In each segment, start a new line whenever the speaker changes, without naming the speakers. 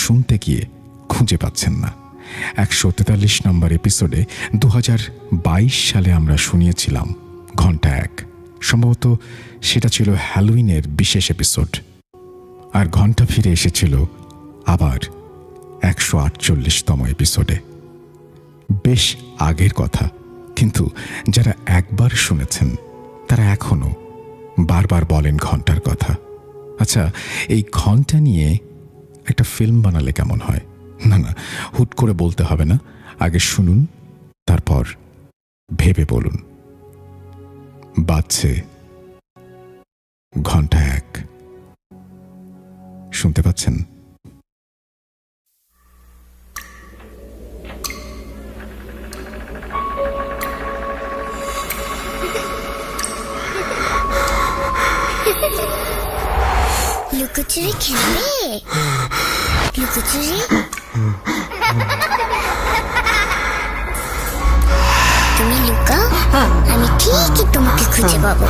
শুনতে গিয়ে খুঁজে পাচ্ছেন না। 143 নম্বর এপিসোডে 2022 সালে আমরা শুনিয়েছিলাম ঘন্টা এক। সম্ভবত সেটা ছিল হ্যালোউইনের বিশেষ এপিসোড। আর ঘন্টা ফিরে এসেছিল আবার 148তম এপিসোডে। বেশ আগের কথা, কিন্তু যারা একবার শুনেছেন তারা এখনো বারবার বলেন ঘন্টার কথা। আচ্ছা, এই ঘন্টা নিয়ে একটা ফিল্ম বানালে কেমন হয়? না না, হুট করে বলতে হবে না, আগে শুনুন, তারপর ভেবে বলুন। বাজছে ঘন্টা এক। শুনতে পাচ্ছেন?
লুকোচুরি খেলবে? লুকোচুরি? তুমি লুকাও, আমি ঠিকই তোমাকে খুঁজে পাবো।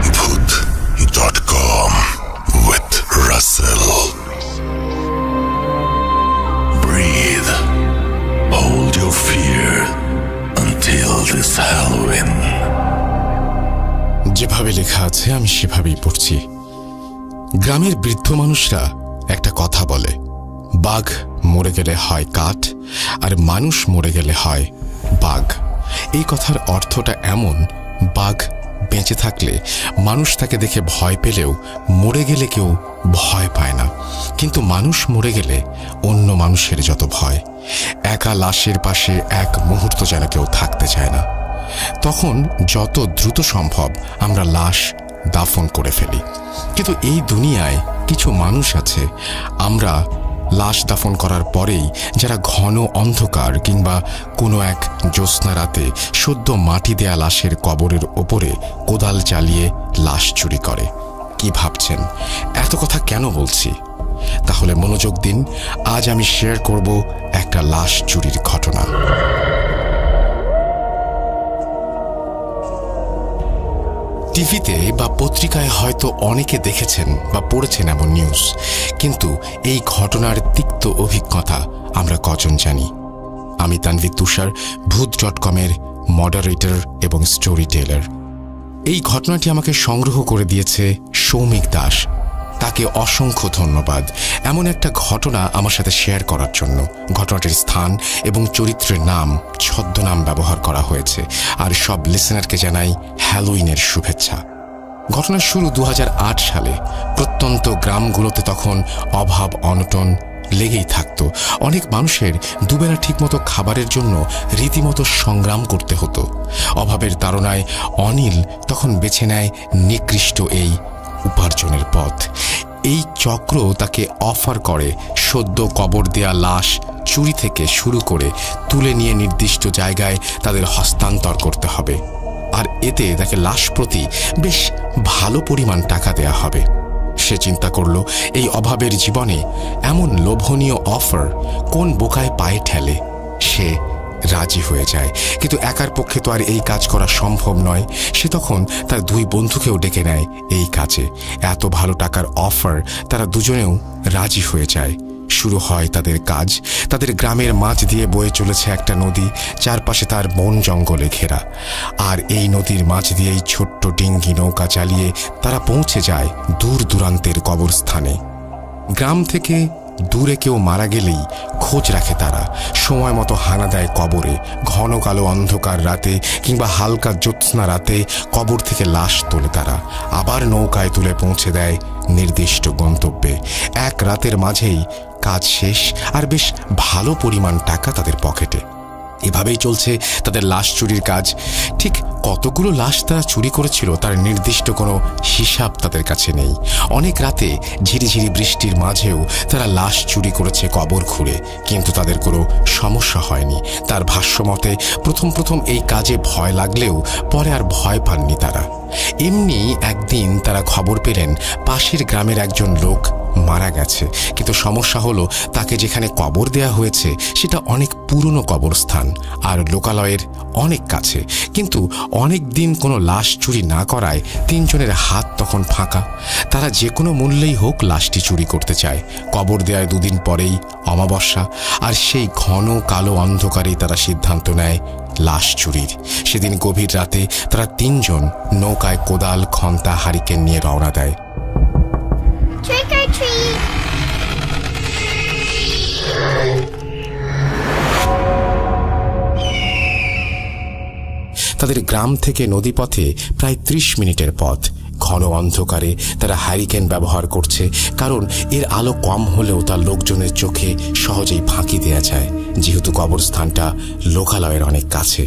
Voot.com with Russell. Breathe. Hold your fear until this Halloween.
যেভাবে লেখা আছে আমি সেভাবেই পড়ছি। গ্রামের বৃদ্ধ মানুষরা একটা কথা বলে, বাঘ মরে গেলে হয় কাঠ, আর মানুষ মরে গেলে হয় বাঘ। এই কথার অর্থটা এমন, বাঘ বেঁচে থাকলে মানুষ তাকে দেখে ভয় পেলেও মরে গেলে কেউ ভয় পায় না, কিন্তু মানুষ মরে গেলে অন্য মানুষের যত ভয়। একা লাশের পাশে এক মুহূর্ত যেন কেউ থাকতে চায় না। তখন যত দ্রুত সম্ভব আমরা লাশ দাফন করে ফেলি। কিন্তু এই দুনিয়ায় কিছু মানুষ আছে, আমরা লাশ দাফন করার পরেই যারা ঘন অন্ধকার কিংবা কোনো এক জ্যোৎস্না রাতে সদ্য মাটি দেয়া লাশের কবরের ওপরে কোদাল চালিয়ে লাশ চুরি করে। কি ভাবছেন এত কথা কেন বলছি? তাহলে মনোযোগ দিন, আজ আমি শেয়ার করব একটা লাশ চুরির ঘটনা। টিভিতে বা পত্রিকায় হয়তো অনেকে দেখেছেন বা পড়েছেন এমন নিউজ, কিন্তু এই ঘটনার তিক্ত অভিজ্ঞতা আমরা কজন জানি? আমি তানভীর তুষার, Voot.com-এর মডারেটর এবং স্টোরি টেলার। এই ঘটনাটি আমাকে সংগ্রহ করে দিয়েছে সৌমিক দাস। তাকে অসংখ্য ধন্যবাদ এমন একটা ঘটনা আমার সাথে শেয়ার করার জন্য। ঘটনাটির স্থান এবং চরিত্রের নাম ছদ্মনাম ব্যবহার করা হয়েছে। আর সব লিসেনারকে জানাই হ্যালোউইনের শুভেচ্ছা। ঘটনার শুরু 2008 সালে। প্রত্যন্ত গ্রামগুলোতে তখন অভাব অনটন লেগেই থাকতো। অনেক মানুষের দুবেলা ঠিকমতো খাবারের জন্য রীতিমতো সংগ্রাম করতে হতো। অভাবের তাড়নায় অনিল তখন বেছে নেয় নিকৃষ্ট এই উপার্জনের পথ। এই চক্র তাকে অফার করে সদ্য কবর দেয়া লাশ চুরি থেকে শুরু করে তুলে নিয়ে নির্দিষ্ট জায়গায় তাদের হস্তান্তর করতে হবে, আর এতে তাকে লাশ প্রতি বেশ ভালো পরিমাণ টাকা দেয়া হবে। সে চিন্তা করল, এই অভাবের জীবনে এমন লোভনীয় অফার কোন বোকায় পায়ে ঠেলে। সে রাজি হয়ে যায়, কিন্তু একার পক্ষে তো আর এই কাজ করা সম্ভব নয়। সে তখন তার দুই বন্ধুকেও ডেকে নেয় এই কাজে। এত ভালো টাকার অফার, তারা দুজনেও রাজি হয়ে যায়। শুরু হয় তাদের কাজ। তাদের গ্রামের মাঝ দিয়ে বয়ে চলেছে একটা নদী, চারপাশে তার বন জঙ্গলে ঘেরা। আর এই নদীর মাঝ দিয়েই ছোট্ট ডিঙ্গি নৌকা চালিয়ে তারা পৌঁছে যায় দূর দূরান্তের কবরস্থানে। গ্রাম থেকে দূরে কেউ মারা গেলেই খোঁজ রাখে তারা, সময় মতো হানা দেয় কবরে। ঘন কালো অন্ধকার রাতে কিংবা হালকা জ্যোৎস্না রাতে কবর থেকে লাশ তোলে তারা, আবার নৌকায় তুলে পৌঁছে দেয় নির্দিষ্ট গন্তব্যে। এক রাতের মাঝেই কাজ শেষ, আর বেশ ভালো পরিমাণ টাকা তাদের পকেটে। এভাবেই চলছে তাদের লাশ চুরির কাজ। ঠিক কতগুলো লাশ তারা চুরি করেছিল তার নির্দিষ্ট কোনো হিসাব তাদের কাছে নেই। অনেক রাতে ঝিরিঝিরি বৃষ্টির মাঝেও তারা লাশ চুরি করেছে কবর খুঁড়ে, কিন্তু তাদের কোনো সমস্যা হয়নি। তার ভাষ্যমতে প্রথম এই কাজে ভয় লাগলেও পরে আর ভয় পাননি তারা। এমনি একদিন তারা খবর পেলেন পাশের গ্রামের একজন লোক মারা গেছে, কিন্তু সমস্যা হলো তাকে যেখানে কবর দেয়া হয়েছে সেটা অনেক পুরনো কবরস্থান আর লোকালয়ের অনেক কাছে। কিন্তু অনেক দিন কোনো লাশ চুরি না করায় তিনজনের হাত তখন ফাঁকা। তারা যে কোনো মূল্যেই হোক লাশটি চুরি করতে চায়। কবর দেওয়ার 2 দিন পরেই অমাবস্যা, আর সেই ঘন কালো অন্ধকারেই তারা সিদ্ধান্ত নেয় লাশ চুরির। সেদিন গভীর রাতে তারা 3 জন নৌকায় কোদাল, খন্তা, হারিকেন নিয়ে রওনা দেয়।
Trick or treat!
তাদের গ্রাম থেকে নদীপথে প্রায় 30 মিনিটের পথ। ঘন অন্ধকারে তারা হ্যারিকেন ব্যবহার করছে, কারণ এর আলো কম হলেও তার লোকজনের চোখে সহজেই ফাঁকি দেয়া যায়, যেহেতু কবরস্থানটা লোকালয়ের অনেক কাছে।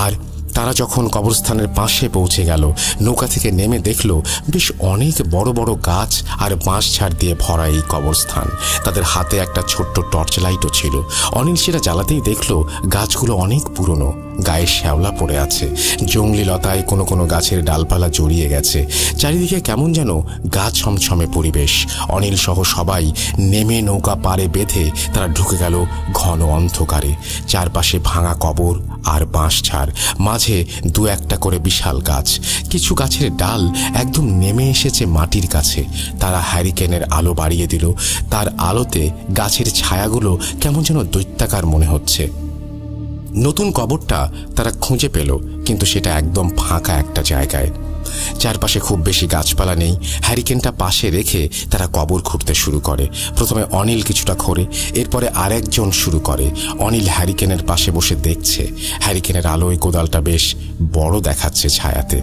আর তারা যখন কবরস্থানের পাশে পৌঁছে গেল, নৌকা থেকে নেমে দেখল বেশ অনেক বড় বড় গাছ আর বাঁশঝাড় দিয়ে ভরা এই কবরস্থান। তাদের হাতে একটা ছোট্ট টর্চ লাইটও ছিল। অনিল সেটা জ্বালাতেই দেখল গাছগুলো অনেক পুরনো, গায়ে শ্যাওলা পড়ে আছে, জংলি লতায় কোনো কোনো গাছের ডালপালা জড়িয়ে গেছে। চারিদিকে কেমন যেন গা ছমছমে পরিবেশ। অনিল সহ সবাই নেমে নৌকা পাড়ে বেঁধে তারা ঢুকে গেল ঘন অন্ধকারে। চারপাশে ভাঙা কবর আর বাঁশঝাড়, মাঝে 2-1টা করে বিশাল গাছ। কিছু গাছের ডাল একদম নেমে এসেছে মাটির কাছে। তারা হ্যারিকেনের আলো বাড়িয়ে দিল। তার আলোতে গাছের ছায়াগুলো কেমন যেন দৈত্যাকার মনে হচ্ছে। নতুন কবরটা তারা খুঁজে পেল, কিন্তু সেটা একদম ফাঁকা একটা জায়গায়। চারপাশে খুব বেশি গাছপালা নেই। হ্যারিকেনটা পাশে রেখে তারা কবর খুঁড়তে শুরু করে। প্রথমে অনিল কিছুটা খোঁড়ে, এরপরে আরেকজন শুরু করে। অনিল হ্যারিকেনের পাশে বসে দেখছে। হ্যারিকেনের আলোয় কোদালটা বেশ বড় দেখাচ্ছে ছায়াতে।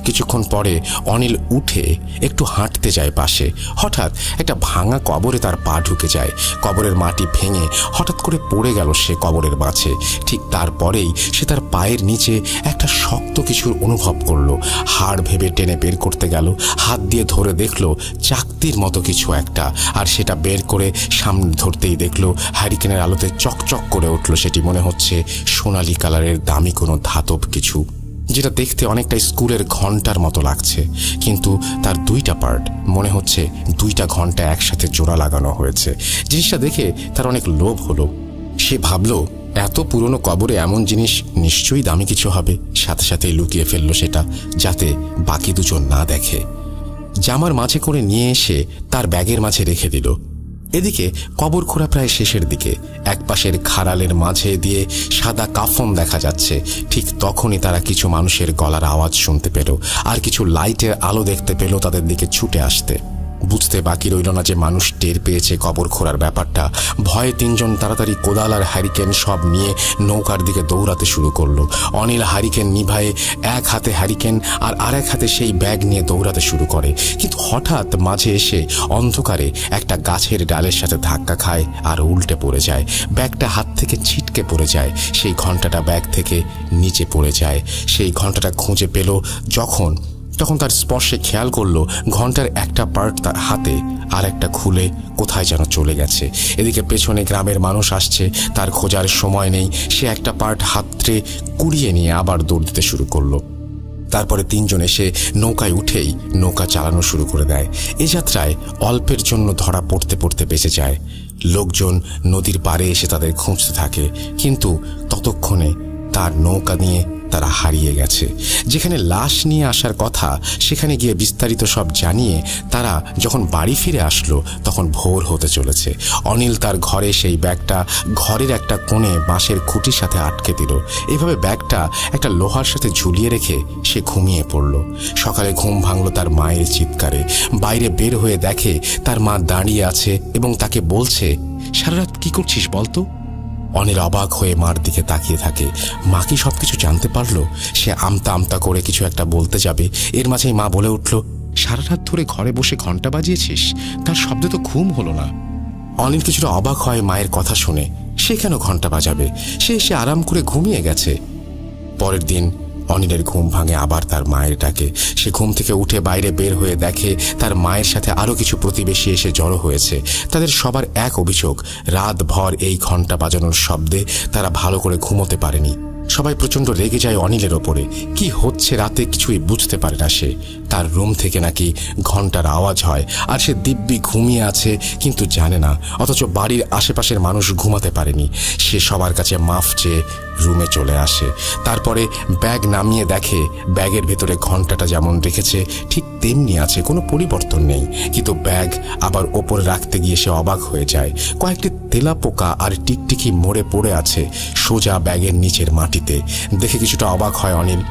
কিছুক্ষণ পরে অনিল উঠে একটু হাঁটতে যায় পাশে। হঠাৎ একটা ভাঙা কবরে তার পা ঢুকে যায়। কবরের মাটি ভেঙে হঠাৎ করে পড়ে গেল সে কবরের মাঝে। ঠিক তারপরেই সে তার পায়ের নিচে একটা শক্ত কিছুর অনুভব করলো। হাড় ভেবে টেনে বের করতে গেল, হাত দিয়ে ধরে দেখলো চাকতির মতো কিছু একটা, আর সেটা বের করে সামনে ধরতেই দেখলো হ্যারিকেনের আলোতে চকচক করে উঠল। সেটি মনে হচ্ছে সোনালি কালারের দামি কোনো ধাতব কিছু, যেটা দেখতে অনেকটা স্কুলের ঘন্টার মতো লাগছে, কিন্তু তার 2টা পার্ট, মনে হচ্ছে 2টা ঘন্টা একসাথে জোড়া লাগানো হয়েছে। জিনিসটা দেখে তার অনেক লোভ হলো। সে ভাবল এত পুরনো কবরে এমন জিনিস নিশ্চয়ই দামি কিছু হবে। সাথে সাথেই লুকিয়ে ফেললো সেটা, যাতে বাকি 2 জন না দেখে। জামার মাঝে করে নিয়ে এসে তার ব্যাগের মাঝে রেখে দিল। এদিকে কবর খোঁড়া প্রায় শেষের দিকে। একপাশের খাড়ালের মাঝে দিয়ে সাদা কাফন দেখা যাচ্ছে। ঠিক তখনই তারা কিছু মানুষের গলার আওয়াজ শুনতে পেল, আর কিছু লাইটের আলো দেখতে পেল তাদের দিকে ছুটে আসতে। বুঝতে বাকি রইল না যে মানুষ টের পেয়েছে কবর খোঁড়ার ব্যাপারটা। ভয়ে 3 জন তাড়াতাড়ি কোদাল আর হ্যারিকেন সব নিয়ে নৌকার দিকে দৌড়াতে শুরু করলো। অনিল হ্যারিকেন নিভায়ে এক হাতে হ্যারিকেন আর আরেক হাতে সেই ব্যাগ নিয়ে দৌড়াতে শুরু করে। কিন্তু হঠাৎ মাঝে এসে অন্ধকারে একটা গাছের ডালের সাথে ধাক্কা খায় আর উল্টে পড়ে যায়। ব্যাগটা হাত থেকে ছিটকে পড়ে যায়। সেই ঘন্টাটা ব্যাগ থেকে নিচে পড়ে যায়। সেই ঘন্টাটা খুঁজে পেল তখন তার স্পর্শে খেয়াল করলো ঘন্টার একটা পার্ট তার হাতে, আর একটা খুলে কোথায় যেন চলে গেছে। এদিকে পেছনে গ্রামের মানুষ আসছে, তার খোঁজার সময় নেই। সে একটা পার্ট হাতড়ে কুড়িয়ে নিয়ে আবার দৌড় দিতে শুরু করলো। তারপরে 3 জন এসে নৌকায় উঠেই নৌকা চালানো শুরু করে দেয়। এ যাত্রায় অল্পের জন্য ধরা পড়তে পড়তে বেঁচে যায়। লোকজন নদীর পাড়ে এসে তাদের খুঁজতে থাকে, কিন্তু ততক্ষণে তার নৌকা নিয়ে তারা হারিয়ে গেছে। যেখানে লাশ নিয়ে আসার কথা সেখানে গিয়ে বিস্তারিত সব জানিয়ে তারা যখন বাড়ি ফিরে আসলো তখন ভোর হতে চলেছে। অনিল তার ঘরে সেই ব্যাগটা ঘরের একটা কোণে বাঁশের খুঁটির সাথে আটকে দিল। এভাবে ব্যাগটা একটা লোহার সাথে ঝুলিয়ে রেখে সে ঘুমিয়ে পড়ল। সকালে ঘুম ভাঙলো তার মায়ের চিৎকারে। বাইরে বের হয়ে দেখে তার মা দাঁড়িয়ে আছে এবং তাকে বলছে, সারা রাত কি করছিস বলতো? অনিল অবাক হয়ে মার দিকে তাকিয়ে থাকে। মা কি সবকিছু জানতে পারলো? সে আমতা আমতা করে কিছু একটা বলতে যাবে, এর মাঝেই মা বলে উঠল, সারা রাত ধরে ঘরে বসে ঘন্টা বাজিয়েছিস, তার শব্দে তো ঘুম হলো না। অনিল কিছুটা অবাক হয় মায়ের কথা শুনে। সে কেন ঘন্টা বাজাবে? সে এসে আরাম করে ঘুমিয়ে গেছে। পরের দিন অনিলের ঘুম ভাঙে আবার তার মায়ের ডাকে। সে ঘুম থেকে উঠে বাইরে বের হয়ে দেখে তার মায়ের সাথে আরও কিছু প্রতিবেশী এসে জড়ো হয়েছে। তাদের সবার এক অভিযোগ, রাত ভর এই ঘন্টা বাজানোর শব্দে তারা ভালো করে ঘুমোতে পারেনি। সবাই প্রচণ্ড রেগে যায় অনিলের ওপরে। কি হচ্ছে রাতে কিছুই বুঝতে পারে না সে। তার রুম থেকে নাকি ঘন্টার আওয়াজ হয়, আর সে দিব্যি ঘুমিয়ে আছে কিন্তু জানে না। অথচ বাড়ির আশেপাশের মানুষ ঘুমাতে পারেনি। সে সবার কাছে মাফ চেয়ে রুমে চলে আসে। তারপরে ব্যাগ নামিয়ে দেখে ব্যাগের ভেতরে ঘন্টাটা যেমন রেখেছে ঠিক তেমনি আছে, কোনো পরিবর্তন নেই। কিন্তু ব্যাগ আবার ওপরে রাখতে গিয়ে সে অবাক হয়ে যায়। কয়েকটি তেলাপোকা আর টিকটিকি মরে পড়ে আছে সোজা ব্যাগের নিচের মাটিতে। দেখে কিছুটা অবাক হয় অনিল।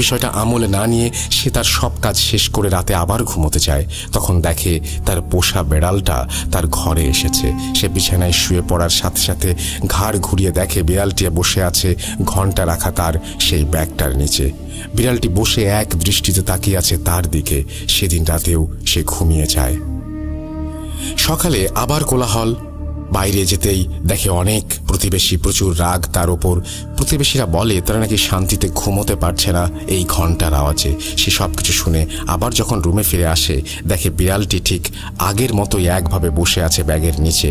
বিষয়টা আমলে না নিয়ে সে তার সব কাজ শেষ করে রাতে আবার ঘুমোতে যায়। তখন দেখে তার পোষা বেড়ালটা তার ঘরে এসেছে। সে বিছানায় শুয়ে পড়ার সাথে সাথে ঘাড় ঘুরিয়ে দেখে বিড়ালটি বসে আছে ঘন্টা রাখা তার সেই ব্যাগটার নিচে। বিড়ালটি বসে এক দৃষ্টিতে তাকিয়ে আছে তার দিকে। সেদিন রাতেও সে ঘুমিয়ে যায়। সকালে আবার কোলাহল। বাইরে যেতেই দেখে অনেক প্রতিবেশী, প্রচুর রাগ তার ওপর। প্রতিবেশীরা বলে তারা নাকি শান্তিতে ঘুমোতে পারছে না এই ঘন্টার আওয়াজে। সে সব কিছু শুনে আবার যখন রুমে ফিরে আসে দেখে বিড়ালটি ঠিক আগের মতোই একভাবে বসে আছে ব্যাগের নিচে,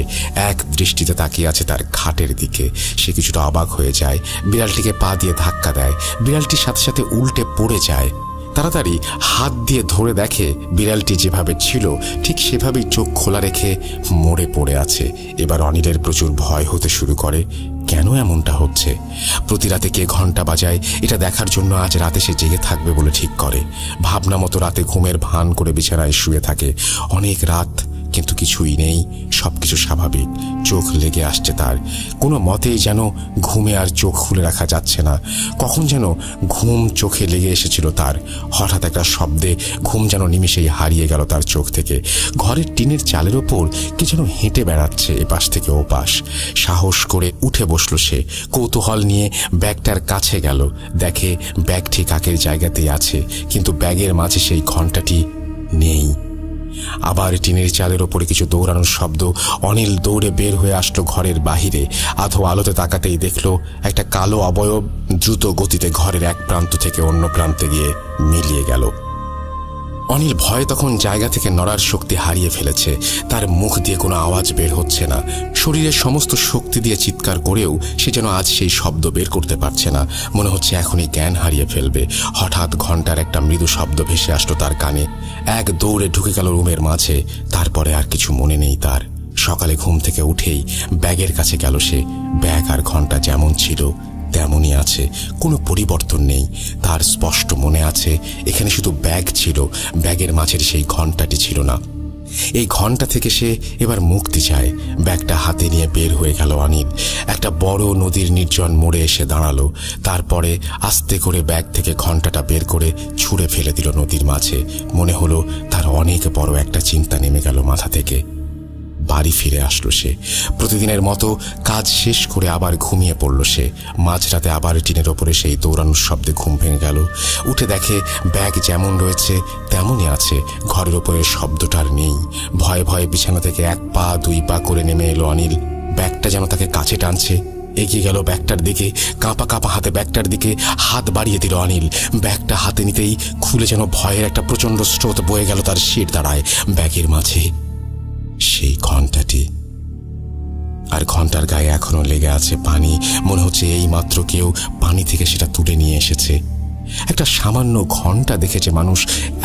এক দৃষ্টিতে তাকিয়ে আছে তার খাটের দিকে। সে কিছুটা অবাক হয়ে যায়, বিড়ালটিকে পা দিয়ে ধাক্কা দেয়। বিড়ালটির সাথে সাথে উল্টে পড়ে যায়। তাড়াতাড়ি হাত দিয়ে ধরে দেখে বিড়ালটি যেভাবে ছিল ঠিক সেভাবেই চোখ খোলা রেখে মরে পড়ে আছে। এবার অনিলের প্রচুর ভয় হতে শুরু করে। কেন এমনটা হচ্ছে? প্রতি রাতে কে ঘন্টা বাজায় এটা দেখার জন্য আজ রাতে সে জেগে থাকবে বলে ঠিক করে। ভাবনা মতো রাতে ঘুমের ভান করে বিছানায় শুয়ে থাকে অনেক রাত, কিন্তু কিছুই নেই, সবকিছু স্বাভাবিক। চোখ লেগে আসছে তার, কোনো মতেই যেন ঘুমে আর চোখ খুলে রাখা যাচ্ছে না। কখন যেন ঘুম চোখে লেগে এসেছিল তার। হঠাৎ একটা শব্দে ঘুম যেন নিমিষেই হারিয়ে গেল তার চোখ থেকে। ঘরের টিনের চালের ওপর কি যেন হেঁটে বেড়াচ্ছে এপাশ থেকে ওপাশ। সাহস করে উঠে বসলো সে। কৌতূহল নিয়ে ব্যাগটার কাছে গেল। দেখে ব্যাগ ঠিক আগের জায়গাতেই আছে, কিন্তু ব্যাগের মাঝে সেই ঘন্টাটি নেই। আবার টিনের চালের ওপরে কিছু দৌড়ানোর শব্দ। অনিল দৌড়ে বের হয়ে আসলো ঘরের বাহিরে। আধো আলোতে তাকাতেই দেখলো একটা কালো অবয়ব দ্রুত গতিতে ঘরের এক প্রান্ত থেকে অন্য প্রান্তে গিয়ে মিলিয়ে গেল। অনিল ভয়ে তখন জায়গা থেকে নড়ার শক্তি হারিয়ে ফেলেছে। তার মুখ দিয়ে কোনো আওয়াজ বের হচ্ছে না। শরীরের সমস্ত শক্তি দিয়ে চিৎকার করেও সে যেন আজ সেই শব্দ বের করতে পারছে না। মনে হচ্ছে এখনই জ্ঞান হারিয়ে ফেলবে। হঠাৎ ঘন্টার একটা মৃদু শব্দ ভেসে আসলো তার কানে। এক দৌড়ে ঢুকে গেল রুমের মাঝে। তারপরে আর কিছু মনে নেই তার। সকালে ঘুম থেকে উঠেই ব্যাগের কাছে গেল সে। ব্যাগ আর ঘন্টা যেমন ছিল তেমনই আছে, কোনো পরিবর্তন নেই। তার স্পষ্ট মনে আছে এখানে শুধু ব্যাগ ছিল, ব্যাগের মাঝের সেই ঘন্টাটি ছিল না। এই ঘন্টা থেকে সে এবার মুক্তি চায়। ব্যাগটা হাতে নিয়ে বের হয়ে গেল অনিল। একটা বড় নদীর নির্জন মোড়ে এসে দাঁড়ালো। তারপরে আস্তে করে ব্যাগ থেকে ঘন্টাটা বের করে ছুঁড়ে ফেলে দিল নদীর মাঝে। মনে হলো তার অনেক বড় একটা চিন্তা নেমে গেল মাথা থেকে। বাড়ি ফিরে আসলো সে। প্রতিদিনের মতো কাজ শেষ করে আবার ঘুমিয়ে পড়ল সে। মাঝরাতে আবার টিনের ওপরে সেই দৌড়ানোর শব্দে ঘুম ভেঙে গেল। উঠে দেখে ব্যাগ যেমন রয়েছে তেমনই আছে, ঘরের ওপরে শব্দটার নেই। ভয়ে ভয়ে বিছানা থেকে এক পা দুই পা করে নেমে এলো অনিল। ব্যাগটা যেন তাকে কাছে টানছে। এগিয়ে গেল ব্যাগটার দিকে, কাঁপা কাঁপা হাতে ব্যাগটার দিকে হাত বাড়িয়ে দিল অনিল। ব্যাগটা হাতে নিতেই খুলে যেন ভয়ের একটা প্রচণ্ড স্রোত বয়ে গেল তার শির দাঁড়ায়। ব্যাগের মাঝে সেই ঘন্টাটি, আর ঘন্টার গায়ে এখনো লেগে আছে পানি। মনে হচ্ছে এই মাত্র কেউ পানি থেকে সেটা তুলে নিয়ে এসেছে। একটা সামান্য ঘন্টা দেখেছে মানুষ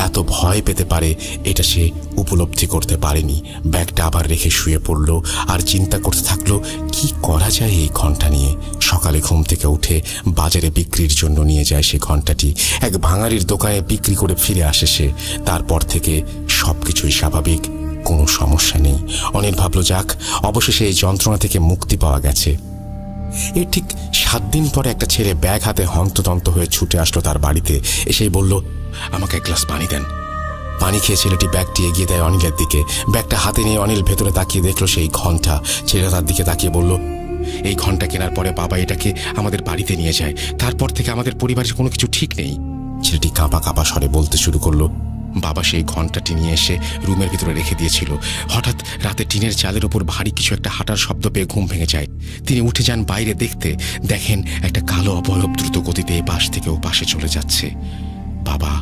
এত ভয় পেতে পারে এটা সে উপলব্ধি করতে পারেনি। ব্যাগটা আবার রেখে শুয়ে পড়ল আর চিন্তা করতে থাকলো কি করা যায় এই ঘন্টা নিয়ে। সকালে ঘুম থেকে উঠে বাজারে বিক্রির জন্য নিয়ে যায় সে ঘন্টাটি। এক ভাঙারির দোকানে বিক্রি করে ফিরে আসে সে। তারপর থেকে সবকিছুই স্বাভাবিক, কোনো সমস্যা নেই। অনিল ভাবলো যাক, অবশেষে এই যন্ত্রণা থেকে মুক্তি পাওয়া গেছে। এর ঠিক 7 দিন পরে একটা ছেলে ব্যাগ হাতে হন্তদন্ত হয়ে ছুটে আসলো তার বাড়িতে। এসেই বলল, আমাকে এক গ্লাস পানি দেন। পানি খেয়ে ছেলেটি ব্যাগটি এগিয়ে দেয় অনিলের দিকে। ব্যাগটা হাতে নিয়ে অনিল ভেতরে তাকিয়ে দেখলো সেই ঘন্টা। ছেলেটা তার দিকে তাকিয়ে বলল, এই ঘন্টা কেনার পরে বাবা এটাকে আমাদের বাড়িতে নিয়ে যায়। তারপর থেকে আমাদের পরিবারের কোনো কিছু ঠিক নেই। ছেলেটি কাঁপা কাঁপা স্বরে বলতে শুরু করলো, বাবা সেই ঘন্টাটি নিয়ে এসে রুমের ভিতরে রেখে দিয়েছিল। হঠাৎ রাতে টিনের চালের ওপর ভারী কিছু একটা হাঁটার শব্দ পেয়ে ঘুম ভেঙে যায়। তিনি উঠে যান বাইরে দেখতে। দেখেন একটা কালো অবয়ব দ্রুত গতিতে এ পাশ থেকে ও পাশে চলে যাচ্ছে। বাবা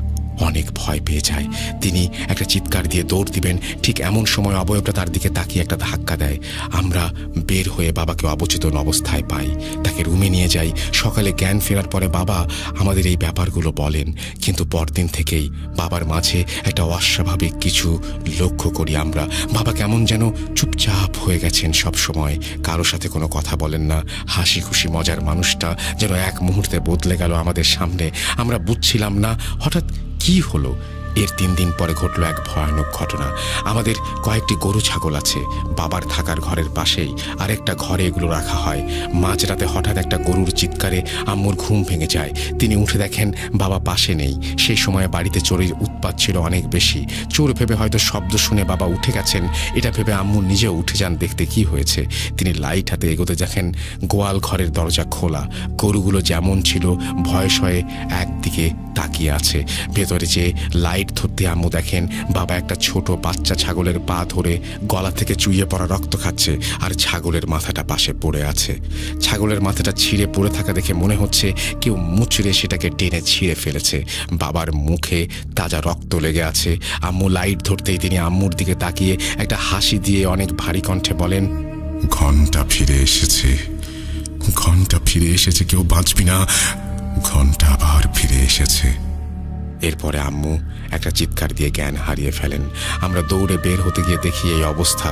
অনেক ভয় পেয়ে যায়। তিনি একটা চিৎকার দিয়ে দৌড় দিবেন, ঠিক এমন সময় অবয়বটা তার দিকে তাকিয়ে একটা ধাক্কা দেয়। আমরা বের হয়ে বাবাকে অবচেতন অবস্থায় পাই, তাকে রুমে নিয়ে যাই। সকালে জ্ঞান ফেরার পরে বাবা আমাদের এই ব্যাপারগুলো বলেন, কিন্তু পরদিন থেকেই বাবার মাঝে একটা অস্বাভাবিক কিছু লক্ষ্য করি আমরা। বাবা কেমন যেন চুপচাপ হয়ে গেছেন সব সময়, কারো সাথে কোনো কথা বলেন না। হাসি খুশি মজার মানুষটা যেন এক মুহূর্তে বদলে গেল আমাদের সামনে। আমরা বুঝছিলাম না হঠাৎ কি হলো। এর 3 দিন পরে ঘটল এক ভয়ানক ঘটনা। আমাদের কয়েকটি গরু ছাগল আছে। বাবার থাকার ঘরের পাশেই আরেকটা ঘরে এগুলো রাখা হয়। মাঝরাতে হঠাৎ একটা গরুর চিৎকারে আম্মুর ঘুম ভেঙে যায়। তিনি উঠে দেখেন বাবা পাশে নেই। সেই সময় বাড়িতে চোরের উৎপাত ছিল অনেক বেশি। চোর ভেবে হয়তো শব্দ শুনে বাবা উঠে গেছেন, এটা ভেবে আম্মু নিজেও উঠে যান দেখতে কি হয়েছে। তিনি লাইট হাতে এগোতে দেখেন গোয়াল ঘরের দরজা খোলা। গরুগুলো যেমন ছিল ভয়ে শয়ে একদিকে তাকিয়ে আছে। ভেতরে যে লাইট ধরতে আম্মু দেখেন বাবা একটা ছোট বাচ্চা ছাগলের পা ধরে গলা থেকে চুইয়ে পড়া রক্ত খাচ্ছে, আর ছাগলের মাথাটা পাশে পড়ে আছে। ছাগলের মাথাটা ছিঁড়ে পড়ে থাকা দেখে মনে হচ্ছে কেউ মুচড়ে সেটাকে টেনে ছিঁড়ে ফেলেছে। বাবার মুখে তাজা রক্ত লেগে আছে। আম্মু লাইট ধরতেই তিনি আম্মুর দিকে তাকিয়ে একটা হাসি দিয়ে অনেক ভারী কণ্ঠে বলেন,
ঘন্টা ফিরে এসেছে, ঘন্টা ফিরে এসেছে, কেউ বাঁচবি না, ঘন্টা আবার ফিরে এসেছে।
এরপরে আম্মু একটা চিৎকার দিয়ে জ্ঞান হারিয়ে ফেলেন। আমরা দৌড়ে বের হতে গিয়ে দেখি এই অবস্থা।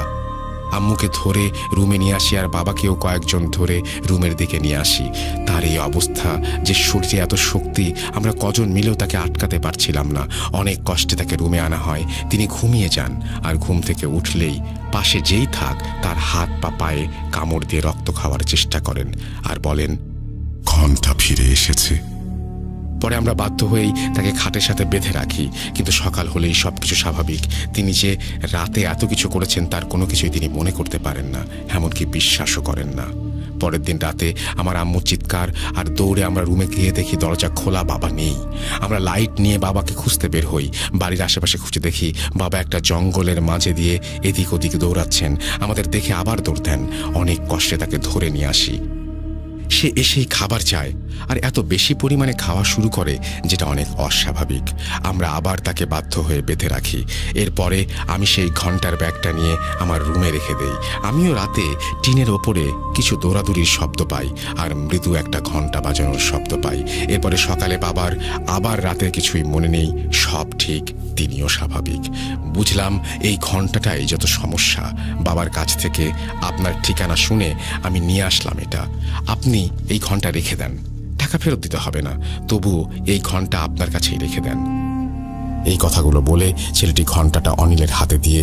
আম্মুকে ধরে রুমে নিয়ে আসি, আর বাবাকেও কয়েকজন ধরে রুমের দিকে নিয়ে আসি। তার এই অবস্থা, যে শরীরে এত শক্তি, আমরা কজন মিলেও তাকে আটকাতে পারছিলাম না। অনেক কষ্টে তাকে রুমে আনা হয়। তিনি ঘুমিয়ে যান, আর ঘুম থেকে উঠলেই পাশে যেই থাক তার হাত পা পায়ে কামড় দিয়ে রক্ত খাওয়ার চেষ্টা করেন আর বলেন,
ঘন্টা ফিরে এসেছে।
পরে আমরা বাধ্য হয়েই তাকে খাটের সাথে বেঁধে রাখি, কিন্তু সকাল হলেই সবকিছু স্বাভাবিক। তিনি যে রাতে এত কিছু করেছেন তার কোনো কিছুই তিনি মনে করতে পারেন না, এমনকি বিশ্বাসও করেন না। পরের দিন রাতে আমার আম্মুর চিৎকার, আর দৌড়ে আমরা রুমে গিয়ে দেখি দরজা খোলা, বাবা নেই। আমরা লাইট নিয়ে বাবাকে খুঁজতে বের হই। বাড়ির আশেপাশে খুঁজে দেখি বাবা একটা জঙ্গলের মাঝে দিয়ে এদিক ওদিক দৌড়াচ্ছেন। আমাদের দেখে আবার দৌড় দেন। অনেক কষ্টে তাকে ধরে নিয়ে আসি। সে এসেই খাবার চায়, আর এত বেশি পরিমাণে খাওয়া শুরু করে যেটা অনেক অস্বাভাবিক। আমরা আবার তাকে বাধ্য হয়ে বেঁধে রাখি। এরপরে আমি সেই ঘন্টার ব্যাগটা নিয়ে আমার রুমে রেখে দেই। আমিও রাতে টিনের ওপরে কিছু দৌড়াদৌড়ির শব্দ পাই, আর মৃদু একটা ঘন্টা বাজানোর শব্দ পাই। এরপরে সকালে বাবার আবার রাতে কিছুই মনে নেই, সব ঠিক, তিনিও স্বাভাবিক। বুঝলাম এই ঘন্টাটাই যত সমস্যা। বাবার কাছ থেকে আপনার ঠিকানা শুনে আমি নিয়ে আসলাম এটা। আপনি এই ঘন্টা রেখে দেন, টাকা ফেরত দিতে হবে না, তবুও এই ঘন্টা আপনার কাছেই রেখে দেন। এই কথাগুলো বলে ছেলেটি ঘন্টাটা অনিলের হাতে দিয়ে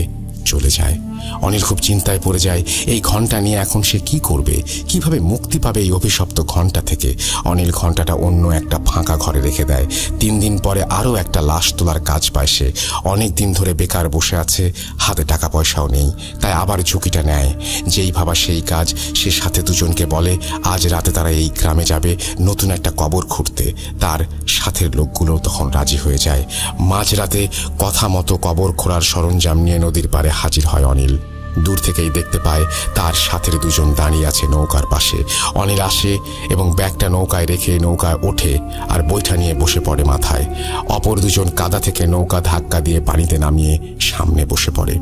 চলে যায়। অনিল খুব চিন্তায় পড়ে যায়, এই ঘন্টা নিয়ে এখন সে কি করবে, কিভাবে মুক্তি পাবে এই অভিশপ্ত ঘন্টা থেকে। অনিল ঘন্টাটা অন্য একটা ফাঁকা ঘরে রেখে দেয়। 3 দিন পরে আরও একটা লাশ তোলার কাজ পায় সে। অনেক দিন ধরে বেকার বসে আছে, হাতে টাকা পয়সাও নেই, তাই আবার ঝুঁকিটা নেয়। যেই ভাবা সেই কাজ। সে সাথে দুজনকে বলে আজ রাতে তারা এই গ্রামে যাবে নতুন একটা কবর খুঁড়তে। তার সাথের লোকগুলো তখন রাজি হয়ে যায়। মাঝরাতে কথা মতো কবর খোঁড়ার সরঞ্জাম নিয়ে নদীর পাড়ে হাজির হয় অনিল। দূর থেকেই দেখতে পায় তার সাথের দুজন দাঁড়িয়ে আছে নৌকার পাশে। অনিল আসে এবং ব্যাগটা নৌকায় রেখে নৌকায় ওঠে আর বৈঠা নিয়ে বসে পড়ে মাথায়। অপর দুজন কাদা থেকে নৌকা ধাক্কা দিয়ে পানিতে নামিয়ে সামনে বসে পড়ে।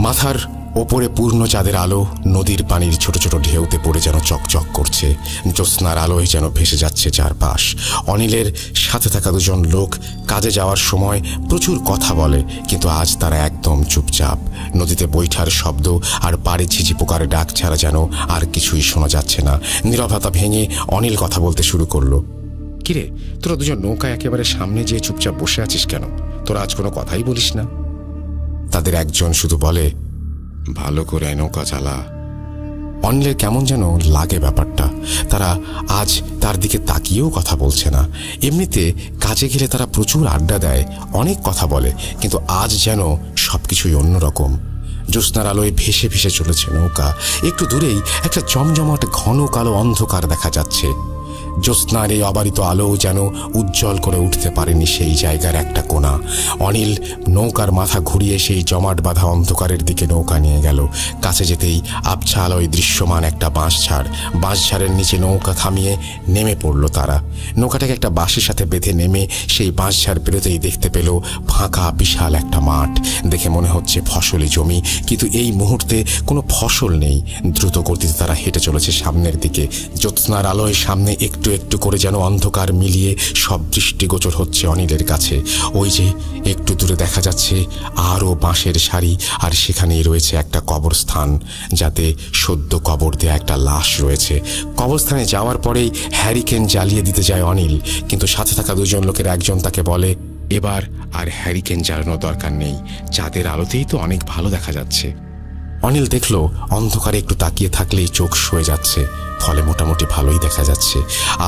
মাথার ওপরে পূর্ণ চাঁদের আলো নদীর পানির ছোট ছোট ঢেউতে পড়ে যেন চকচক করছে। জ্যোৎস্নার আলোয় যেন ভেসে যাচ্ছে চারপাশ। অনিলের সাথে থাকা দুজন লোক কাজে যাওয়ার সময় প্রচুর কথা বলে, কিন্তু আজ তারা একদম চুপচাপ। নদীতে বৈঠার শব্দ আর পাড়ে ঝিঝি পোকার ডাক ছাড়া যেন আর কিছুই শোনা যাচ্ছে না। নীরবতা ভেঙে অনিল কথা বলতে শুরু করলো, কিরে তোরা দুজন নৌকায় একেবারে সামনে যেয়ে চুপচাপ বসে আছিস কেন? তোরা আজ কোনো কথাই বলিস না? তাদের একজন শুধু বলে, ভালো করে নৌকা চালা। অনিলের কেমন যেন লাগে ব্যাপারটা। তারা আজ তার দিকে তাকিয়েও কথা বলছে না। এমনিতে কাজে গেলে তারা প্রচুর আড্ডা দেয়, অনেক কথা বলে, কিন্তু আজ যেন সবকিছুই অন্যরকম। জ্যোৎস্নার আলোয় ভেসে ভেসে চলেছে নৌকা। একটু দূরেই একটা জমজমাট ঘন কালো অন্ধকার দেখা যাচ্ছে। জ্যোৎস্নার এই অবারিত আলো যেন উজ্জ্বল করে উঠতে পারেনি সেই জায়গার একটা কোণা। অনিল নৌকার মাথা ঘুরিয়ে সেই জমাট বাঁধা অন্ধকারের দিকে নৌকা নিয়ে গেল। কাছে যেতেই আবছা আলোয় দৃশ্যমান একটা বাঁশঝাড়ের নিচে নৌকা থামিয়ে নেমে পড়ল তারা। নৌকাটাকে একটা বাঁশের সাথে বেঁধে নেমে সেই বাঁশঝাড় পেরোতেই দেখতে পেল ফাঁকা বিশাল একটা মাঠ। দেখে মনে হচ্ছে ফসলি জমি, কিন্তু এই মুহূর্তে কোনো ফসল নেই। দ্রুত গতিতে তারা হেঁটে চলেছে সামনের দিকে। জ্যোৎস্নার আলোয় সামনে একটু একটু করে যেন অন্ধকার মিলিয়ে সব দৃষ্টিগোচর হচ্ছে অনিলের কাছে। ওই যে একটু দূরে দেখা যাচ্ছে আরও বাঁশের সারি, আর সেখানেই রয়েছে একটা কবরস্থান, যাতে সদ্য কবর দেয়া একটা লাশ রয়েছে। কবরস্থানে যাওয়ার পরেই হ্যারিকেন জ্বালিয়ে দিতে যায় অনিল, কিন্তু সাথে থাকা দুজন লোকের একজন তাকে বলে, এবার আর হ্যারিকেন জ্বালানোর দরকার নেই, চাঁদের আলোতেই তো অনেক ভালো দেখা যাচ্ছে। অনিল দেখল অন্ধকারে একটু তাকিয়ে থাকলেই চোখ সয়ে যাচ্ছে, ফলে মোটামুটি ভালোই দেখা যাচ্ছে।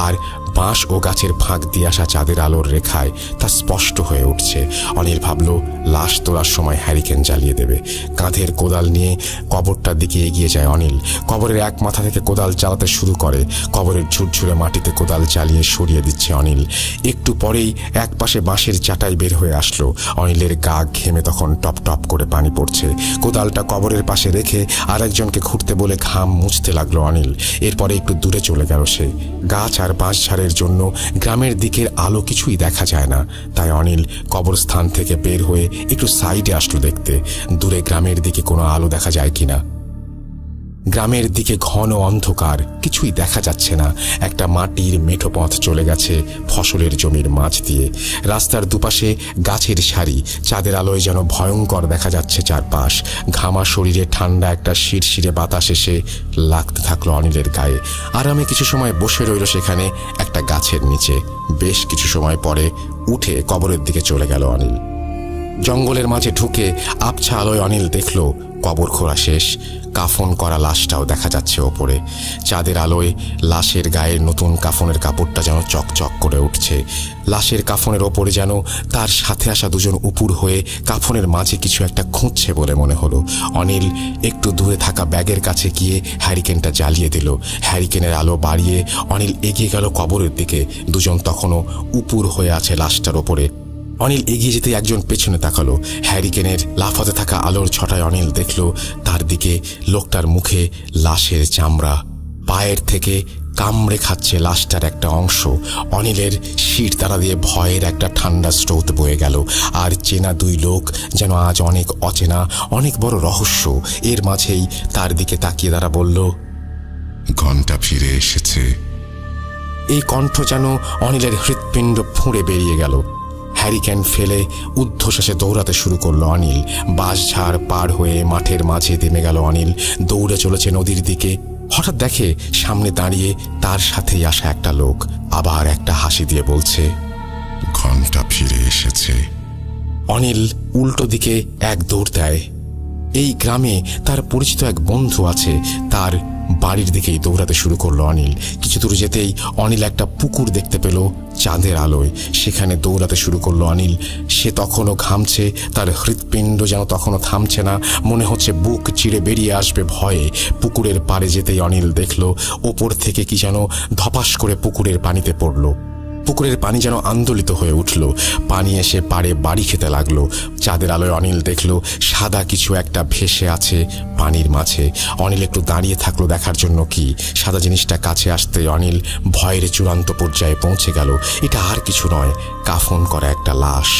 আর বাঁশ ও গাছের ফাঁক দিয়ে আসা চাঁদের আলোর রেখায় তা স্পষ্ট হয়ে উঠছে। অনিল ভাবল লাশ তোলার সময় হ্যারিকেন জ্বালিয়ে দেবে। কাঁধের কোদাল নিয়ে কবরটার দিকে এগিয়ে যায় অনিল। কবরের এক মাথা থেকে কোদাল চালাতে শুরু করে। কবরের ঝুরঝুরে মাটিতে কোদাল চালিয়ে সরিয়ে দিচ্ছে অনিল। একটু পরেই এক পাশে বাঁশের চাটাই বের হয়ে আসলো। অনিলের গা ঘেমে তখন টপ টপ করে পানি পড়ছে। কোদালটা কবরের পাশে রেখে আরেকজনকে খুঁড়তে বলে ঘাম মুছতে লাগলো অনিল। এরপরে একটু দূরে চলে গেল সে। গাছ আর বাঁশঝাড়ের জন্য গ্রামের দিকের আলো কিছুই দেখা যায় না, তাই অনিল কবরস্থান থেকে বের হয়ে একটু সাইডে আসলো দেখতে দূরে গ্রামের দিকে কোনো আলো দেখা যায় কিনা। গ্রামের দিকে ঘন অন্ধকার, কিছুই দেখা যাচ্ছে না। একটা মাটির মেঠো পথ চলে গেছে ফসলের জমির মাঝ দিয়ে। রাস্তার দুপাশে গাছের সারি, চাঁদের আলোয় যেন ভয়ঙ্কর দেখা যাচ্ছে চারপাশ। ঘামা শরীরে ঠান্ডা একটা শিরশিরে বাতাস এসে লাগতে থাকলো অনিলের গায়ে। আরামে কিছু সময় বসে রইল সেখানে একটা গাছের নিচে। বেশ কিছু সময় পরে উঠে কবরের দিকে চলে গেল অনিল। জঙ্গলের মাঝে ঢুকে আবছা আলোয় অনিল দেখল কবর খোঁড়া শেষ। কাফন করা লাশটাও দেখা যাচ্ছে ওপরে। চাঁদের আলোয় লাশের গায়ের নতুন কাফনের কাপড়টা যেন চকচক করে উঠছে। লাশের কাফনের ওপরে যেন তার সাথে আসা দুজন উপুর হয়ে কাফনের মাঝে কিছু একটা খুঁজছে বলে মনে হলো। অনিল একটু দূরে থাকা ব্যাগের কাছে গিয়ে হ্যারিকেনটা জ্বালিয়ে দিল। হ্যারিকেনের আলো বাড়িয়ে অনিল এগিয়ে গেল কবরের দিকে। দুজন তখনও উপুর হয়ে আছে লাশটার ওপরে। অনিল এগিয়ে যেতে একজন পেছনে তাকালো। হ্যারিকেনের লাফাতে থাকা আলোর ছটায় অনিল দেখল তার দিকে লোকটার মুখে লাশের চামড়া। পায়ের থেকে কামড়ে খাচ্ছে লাশটার একটা অংশ। অনিলের শির তারা দিয়ে ভয়ের একটা ঠান্ডা স্রোত বয়ে গেল। আর চেনা দুই লোক যেন আজ অনেক অচেনা, অনেক বড় রহস্য। এর মাঝেই তার দিকে তাকিয়ে তারা বলল,
ঘন্টা ফিরে এসেছে।
এই কণ্ঠ যেন অনিলের হৃৎপিণ্ড ফুঁড়ে বেরিয়ে গেল। হ্যারিকেন ফেলে ঊর্ধ্বশ্বাসে দৌড়াতে শুরু করলো অনিল। বাঁশঝাড় পার হয়ে মাঠের মাঝে থেমে গেল অনিল। দৌড়ে চলেছে নদীর দিকে। হঠাৎ দেখে সামনে দাঁড়িয়ে তার সাথেই আসা একটা লোক আবার একটা হাসি দিয়ে বলছে,
ঘন্টা ফিরে এসেছে।
অনিল উল্টো দিকে এক দৌড় দেয়। এই গ্রামে তার পরিচিত এক বন্ধু আছে, তার বাড়ির দিকেই দৌড়াতে শুরু করলো অনিল। কিছু দূর যেতেই অনিল একটা পুকুর দেখতে পেল চাঁদের আলোয়। সেখানে দৌড়াতে শুরু করলো অনিল। সে তখনও ঘামছে, তার হৃৎপিণ্ড যেন তখনও থামছে না। মনে হচ্ছে বুক চিরে বেরিয়ে আসবে ভয়ে। পুকুরের পাড়ে যেতেই অনিল দেখল ওপর থেকে কি যেন ধপাস করে পুকুরের পানিতে পড়ল। পুকুরের পানি যেন আন্দোলিত হয়ে উঠল। পানি এসে পাড়ে বাড়ি খেতে লাগলো। চাঁদের আলোয় অনিল দেখল সাদা কিছু একটা ভেসে আছে পানির মাঝে। অনিল একটু দাঁড়িয়ে থাকলো দেখার জন্য কি সাদা জিনিসটা কাছে আসতে অনিল ভয়ের চূড়ান্ত পর্যায়ে পৌঁছে গেল। এটা আর কিছু নয়, কাফন করা একটা লাশ।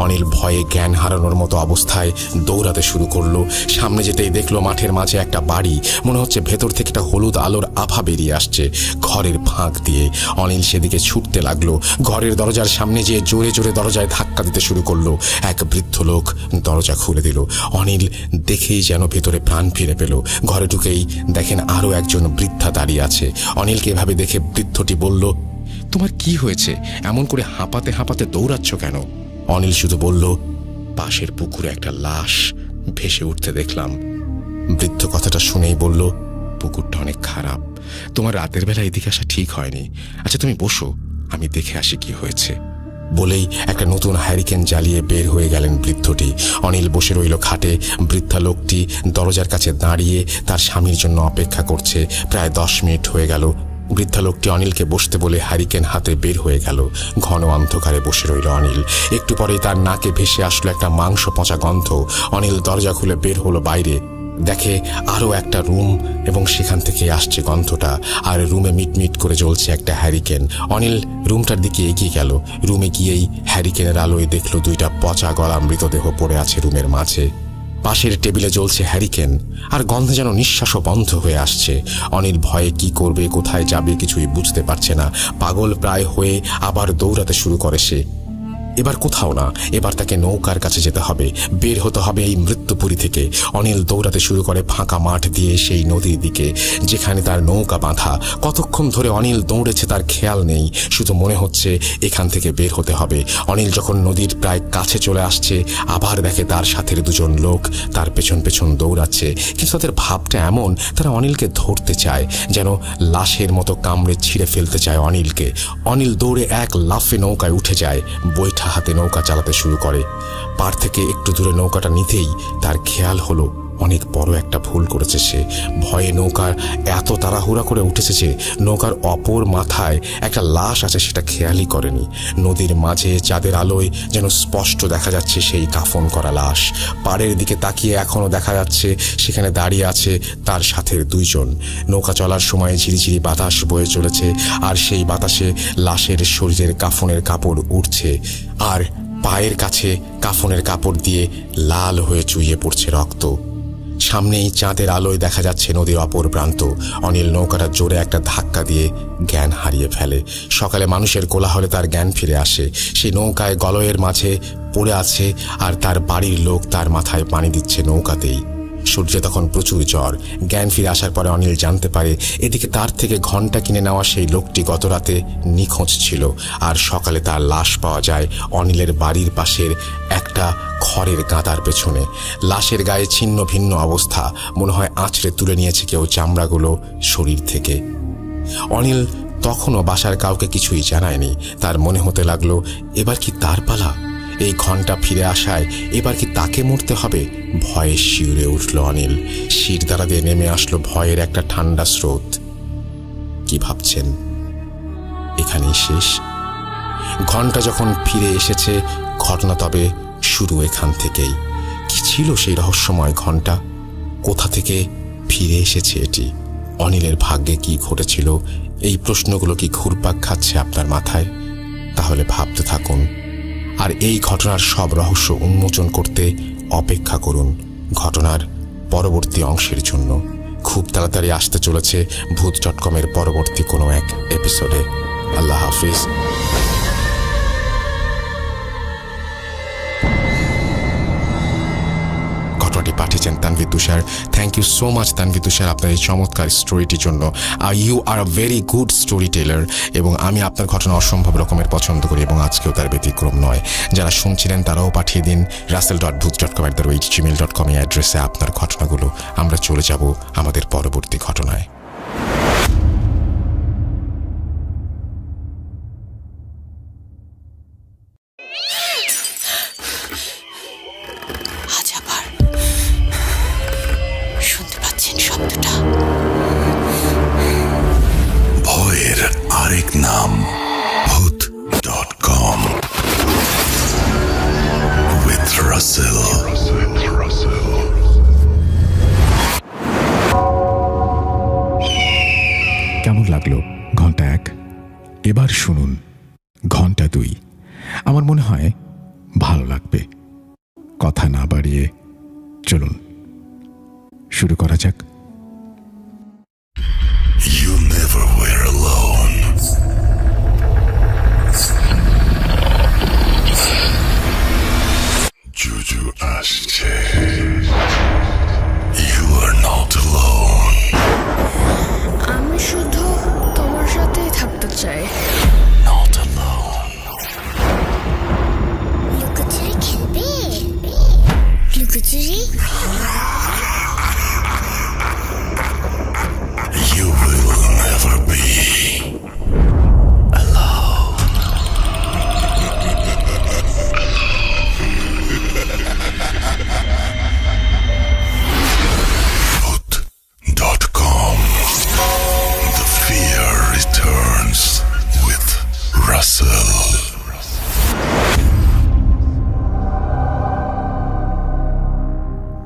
অনিল ভয়ে জ্ঞান হারানোর মতো অবস্থায় দৌড়াতে শুরু করলো। সামনে যেতেই দেখলো মাঠের মাঝে একটা বাড়ি। মনে হচ্ছে ভেতর থেকে একটা হলুদ আলোর আভা বেরিয়ে আসছে ঘরের ফাঁক দিয়ে। অনিল সেদিকে ছুটতে লাগলো। ঘরের দরজার সামনে যেয়ে জোরে জোরে দরজায় ধাক্কা দিতে শুরু করলো। এক বৃদ্ধ লোক দরজা খুলে দিল। অনিল দেখেই যেন ভেতরে প্রাণ ফিরে পেল। ঘরে ঢুকেই দেখেন আরো একজন বৃদ্ধা দাঁড়িয়ে আছে। অনিলকে এভাবে দেখে বৃদ্ধটি বলল,
তোমার কি হয়েছে? এমন করে হাঁপাতে হাঁপাতে দৌড়াচ্ছ কেন?
অনিল শুধু বলল, পাশের পুকুরে একটা লাশ ভেসে উঠতে দেখলাম। বৃদ্ধ কথাটা শুনেই বলল,
পুকুরটা অনেক খারাপ, তোমার রাতের বেলা এদিকে আসা ঠিক হয়নি। আচ্ছা তুমি বসো, আমি দেখে আসি কি হয়েছে।
বলেই একটা নতুন হ্যারিকেন জ্বালিয়ে বের হয়ে গেলেন বৃদ্ধটি। অনিল বসে রইল খাটে। বৃদ্ধা লোকটি দরজার কাছে দাঁড়িয়ে তার স্বামীর জন্য অপেক্ষা করছে। প্রায় 10 মিনিট হয়ে গেল। বৃদ্ধা লোকটি অনিলকে বসতে বলে হ্যারিকেন হাতে বের হয়ে গেল। ঘন অন্ধকারে বসে রইল অনিল। একটু পরেই তার নাকে ভেসে আসলো একটা মাংস পচা গন্ধ। অনিল দরজা খুলে বের হলো বাইরে, দেখে আরো একটা রুম এবং সেখান থেকে আসছে গন্ধটা, আর রুমে মিটমিট করে জ্বলছে একটা হ্যারিকেন। অনিল রুমটার দিকে এগিয়ে গেল। রুমে গিয়েই হ্যারিকেনের আলোয় দেখলো 2টা পচা গলা মৃতদেহ পড়ে আছে রুমের মাঝে। পাশের টেবিলে জ্বলছে হ্যারিকেন, আর গন্ধে যেন নিঃশ্বাসও বন্ধ হয়ে আসছে। অনিল ভয়ে কি করবে, কোথায় যাবে কিছুই বুঝতে পারছে না। পাগল প্রায় হয়ে আবার দৌড়াতে শুরু করে সে। এবার কোথাও না, এবার তাকে নৌকার কাছে যেতে হবে, বের হতে হবে এই মৃত্যুপুরী থেকে। অনিল দৌড়াতে শুরু করে ফাঁকা মাঠ দিয়ে সেই নদীর দিকে, যেখানে তার নৌকা বাঁধা। কতক্ষণ ধরে অনিল দৌড়েছে তার খেয়াল নেই, শুধু মনে হচ্ছে এখান থেকে বের হতে হবে। অনিল যখন নদীর প্রায় কাছে চলে আসছে, আবার দেখে তার সাথে 2জন লোক তার পেছন পেছন দৌড়াচ্ছে। কিন্তু তাদের ভাবটা এমন, তারা অনিলকে ধরতে চায়, যেন লাশের মতো কামড়ে ছিঁড়ে ফেলতে চায় অনিলকে। অনিল দৌড়ে এক লাফে নৌকায় উঠে যায়, বৈঠা হাতে নৌকা চালাতে শুরু করে। পার থেকে একটু দূরে নৌকাটা নিতেই তার খেয়াল হলো অনেক বড় একটা ভুল করেছে সে। ভয়ে নৌকার এত তাড়াহুড়া করে উঠেছে যে নৌকার অপর মাথায় একটা লাশ আছে সেটা খেয়ালই করেনি। নদীর মাঝে চাঁদের আলোয় যেন স্পষ্ট দেখা যাচ্ছে সেই কাফন করা লাশ। পাড়ের দিকে তাকিয়ে এখনো দেখা যাচ্ছে সেখানে দাঁড়িয়ে আছে তার সাথের 2জন। নৌকা চলার সময় ঝিরিঝিরি বাতাস বয়ে চলেছে, আর সেই বাতাসে লাশের শরীরের কাফনের কাপড় উঠছে, আর পায়ের কাছে কাফনের কাপড় দিয়ে লাল হয়ে চুইয়ে পড়ছে রক্ত। সামনেই চাঁদের আলোয় দেখা যাচ্ছে নদীর অপর প্রান্ত। অনিল নৌকাটা জোরে একটা ধাক্কা দিয়ে জ্ঞান হারিয়ে ফেলে। সকালে মানুষের কোলাহলে তার জ্ঞান ফিরে আসে। সেই নৌকায় গলয়ের মাঝে পড়ে আছে, আর তার বাড়ির লোক তার মাথায় পানি দিচ্ছে নৌকাতেই। সূর্যে তখন প্রচুর জ্বর। জ্ঞান ফিরে আসার পরে অনিল জানতে পারে এদিকে তার থেকে ঘণ্টা কিনে নেওয়া সেই লোকটি গত রাতে নিখোঁজ ছিল, আর সকালে তার লাশ পাওয়া যায় অনিলের বাড়ির পাশের একটা খড়ের গাদার পেছনে। লাশের গায়ে ছিন্ন ভিন্ন অবস্থা, মনে হয় আঁচড়ে তুলে নিয়েছে কেউ চামড়াগুলো শরীর থেকে। অনিল তখনও বাসার কাউকে কিছুই জানায়নি। তার মনে হতে লাগলো এবার কি তার পালা? এই ঘণ্টা ফিরে আসায় এবার কি তাকে মরতে হবে? ভয়ে শিউরে উঠল অনিল। শির দ্বারা দিয়ে নেমে আসলো ভয়ের একটা ঠান্ডা স্রোত। কি ভাবছেন এখানেই শেষ? ঘণ্টা যখন ফিরে এসেছে, ঘটনা তবে শুরু এখান থেকেই। কি ছিল সেই রহস্যময় ঘণ্টা? কোথা থেকে ফিরে এসেছে এটি? অনিলের ভাগ্যে কি ঘটেছিল? এই প্রশ্নগুলো কি ঘুরপাক খাচ্ছে আপনার মাথায়? তাহলে ভাবতে থাকুন, আর এই ঘটনার সব রহস্য উন্মোচন করতে অপেক্ষা করুন ঘটনার পরবর্তী অংশের জন্য। খুব তাড়াতাড়ি আসতে চলেছে ভূত.com-এর পরবর্তী কোনো এক এপিসোডে। আল্লাহ হাফিজ। ঘটনাটি পাঠিয়েছেন Tanvir Tushar. Thank you so much Tanvir Tushar আপনার এই চমৎকার স্টোরিটির জন্য। You are a very good storyteller, এবং আমি আপনার ঘটনা অসম্ভব রকমের পছন্দ করি, এবং আজকেও তার ব্যতিক্রম নয়। যারা শুনছিলেন তারাও পাঠিয়ে দিন russell.booth.com@gmail.com এই অ্যাড্রেসে আপনার ঘটনাগুলো। আমরা চলে যাব আমাদের পরবর্তী ঘটনায়।
ভয়ের আরেক নাম ভূত.com with Russell।
কেমন লাগলো ঘন্টা 1? এবার শুনুন ঘন্টা 2। আমার মনে হয় ভালো লাগবে। কথা না বাড়িয়ে চলুন শুরু করা যাক।
You never were alone. Juju আসছে। You are not alone.
আমি শুধু তোমার সাথেই থাকতে চাই।
Not alone.
লুকোচুরি খেলবে? লুকোচুরি?
You will never be alone.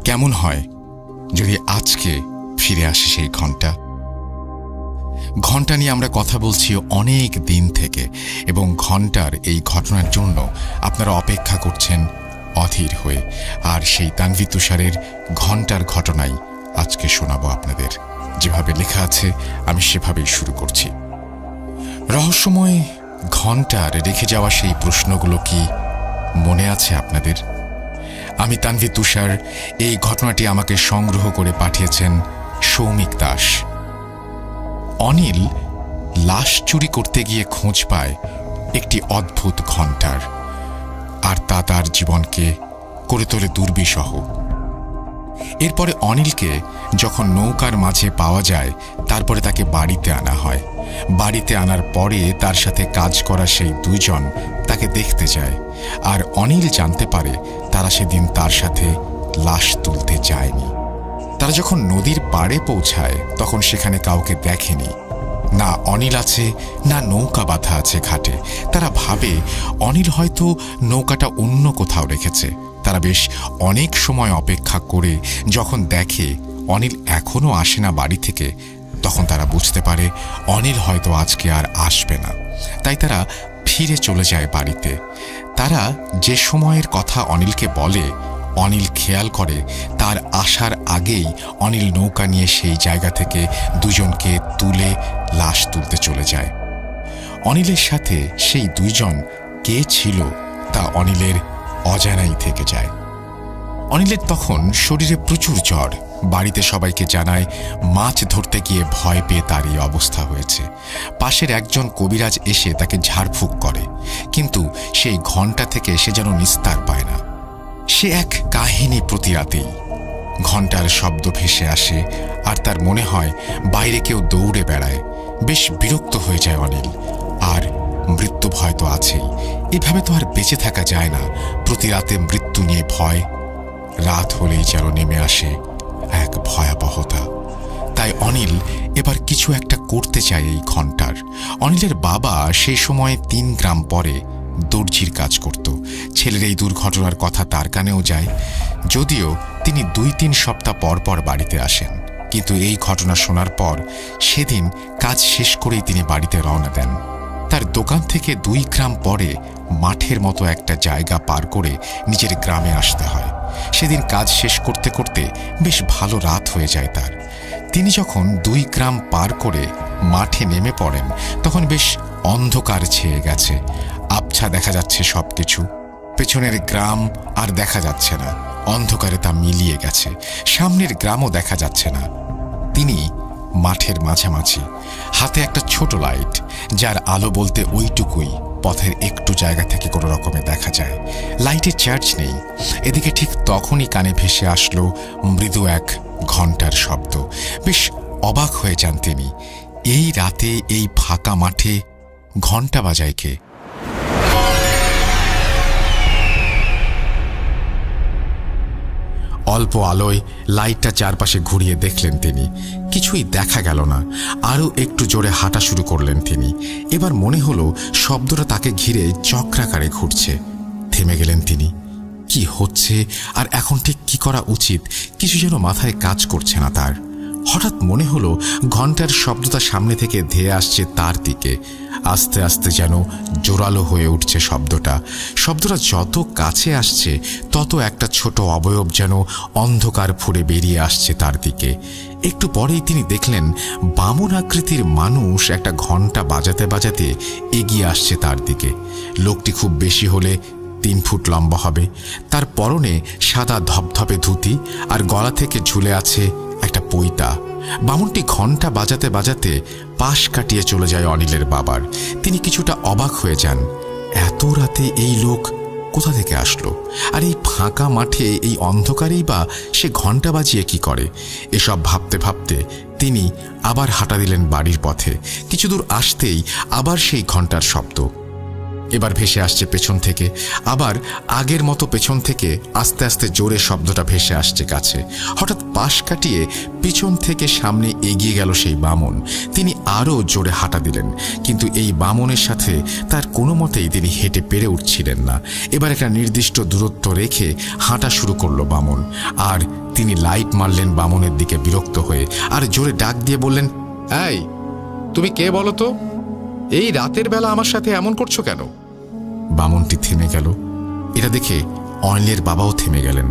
কেমন হয় যদি আজকে ফিরে আসে সেই ঘন্টা? ঘন্টা নিয়ে আমরা কথা বলছি অনেক দিন থেকে, এবং ঘন্টার এই ঘটনার জন্য আপনারা অপেক্ষা করছেন অধীর হয়ে। আর সেই তানভীর তুষারের ঘন্টার ঘটনাই আজকে শোনাবো আপনাদের। যেভাবে লেখা আছে আমি সেভাবেই শুরু করছি। রহস্যময় ঘন্টার রেখে যাওয়া সেই প্রশ্নগুলো কি মনে আছে আপনাদের? আমি তানভীর তুষার। এই ঘটনাটি আমাকে সংগ্রহ করে পাঠিয়েছেন সৌমিক দাস। অনিল লাশ চুরি করতে গিয়ে খোঁজ পায় একটি অদ্ভুত ঘন্টার, আর তা তার জীবনকে করে তোলে দুর্বিষহ। এরপরে অনিলকে যখন নৌকার মাঝে পাওয়া যায়, তারপরে তাকে বাড়িতে আনা হয়। বাড়িতে আনার পরে তার সাথে কাজ করা সেই দুইজন তাকে দেখতে যায়, আর অনিল জানতে পারে তারা সেদিন তার সাথে লাশ তুলতে যায়নি। তারা যখন নদীর পাড়ে পৌঁছায় তখন সেখানে কাউকে দেখেনি, না অনিল আছে না নৌকা বাঁধা আছে ঘাটে। তারা ভাবে অনিল হয়তো নৌকাটা অন্য কোথাও রেখেছে। তারা বেশ অনেক সময় অপেক্ষা করে যখন দেখে অনিল এখনো আসে না বাড়ি থেকে, তখন তারা বুঝতে পারে অনিল হয়তো আজকে আর আসবে না। তাই তারা ফিরে চলে যায় বাড়িতে। তারা যে সময়ের কথা অনিলকে বলে, অনিল খেয়াল করে তার আসার আগেই অনিল নৌকা নিয়ে সেই জায়গা থেকে দুজনকে তুলে লাশ তুলতে চলে যায়। অনিলের সাথে সেই দুইজন কে ছিল তা অনিলের অজানাই থেকে যায়। অনিলের তখন শরীরে প্রচুর জ্বর। বাড়িতে সবাইকে জানায় মাছ ধরতে গিয়ে ভয় পেয়ে তার এই অবস্থা হয়েছে। পাশের একজন কবিরাজ এসে তাকে ঝাড়ফুঁক করে, কিন্তু সেই ঘন্টা থেকে সে যেন নিস্তার পায় না। সে এক কাহিনী প্রতি রাতেই। ঘন্টার শব্দ ভেসে আসে, আর তার মনে হয় বাইরে কেউ দৌড়ে বেড়ায়। বেশ বিরক্ত হয়ে যায় অনিল। আর মৃত্যু ভয় তো আছেই। এভাবে তো আর বেঁচে থাকা যায় না। প্রতি রাতে মৃত্যু নিয়ে ভয়। রাত হলেই যেন নেমে আসে এক ভয়াবহতা। তাই অনিল এবার কিছু একটা করতে চায় এই ঘন্টার। অনিলের বাবা সেই সময় 3 গ্রাম পরে দর্জির কাজ করত। ছেলের এই দুর্ঘটনার কথা তার কানেও যায়, যদিও তিনি 2-3 সপ্তাহ পর পর বাড়িতে আসেন। কিন্তু এই ঘটনা শোনার পর সেদিন কাজ শেষ করেই তিনি বাড়িতে রওনা দেন। তার দোকান থেকে 2 গ্রাম পরে মাঠের মতো একটা জায়গা পার করে নিজের গ্রামে আসতে হয়। সেদিন কাজ শেষ করতে করতে বেশ ভালো রাত হয়ে যায় তার। তিনি যখন 2 গ্রাম পার করে মাঠে নেমে পড়েন, তখন বেশ অন্ধকার ছেয়ে গেছে। আবছা দেখা যাচ্ছে সবকিছু। পেছনের গ্রাম আর দেখা যাচ্ছে না, অন্ধকারে তা মিলিয়ে গেছে। সামনের গ্রামও দেখা যাচ্ছে না। তিনি মাঠের মাঝামাঝি, হাতে একটা ছোট লাইট, যার আলো বলতে ওইটুকুই পথের একটু জায়গা থেকে কোনো রকমে দেখা যায়। লাইটের চার্জ নেই। এদিকে ঠিক তখনই কানে ভেসে আসলো মৃদু এক ঘন্টার শব্দ। বেশ অবাক হয়ে যান তিনি। এই রাতে এই ফাঁকা মাঠে ঘন্টা বাজায় কে? অল্প আলোয় লাইটটা চারপাশে ঘুরিয়ে দেখলেন তিনি। কিছুই দেখা গেল না। আরও একটু জোরে হাঁটা শুরু করলেন তিনি। এবার মনে হলো শব্দটা তাকে ঘিরে চক্রাকারে ঘুরছে। থেমে গেলেন তিনি। কি হচ্ছে আর এখন ঠিক কি করা উচিত, কিছু যেন মাথায় কাজ করছে না তার। হঠাৎ মনে হলো ঘন্টার শব্দটা সামনে থেকে ধেয়ে আসছে তার দিকে। আস্তে আস্তে যেন জোরালো হয়ে উঠছে শব্দটা। শব্দটা যত কাছে আসছে তত একটা ছোট অবয়ব যেন অন্ধকার ফুঁড়ে বেরিয়ে আসছে তার দিকে। একটু পরেই তিনি দেখলেন বামন আকৃতির মানুষ একটা ঘন্টা বাজাতে বাজাতে এগিয়ে আসছে তার দিকে। লোকটি খুব বেশি হলে 3 ফুট লম্বা হবে। তার পরনে সাদা ধপধপে ধুতি, আর গলা থেকে ঝুলে আছে একটা পৈতা। বামুনটি ঘন্টা বাজাতে বাজাতে পাশ কাটিয়ে চলে যায় অনিলের বাবার। তিনি কিছুটা অবাক হয়ে যান। এত রাতে এই লোক কোথা থেকে আসলো, আর এই ফাঁকা মাঠে এই অন্ধকারেই বা সে ঘন্টা বাজিয়ে কি করে? এসব ভাবতে ভাবতে তিনি আবার হাঁটা দিলেন বাড়ির পথে। কিছু দূর আসতেই আবার সেই ঘন্টার শব্দ। এবার ভেসে আসছে পেছন থেকে, আবার আগের মতো পেছন থেকে আস্তে আস্তে জোরে শব্দটা ভেসে আসছে কাছে। হঠাৎ পাশ কাটিয়ে পিছন থেকে সামনে এগিয়ে গেল সেই বামন। তিনি আরও জোরে হাঁটা দিলেন, কিন্তু এই বামনের সাথে তার কোনো মতেই তিনি হেঁটে পেরে উঠছিলেন না। এবার একটা নির্দিষ্ট দূরত্ব রেখে হাঁটা শুরু করলো বামন, আর তিনি লাইট মারলেন বামনের দিকে বিরক্ত হয়ে, আর জোরে ডাক দিয়ে বললেন, এই তুমি কে বলো তো? এই রাতের বেলা আমার সাথে এমন করছো কেন? বামনটি থেমে গেল। এটা দেখে অনিলের বাবাও থেমে গেলেন।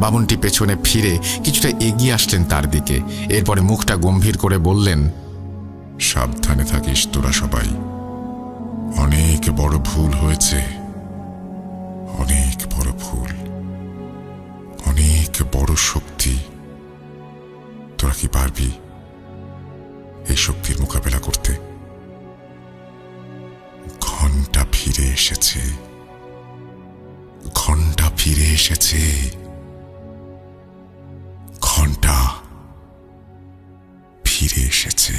বামনটি পেছনে ফিরে কিছুটা এগিয়ে আসলেন তার দিকে, এরপরে মুখটা গম্ভীর করে বললেন,
সাবধানে থাকিস তোরা সবাই। অনেক বড় ভুল হয়েছে, অনেক বড় ভুল, অনেক বড় শক্তি। তোরা কি পারবি এই শক্তির মোকাবেলা করতে? ঘন্টা ফিরে এসেছে, ঘন্টা ফিরে এসেছে, ঘন্টা ফিরে এসেছে।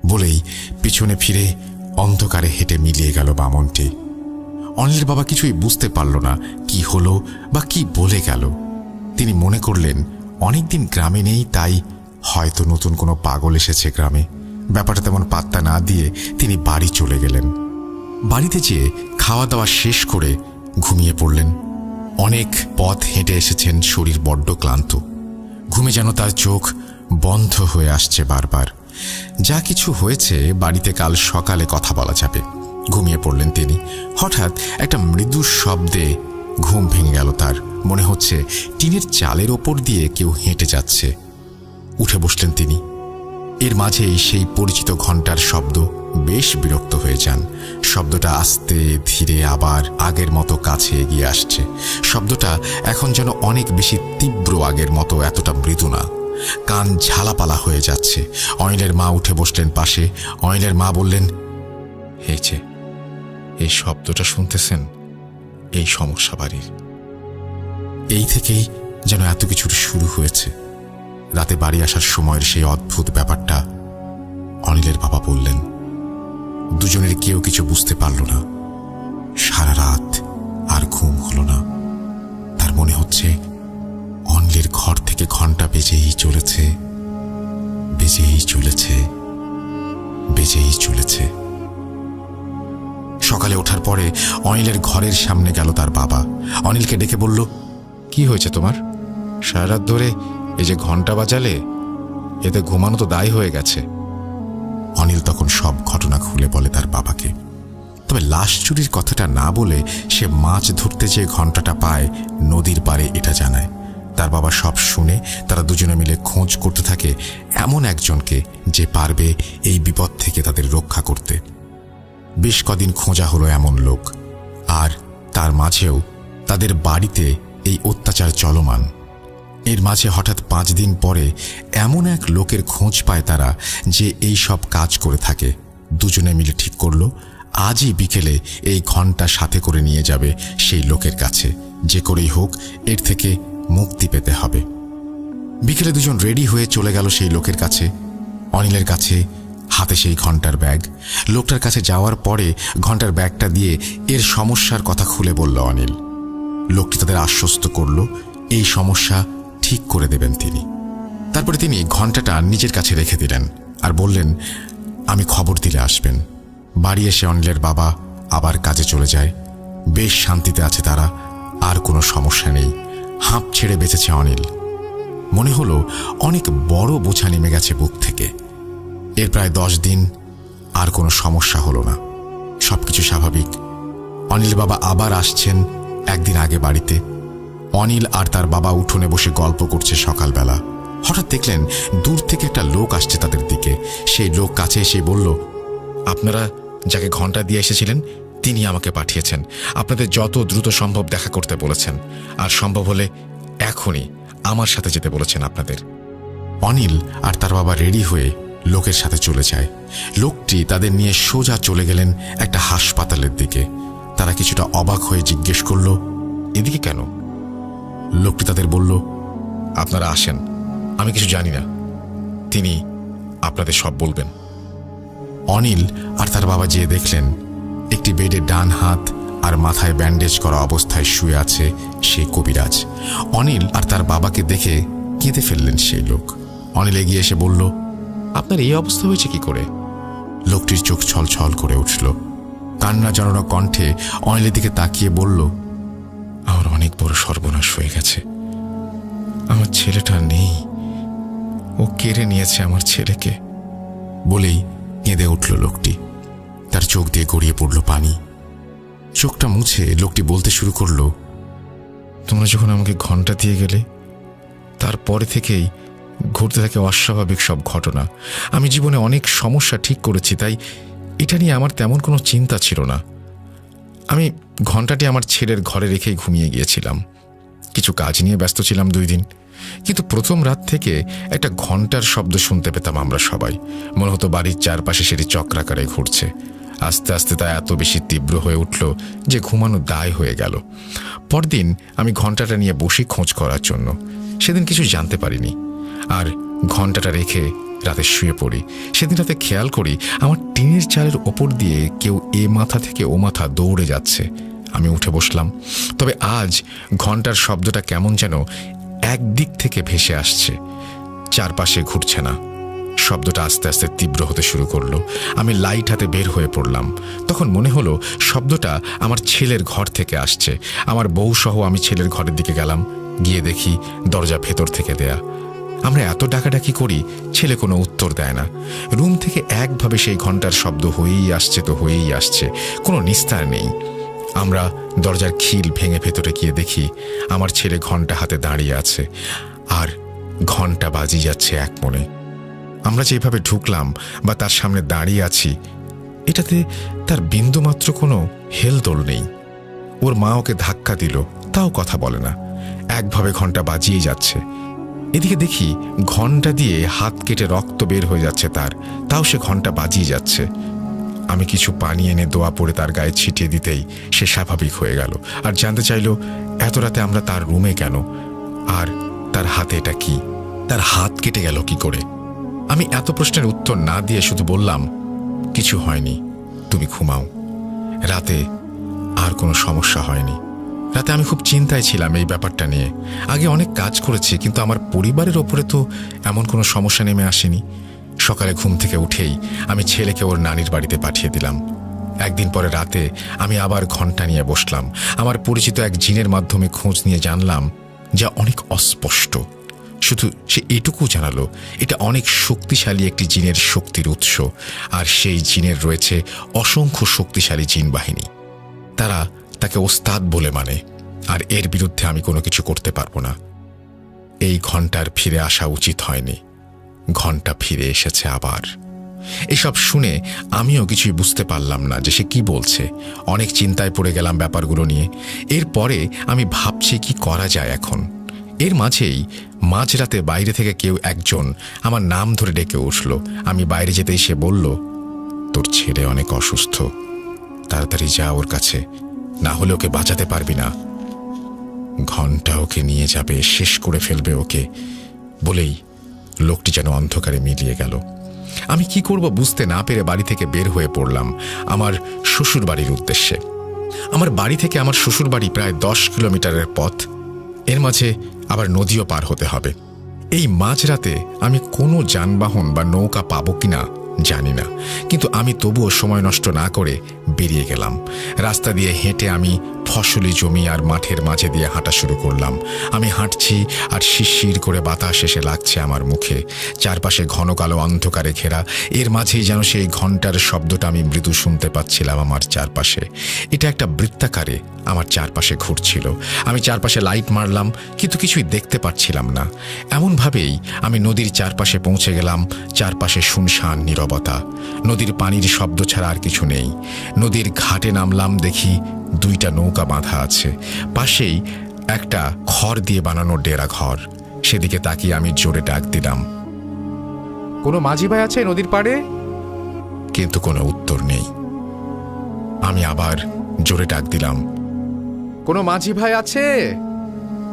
বলেই পিছনে ফিরে অন্ধকারে হেঁটে মিলিয়ে গেল বামনটি। অনিলের বাবা কিছুই বুঝতে পারল না কি হলো বা কি বলে গেল। তিনি মনে করলেন অনেকদিন গ্রামে নেই, তাই হয়তো নতুন কোনো পাগল এসেছে গ্রামে। ব্যাপারটা তেমন পাত্তা না দিয়ে তিনি বাড়ি চলে গেলেন। বাড়িতে যেয়ে খাওয়া দাওয়া শেষ করে ঘুমিয়ে পড়লেন। অনেক পথ হেঁটে এসেছেন, শরীর বড্ড ক্লান্ত। ঘুমে যেন তার চোখ বন্ধ হয়ে আসছে বারবার। যা কিছু হয়েছে বাড়িতে কাল সকালে কথা বলা যাবে। ঘুমিয়ে পড়লেন তিনি। হঠাৎ একটা মৃদু শব্দে ঘুম ভেঙে গেল তার। মনে হচ্ছে টিনের চালের ওপর দিয়ে কেউ হেঁটে যাচ্ছে। উঠে বসলেন তিনি। এর মাঝেই সেই পরিচিত ঘণ্টার শব্দ। বেশ বিরক্ত হয়ে যান। শব্দটা আস্তে ধীরে আবার আগের মতো কাছে এগিয়ে আসছে। শব্দটা এখন যেন অনেক বেশি তীব্র, আগের মতো এতটা মৃদু না। কান ঝালাপালা হয়ে যাচ্ছে। অনিলের মা উঠে বসলেন পাশে। অনিলের মা বললেন, হয়েছে, এই শব্দটা শুনতেছেন, এই সমস্যা বাড়ির। এই থেকেই যেন এত কিছুর শুরু হয়েছে। রাতে বাড়ি আসার সময়ের সেই অদ্ভুত ব্যাপারটা অনিলের বাবা বললেন। দুজনের কেউ কিছু বুঝতে পারল না। সারা রাত আর ঘুম হলো না। তার মনে হচ্ছে অনিলের ঘর থেকে ঘন্টা বেজেই চলেছে, বেজেই চলেছে, বেজেই চলেছে। সকালে ওঠার পরে অনিলের ঘরের সামনে গেল তার বাবা। অনিলকে ডেকে বলল, কি হয়েছে তোমার? সারা রাত ধরে এই যে ঘন্টা বাজালে, এতে ঘুমানো তো দায় হয়ে গেছে। অনিল তখন সব ঘটনা খুলে বলে তার বাবাকে। তবে লাশ চুরির কথাটা না বলে সে মাছ ধরতে যে ঘন্টাটা পায় নদীর পাড়ে এটা জানায়। তার বাবা সব শুনে তারা দুজনে মিলে খোঁজ করতে থাকে এমন একজনকে যে পারবে এই বিপদ থেকে তাদের রক্ষা করতে। বেশ কদিন খোঁজা হলো এমন লোক, আর তার মাঝেও তাদের বাড়িতে এই অত্যাচার চলমান। এর মাঝে হঠাৎ 5 দিন পরে এমন এক লোকের খোঁজ পায় তারা, যে এই সব কাজ করে থাকে। দুজনে মিলে ঠিক করলো আজই বিকেলে এই ঘন্টা সাথে করে নিয়ে যাবে সেই লোকের কাছে। যে করেই হোক এর থেকে মুক্তি পেতে হবে। বিকেলে দুজন রেডি হয়ে চলে গেল সেই লোকের কাছে। অনিলের কাছে হাতে সেই ঘন্টার ব্যাগ। লোকটার কাছে যাওয়ার পরে ঘন্টার ব্যাগটা দিয়ে এর সমস্যার কথা খুলে বলল অনিল। লোকটি তাদের আশ্বস্ত করল এই সমস্যা ঠিক করে দেবেন তিনি। তারপরে তিনি ঘন্টাটা নিজের কাছে রেখে দিলেন আর বললেন, আমি খবর দিলে আসবেন। বাড়ি এসে অনিলের বাবা আবার কাজে চলে যায়। বেশ শান্তিতে আছে তারা, আর কোনো সমস্যা নেই। হাঁপ ছেড়ে বেঁচেছে অনিল। মনে হলো অনেক বড় বোঝা নেমে গেছে বুক থেকে। এর প্রায় 10 দিন আর কোনো সমস্যা হলো না। সবকিছু স্বাভাবিক। অনিল বাবা আবার আসছেন একদিন আগে বাড়িতে। অনিল আর তার বাবা উঠোনে বসে গল্প করছে সকালবেলা। হঠাৎ দেখলেন দূর থেকে একটা লোক আসছে তাদের দিকে। সেই লোক কাছে এসে বলল, আপনারা যাকে ঘন্টা দিয়ে এসেছিলেন তিনি আমাকে পাঠিয়েছেন। আপনাদের যত দ্রুত সম্ভব দেখা করতে বলেছেন, আর সম্ভব হলে এখনই আমার সাথে যেতে বলেছেন আপনাদের। অনিল আর তার বাবা রেডি হয়ে লোকের সাথে চলে যায়। লোকটি তাদের নিয়ে সোজা চলে গেলেন একটা হাসপাতালের দিকে। তারা কিছুটা অবাক হয়ে জিজ্ঞেস করল, এদিকে কেন? লোকটি তাদের বলল, আপনারা আসেন, আমি কিছু জানি না, তিনি আপনাদের সব বলবেন। অনিল আর তার বাবা যেয়ে দেখলেন একটি বেডে ডান হাত আর মাথায় ব্যান্ডেজ করা অবস্থায় শুয়ে আছে সেই কবিরাজ। অনিল আর তার বাবাকে দেখে কেঁদে ফেললেন সেই লোক। অনিল এগিয়ে এসে বলল, আপনার এই অবস্থা হয়েছে কি করে? লোকটির চোখ ছলছল করে উঠল। কান্না জড়ানো কণ্ঠে অনিলের দিকে তাকিয়ে বলল, আমার অনেক বড় সর্বনাশ হয়ে গেছে। আমার ছেলেটা নেই, ও কেড়ে নিয়েছে আমার ছেলেকে। বলেই কেঁদে উঠল লোকটি। তার চোখ দিয়ে গড়িয়ে পড়ল পানি। চোখটা মুছে লোকটি বলতে শুরু করল, তোমরা যখন আমাকে ঘন্টা দিয়ে গেলে তারপরে থেকেই ঘটতে থাকে অস্বাভাবিক সব ঘটনা। আমি জীবনে অনেক সমস্যা ঠিক করেছি, তাই এটা নিয়ে আমার তেমন কোনো চিন্তা ছিল না। আমি ঘন্টাটি আমার ছেলের ঘরে রেখেই ঘুমিয়ে গিয়েছিলাম। কিছু কাজ নিয়ে ব্যস্ত ছিলাম 2 দিন, কিন্তু প্রথম রাত থেকে একটা ঘন্টার শব্দ শুনতে পেতাম আমরা সবাই। মনে হতো বাড়ির চারপাশে সেটি চক্রাকারে ঘুরছে। আস্তে আস্তে তা এত বেশি তীব্র হয়ে উঠল যে ঘুমানো দায় হয়ে গেল। পরদিন আমি ঘন্টাটা নিয়ে বসি খোঁজ করার জন্য। সেদিন কিছু জানতে পারিনি, আর ঘন্টাটা রেখে রাতে শুয়ে পড়ি। সেদিন রাতে খেয়াল করি আমার টিনের চালের ওপর দিয়ে কেউ এ মাথা থেকে ও মাথা দৌড়ে যাচ্ছে। আমি উঠে বসলাম, তবে আজ ঘন্টার শব্দটা কেমন যেন একদিক থেকে ভেসে আসছে, চারপাশে ঘুরছে না। শব্দটা আস্তে আস্তে তীব্র হতে শুরু করলো। আমি লাইট হাতে বের হয়ে পড়লাম। তখন মনে হলো শব্দটা আমার ছেলের ঘর থেকে আসছে। আমার বউ সহ আমি ছেলের ঘরের দিকে গেলাম। গিয়ে দেখি দরজা ভেতর থেকে দেয়া। আমরা এত ডাকাডাকি করি, ছেলে কোনো উত্তর দেয় না। রুম থেকে একভাবে সেই ঘন্টার শব্দ হয়েই আসছে তো হয়েই আসছে, কোনো নিস্তার নেই। আমরা দরজার খিল ভেঙে ভেতরে গিয়ে দেখি আমার ছেলে ঘন্টা হাতে দাঁড়িয়ে আছে, আর ঘন্টা বাজিয়ে যাচ্ছে এক মনে। আমরা যেভাবে ঢুকলাম বা তার সামনে দাঁড়িয়ে আছি, এটাতে তার বিন্দুমাত্র কোনো হেলদোল নেই। ওর মা ওকে ধাক্কা দিল, তাও কথা বলে না, একভাবে ঘন্টা বাজিয়ে যাচ্ছে। এদিকে দেখি ঘন্টা দিয়ে হাত কেটে রক্ত বের হয়ে যাচ্ছে তার, তাও সে ঘন্টা বাজিয়ে যাচ্ছে। আমি কিছু পানি এনে দোয়া পড়ে তার গায়ে ছিটিয়ে দিতেই সে স্বাভাবিক হয়ে গেল, আর জানতে চাইল এত রাতে আমরা তার রুমে কেন, আর তার হাতে এটা কি, তার হাত কেটে গেল কি করে। আমি এত প্রশ্নের উত্তর না দিয়ে শুধু বললাম, কিছু হয়নি, তুমি ঘুমাও। রাতে আর কোনো সমস্যা হয়নি। রাতে আমি খুব চিন্তায় ছিলাম এই ব্যাপারটা নিয়ে। আগে অনেক কাজ করেছি, কিন্তু আমার পরিবারের ওপরে তো এমন কোনো সমস্যা নেমে আসেনি। সকালে ঘুম থেকে উঠেই আমি ছেলেকে ওর নানির বাড়িতে পাঠিয়ে দিলাম। একদিন পরে রাতে আমি আবার ঘন্টা নিয়ে বসলাম। আমার পরিচিত এক জিনের মাধ্যমে খোঁজ নিয়ে জানলাম, যা অনেক অস্পষ্ট। শুধু সে এটুকু জানালো, এটা অনেক শক্তিশালী একটি জিনের শক্তির উৎস, আর সেই জিনের রয়েছে অসংখ্য শক্তিশালী জিন বাহিনী। তারা তাকে ওস্তাদ বলে মানে, আর এর বিরুদ্ধে আমি কোনো কিছু করতে পারবো না। এই ঘন্টার ফিরে আসা উচিত হয়নি। ঘন্টা ফিরে এসেছে আবার। এসব শুনে আমিও কিছুই বুঝতে পারলাম না যে সে কি বলছে। অনেক চিন্তায় পড়ে গেলাম ব্যাপারগুলো নিয়ে। এরপরে আমি ভাবছি কি করা যায় এখন। এর মাঝেই মাঝরাতে বাইরে থেকে কেউ একজন আমার নাম ধরে ডেকে উঠল। আমি বাইরে যেতেই সে বলল, তোর ছেলে অনেক অসুস্থ, তাড়াতাড়ি যা ওর কাছে, না হলে ওকে বাঁচাতে পারবি না। ঘন্টা ওকে নিয়ে যাবে, শেষ করে ফেলবে ওকে। বলেই লোকটি যেন অন্ধকারে মিলিয়ে গেল। আমি কি করব বুঝতে না পেরে বাড়ি থেকে বের হয়ে পড়লাম আমার শ্বশুর বাড়ির উদ্দেশ্যে। আমার বাড়ি থেকে আমার শ্বশুর বাড়ি প্রায় 10 কিলোমিটারের পথ। এর মাঝে আবার নদীও পার হতে হবে। এই মাঝরাতে আমি কোনো যানবাহন বা নৌকা পাবো কিনা জানি না, কিন্তু আমি তবুও সময় নষ্ট না করে বেরিয়ে গেলাম। রাস্তা দিয়ে হেঁটে আমি ফসলি জমি আর মাঠের মাঝে দিয়ে হাঁটা শুরু করলাম। আমি হাঁটছি আর শিরশির করে বাতাস এসে লাগছে আমার মুখে। চারপাশে ঘন কালো অন্ধকারে ঘেরা। এর মাঝেই যেন সেই ঘন্টার শব্দটা আমি মৃদু শুনতে পাচ্ছিলাম আমার চারপাশে। এটা একটা বৃত্তাকারে আমার চারপাশে ঘুরছিল। আমি চারপাশে লাইট মারলাম, কিন্তু কিছুই দেখতে পাচ্ছিলাম না। এমনভাবেই আমি নদীর চারপাশে পৌঁছে গেলাম। চারপাশে শুনশান নীরবতা। নদীর পানির শব্দ ছাড়া আর কিছু নেই। নদীর ঘাটে নামলাম, দেখি 2টা নৌকা বাঁধা আছে। পাশেই একটা খড় দিয়ে বানানো ডেরা ঘর। সেদিকে তাকিয়ে আমি জোরে ডাক দিলাম, কোনো মাঝি ভাই আছে নদীর পাড়ে? কিন্তু কোনো উত্তর নেই। আমি আবার জোরে ডাক দিলাম, কোনো মাঝি ভাই আছে?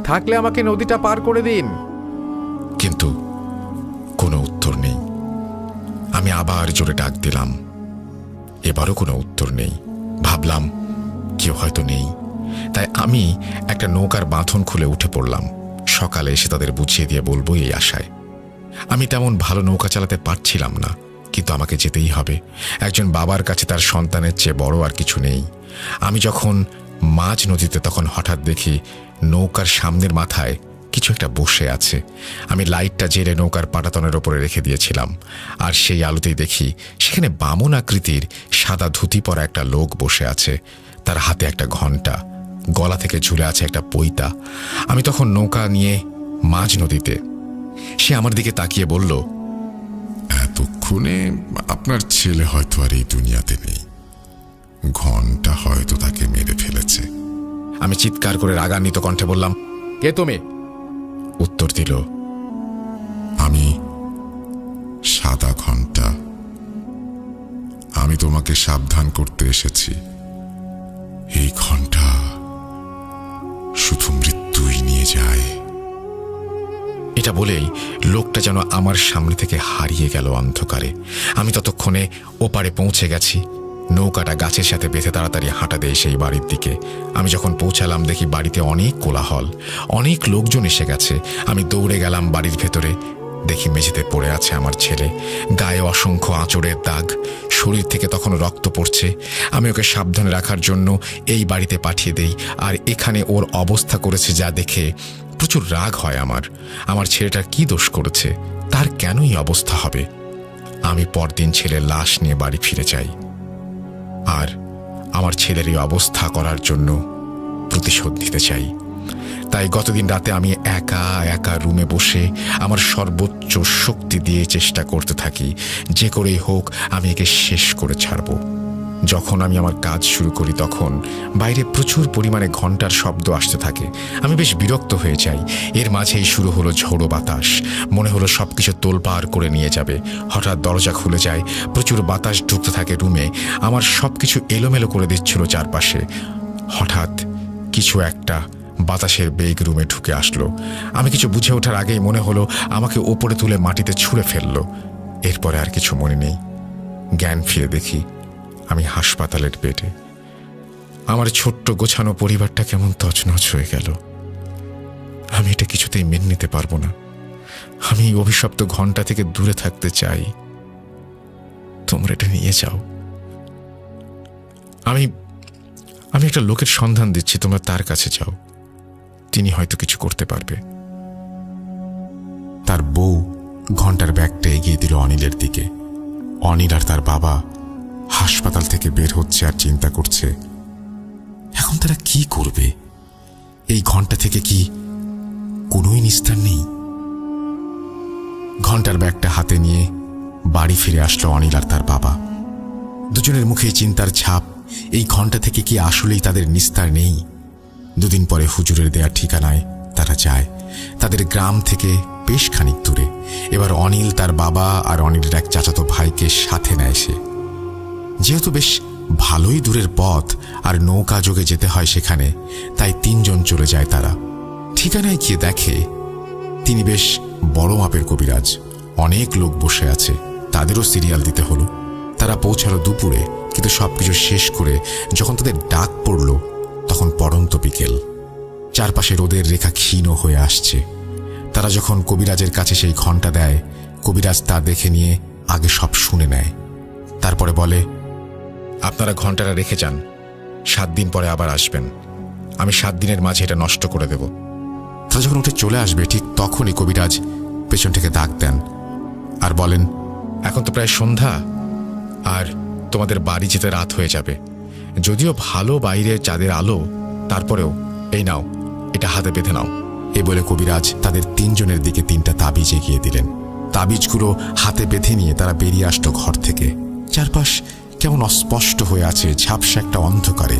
থাকলে আমাকে নদীটা পার করে দিন। কিন্তু কোনো উত্তর নেই। আমি আবার জোরে ডাক দিলাম, এবারও কোনো উত্তর নেই।
ভাবলাম কেউ হয়তো নেই, তাই আমি একটা নৌকার বাঁধন খুলে উঠে পড়লাম। সকালে এসে তাদের বুঝিয়ে দিয়ে বলবো এই আশায়। আমি তেমন ভালো নৌকা চালাতে পারছিলাম না, কিন্তু আমাকে যেতেই হবে। একজন বাবার কাছে তার সন্তানের চেয়ে বড় আর কিছু নেই। আমি যখন মাঝ নদীতে, তখন হঠাৎ দেখি নৌকার সামনের মাথায় কিছু একটা বসে আছে। আমি লাইটটা জেলে নৌকার পাটাতনের ওপরে রেখে দিয়েছিলাম, আর সেই আলোতেই দেখি সেখানে বামন আকৃতির সাদা ধুতি পরা একটা লোক বসে আছে। তার হাতে একটা ঘণ্টা, গলা থেকে ঝুলে আছে একটা পৈতা। আমি তখন নৌকা নিয়ে মাঝ নদীতে। সে আমার দিকে তাকিয়ে বলল,
এতক্ষণে আপনার ছেলে হয়তো আর এই দুনিয়াতে নেই। ঘন্টা হয়তো তাকে মেরে ফেলেছে।
আমি চিৎকার করে রাগান্বিত কণ্ঠে বললাম, কে তুমি? উত্তর দিল,
আমি সাদা ঘন্টা। আমি তোমাকে সাবধান করতে এসেছি। এই ঘন্টা শুধু মৃত্যুই নিয়ে যায়।
এটা বলেই লোকটা যেন আমার সামনে থেকে হারিয়ে গেল অন্ধকারে। আমি ততক্ষণে ওপারে পৌঁছে গেছি। নৌকাটা গাছের সাথে বেঁধে তাড়াতাড়ি হাঁটা দেয় সেই বাড়ির দিকে। আমি যখন পৌঁছালাম দেখি বাড়িতে অনেক কোলাহল, অনেক লোকজন এসে গেছে। আমি দৌড়ে গেলাম বাড়ির ভেতরে। দেখি মেঝেতে পড়ে আছে আমার ছেলে, গায়ে অসংখ্য আঁচড়ের দাগ, শরীর থেকে তখন রক্ত পড়ছে। আমি ওকে সাবধানে রাখার জন্য এই বাড়িতে পাঠিয়ে দেই, আর এখানে ওর অবস্থা করেছে যা দেখে প্রচুর রাগ হয় আমার ছেলেটার কি দোষ করেছে, তার কেনই অবস্থা হবে। আমি পরদিন ছেলের লাশ নিয়ে বাড়ি ফিরে যাই, আর আমার ছেলের এই অবস্থা করার জন্য প্রতিশোধ নিতে চাই। তাই গতদিন রাতে আমি একা একা রুমে বসে আমার সর্বোচ্চ শক্তি দিয়ে চেষ্টা করতে থাকি, যে করেই হোক আমি একে শেষ করে ছাড়ব। যখন আমি আমার কাজ শুরু করি তখন বাইরে প্রচুর পরিমাণে ঘন্টার শব্দ আসতে থাকে। আমি বেশ বিরক্ত হয়ে যাই। এর মাঝেই শুরু হলো ঝোড়ো বাতাস। মনে হলো সবকিছু তোলপাড় করে নিয়ে যাবে। হঠাৎ দরজা খুলে যায়, প্রচুর বাতাস ঢুকতে থাকে রুমে। আমার সবকিছু এলোমেলো করে দিচ্ছিল চারপাশে। হঠাৎ কিছু একটা বাতাসের বেগ রুমে ঢুকে আসলো। আমি কিছু বুঝে ওঠার আগেই মনে হলো আমাকে ওপরে তুলে মাটিতে ছুঁড়ে ফেললো। এরপরে আর কিছু মনে নেই। জ্ঞান ফিরে দেখি আমি হাসপাতালের বেডে। আমার ছোট্ট গোছানো পরিবারটা কেমন তছনছ হয়ে গেল। আমি এটা কিছুতেই মেনে নিতে পারবো না। আমি এই অভিশপ্ত ঘন্টা থেকে দূরে থাকতে চাই। তোমরা এটা নিয়ে যাও। আমি একটা লোকের সন্ধান দিচ্ছি, তোমরা তার কাছে যাও, তিনি হয়তো কিছু করতে পারবে।
তার বউ ঘন্টার ব্যাগটা এগিয়ে দিল অনিলের দিকে। অনিল আর তার বাবা হাসপাতাল থেকে বের হচ্ছে আর চিন্তা করছে এখন তারা কি করবে। এই ঘন্টা থেকে কি কোনোই নিস্তার নেই? ঘন্টার ব্যাগটা হাতে নিয়ে বাড়ি ফিরে আসলো অনিল আর তার বাবা। দুজনের মুখেই চিন্তার ছাপ। এই ঘন্টা থেকে কি আসলেই তাদের নিস্তার নেই? দুদিন পরে হুজুরের দেয়া ঠিকানায় তারা যায়, তাদের গ্রাম থেকে বেশ খানিক দূরে। এবার অনিল তার বাবা আর অনিলের এক চাচাতো ভাইকে সাথে নেয় সে। যেহেতু বেশ ভালোই দূরের পথ আর নৌকা যোগে যেতে হয় সেখানে, তাই তিনজন চলে যায় তারা। ঠিকানায় গিয়ে দেখে তিনি বেশ বড় মাপের কবিরাজ। অনেক লোক বসে আছে, তাদেরও সিরিয়াল দিতে হলো। তারা পৌঁছালো দুপুরে, কিন্তু সবকিছু শেষ করে যখন তাদের ডাক পড়ল তখন পড়ন্ত বিকেল। চারপাশে রোদের রেখা ক্ষীণ হয়ে আসছে। তারা যখন কবিরাজের কাছে সেই ঘন্টা দেয়, কবিরাজ তা দেখে নিয়ে আগে সব শুনে নেয়। তারপরে বলে,
আপনারা ঘন্টাটা রেখে যান, 7 দিন পরে আবার আসবেন। আমি 7 দিনের মাঝে এটা নষ্ট করে দেব।
তারা যখন উঠে চলে আসবে ঠিক তখনই কবিরাজ পেছন থেকে ডাক দেন আর বলেন,
এখন তো প্রায় সন্ধ্যা, আর তোমাদের বাড়ি যেতে রাত হয়ে যাবে। যদিও ভালো বাইরে চাঁদের আলো, তারপরেও এই নাও, এটা হাতে বেঁধে নাও।
এ বলে কবিরাজ তাদের তিনজনের দিকে 3টা তাবিজ এগিয়ে দিলেন। তাবিজগুলো হাতে বেঁধে নিয়ে তারা বেরিয়ে আসলো ঘর থেকে। চারপাশ কেমন অস্পষ্ট হয়ে আছে, ঝাপসা একটা অন্ধকারে।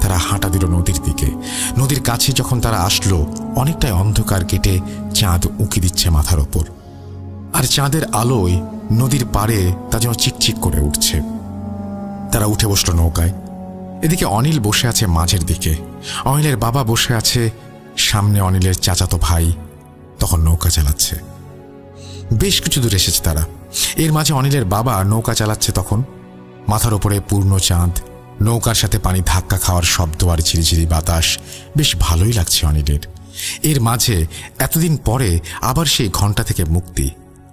তারা হাঁটা দিল নদীর দিকে। নদীর কাছে যখন তারা আসলো, অনেকটাই অন্ধকার কেটে চাঁদ উঁকি দিচ্ছে মাথার ওপর, আর চাঁদের আলোয় নদীর পাড়ে তা যেন চিকচিক করে উঠছে। তারা উঠে বসলো নৌকায়। এদিকে অনিল বসে আছে মাঝের দিকে, অনিলের বাবা বসে আছে সামনে, অনিলের চাচাতো ভাই তখন নৌকা চালাচ্ছে। বেশ কিছু দূর এসেছে তারা। এর মাঝে অনিলের বাবা নৌকা চালাচ্ছে তখন। মাথার ওপরে পূর্ণ চাঁদ, নৌকার সাথে পানি ধাক্কা খাওয়ার শব্দ আর ঝিরিঝিরি বাতাস বেশ ভালোই লাগছে অনিলের। এর মাঝে এতদিন পরে আবার সেই ঘণ্টা থেকে মুক্তি।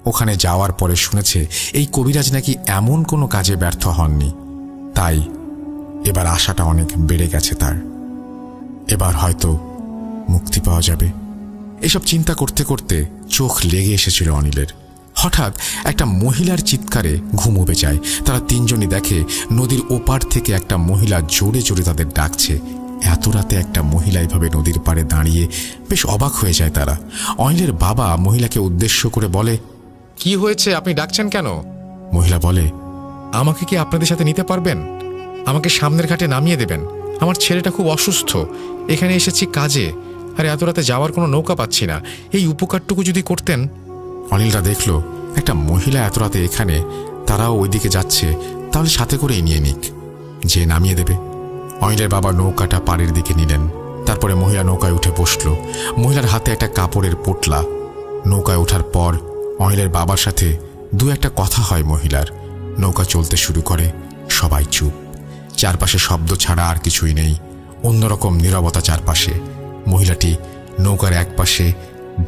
ওখানে যাওয়ার পরে শুনেছে এই কবিরাজ নাকি এমন কোনো কাজে ব্যর্থ হননি, তাই এবার আশাটা অনেক বেড়ে গেছে তার। এবার হয়তো মুক্তি পাওয়া যাবে। এসব চিন্তা করতে করতে চোখ লেগে এসেছিল অনিলের। হঠাৎ একটা মহিলার চিৎকারে ঘুম উবে যায়। তারা তিনজনই দেখে নদীর ওপার থেকে একটা মহিলা জোরে জোরে তাদের ডাকছে। এত রাতে একটা মহিলা এভাবে নদীর পাড়ে দাঁড়িয়ে বেশ অবাক হয়ে যায় তারা। অনিলের বাবা মহিলাকে উদ্দেশ্য করে বলে, কি হয়েছে, আপনি ডাকছেন কেন? মহিলা বলে, আমাকে কি আপনাদের সাথে নিতে পারবেন? আমাকে সামনের ঘাটে নামিয়ে দেবেন। আমার ছেলেটা খুব অসুস্থ, এখানে এসেছি কাজে, আর এত রাতে যাওয়ার কোনো নৌকা পাচ্ছি না। এই উপকারটুকু যদি করতেন। অনিলরা দেখল একটা মহিলা এত রাতে এখানে, তারাও ওইদিকে যাচ্ছে, তাহলে সাথে করেই নিয়ে নিক, যে নামিয়ে দেবে। অনিলের বাবা নৌকাটা পাড়ের দিকে নিলেন। তারপরে মহিলা নৌকায় উঠে বসল। মহিলার হাতে একটা কাপড়ের পোটলা। নৌকায় ওঠার পর অনিলের বাবার সাথে দু একটা কথা হয় মহিলার। নৌকা চলতে শুরু করে। সবাই চুপ, চারপাশে শব্দ ছাড়া আর কিছুই নেই। অন্যরকম নীরবতা চারপাশে। মহিলাটি নৌকার এক পাশে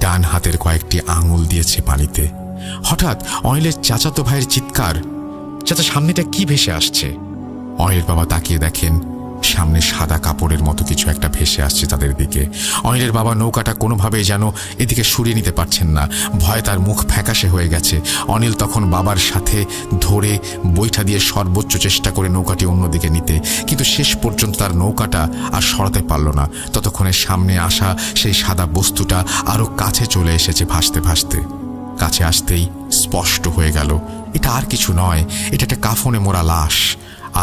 ডান হাতের কয়েকটি আঙুল দিয়েছে পানিতে। হঠাৎ অনিলের চাচাতো ভাইয়ের চিৎকার, চাচা সামনেটা কি ভেসে আসছে? অনিলের বাবা তাকিয়ে দেখেন সামনে সাদা কাপড়ের মতো কিছু একটা ভেসে আসছে তাদের দিকে। অনিলের বাবা নৌকাটা কোনোভাবেই যেন এদিকে সরিয়ে নিতে পারছেন না। ভয়ে তার মুখ ফ্যাকাশে হয়ে গেছে। অনিল তখন বাবার সাথে ধরে বৈঠা দিয়ে সর্বোচ্চ চেষ্টা করে নৌকাটি অন্যদিকে নিতে, কিন্তু শেষ পর্যন্ত তার নৌকাটা আর সরাতে পারল না। ততক্ষণে সামনে আসা সেই সাদা বস্তুটা আরো কাছে চলে এসেছে ভাসতে ভাসতে। কাছে আসতেই স্পষ্ট হয়ে গেল এটা আর কিছু নয়, এটা একটা কাফনে মোড়া লাশ।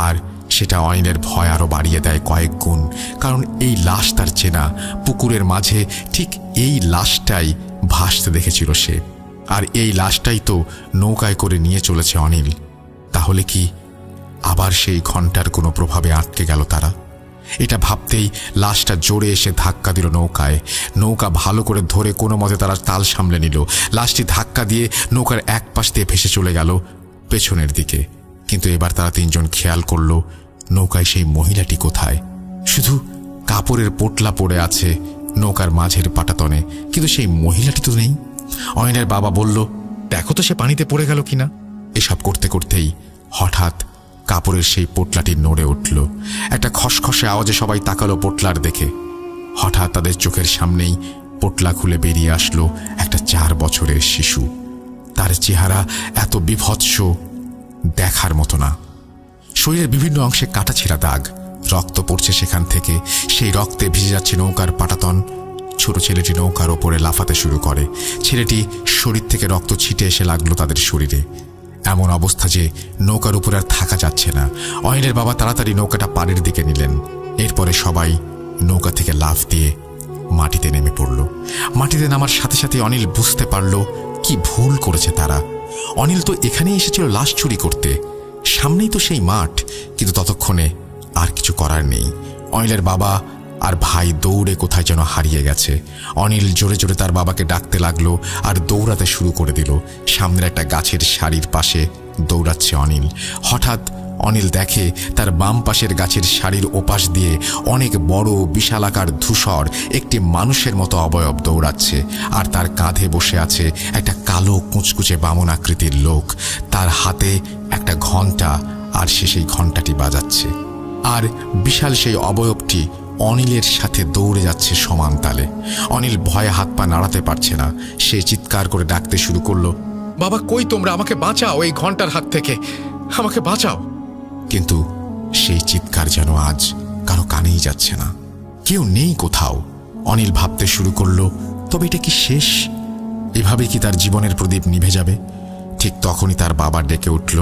আর সেটা অনিলের ভয় আরো বাড়িয়ে দেয় কয়েক গুণ, কারণ এই লাশ তার চেনা। পুকুরের মাঝে ঠিক এই লাশটাই ভাসতে দেখেছিল সে, আর এই লাশটাই তো নৌকায় করে নিয়ে চলেছে অনিল। তাহলে কি আবার সেই ঘণ্টার কোনো প্রভাবে আটকে গেল তারা? এটা ভাবতেই লাশটা জোরে এসে ধাক্কা দিল নৌকায়। নৌকা ভালো করে ধরে কোনো মতে তারা তাল সামলে নিল। লাশটি ধাক্কা দিয়ে নৌকার এক পাশ দিয়ে ভেসে চলে গেল পেছনের দিকে। কিন্তু এবার তারা তিনজন খেয়াল করল নৌকায় সেই মহিলাটি কোথায়। শুধু কাপড়ের পোটলা পড়ে আছে নৌকার মাঝের পাটাতনে, কিন্তু সেই মহিলাটি তো নেই। অনিলের বাবা বলল, দেখো তো সে পানিতে পড়ে গেল কিনা। এসব করতে করতেই হঠাৎ কাপড়ের সেই পোটলাটি নড়ে উঠল। একটা খসখসে আওয়াজে সবাই তাকালো পোটলার দেখে। হঠাৎ তাদের চোখের সামনেই পোটলা খুলে বেরিয়ে আসলো একটা 4 বছরের শিশু। তার চেহারা এত বিভৎস, দেখার মতো না। শরীরের বিভিন্ন অংশে কাটাছেঁড়া দাগ, রক্ত পড়ছে সেখান থেকে। সেই রক্তে ভিজে যাচ্ছে নৌকার পাটাতন। ছোট ছেলেটি নৌকার ওপরে লাফাতে শুরু করে। ছেলেটি শরীর থেকে রক্ত ছিটে এসে লাগলো তাদের শরীরে। এমন অবস্থা যে নৌকার উপরে আর থাকা যাচ্ছে না। অনিলের বাবা তাড়াতাড়ি নৌকাটা পাড়ের দিকে নিলেন। এরপরে সবাই নৌকা থেকে লাফ দিয়ে মাটিতে নেমে পড়ল। মাটিতে নামার সাথে সাথে অনিল বুঝতে পারল কি ভুল করেছে তারা। অনিল তো এখানেই এসেছিল লাশ চুরি করতে, সামনেই তো সেই মাঠ। কিন্তু ততক্ষণে আর কিছু করার নেই। অনিলের বাবা আর ভাই দৌড়ে কোথায় যেন হারিয়ে গেছে। অনিল জোরে জোরে তার বাবাকে ডাকতে লাগলো আর দৌড়াতে শুরু করে দিল। সামনের একটা গাছের সারির পাশে দৌড়াচ্ছে অনিল। হঠাৎ অনিল দেখে তার বাম পাশের গাছের সারির ওপাশ দিয়ে অনেক বড় বিশালাকার ধূসর একটি মানুষের মতো অবয়ব দৌড়াচ্ছে, আর তার কাঁধে বসে আছে একটা কালো কুচকুচে বামন আকৃতির লোক। তার হাতে একটা ঘণ্টা, আর সে সেই ঘণ্টাটি বাজাচ্ছে। আর বিশাল সেই অবয়বটি অনিলের সাথে দৌড়ে যাচ্ছে সমান তালে। অনিল ভয়ে হাত পা নাড়াতে পারছে না। সে চিৎকার করে ডাকতে শুরু করলো, বাবা কই তোমরা, আমাকে বাঁচাও এই ঘণ্টার হাত থেকে, আমাকে বাঁচাও। কিন্তু সেই চিৎকার যেন আজ কারো কানেই যাচ্ছে না, কেউ নেই কোথাও। অনিল ভাবতে শুরু করলো, তবে এটা কি শেষ? এভাবে কি তার জীবনের প্রদীপ নিভে যাবে? ঠিক তখনই তার বাবা ডেকে উঠল,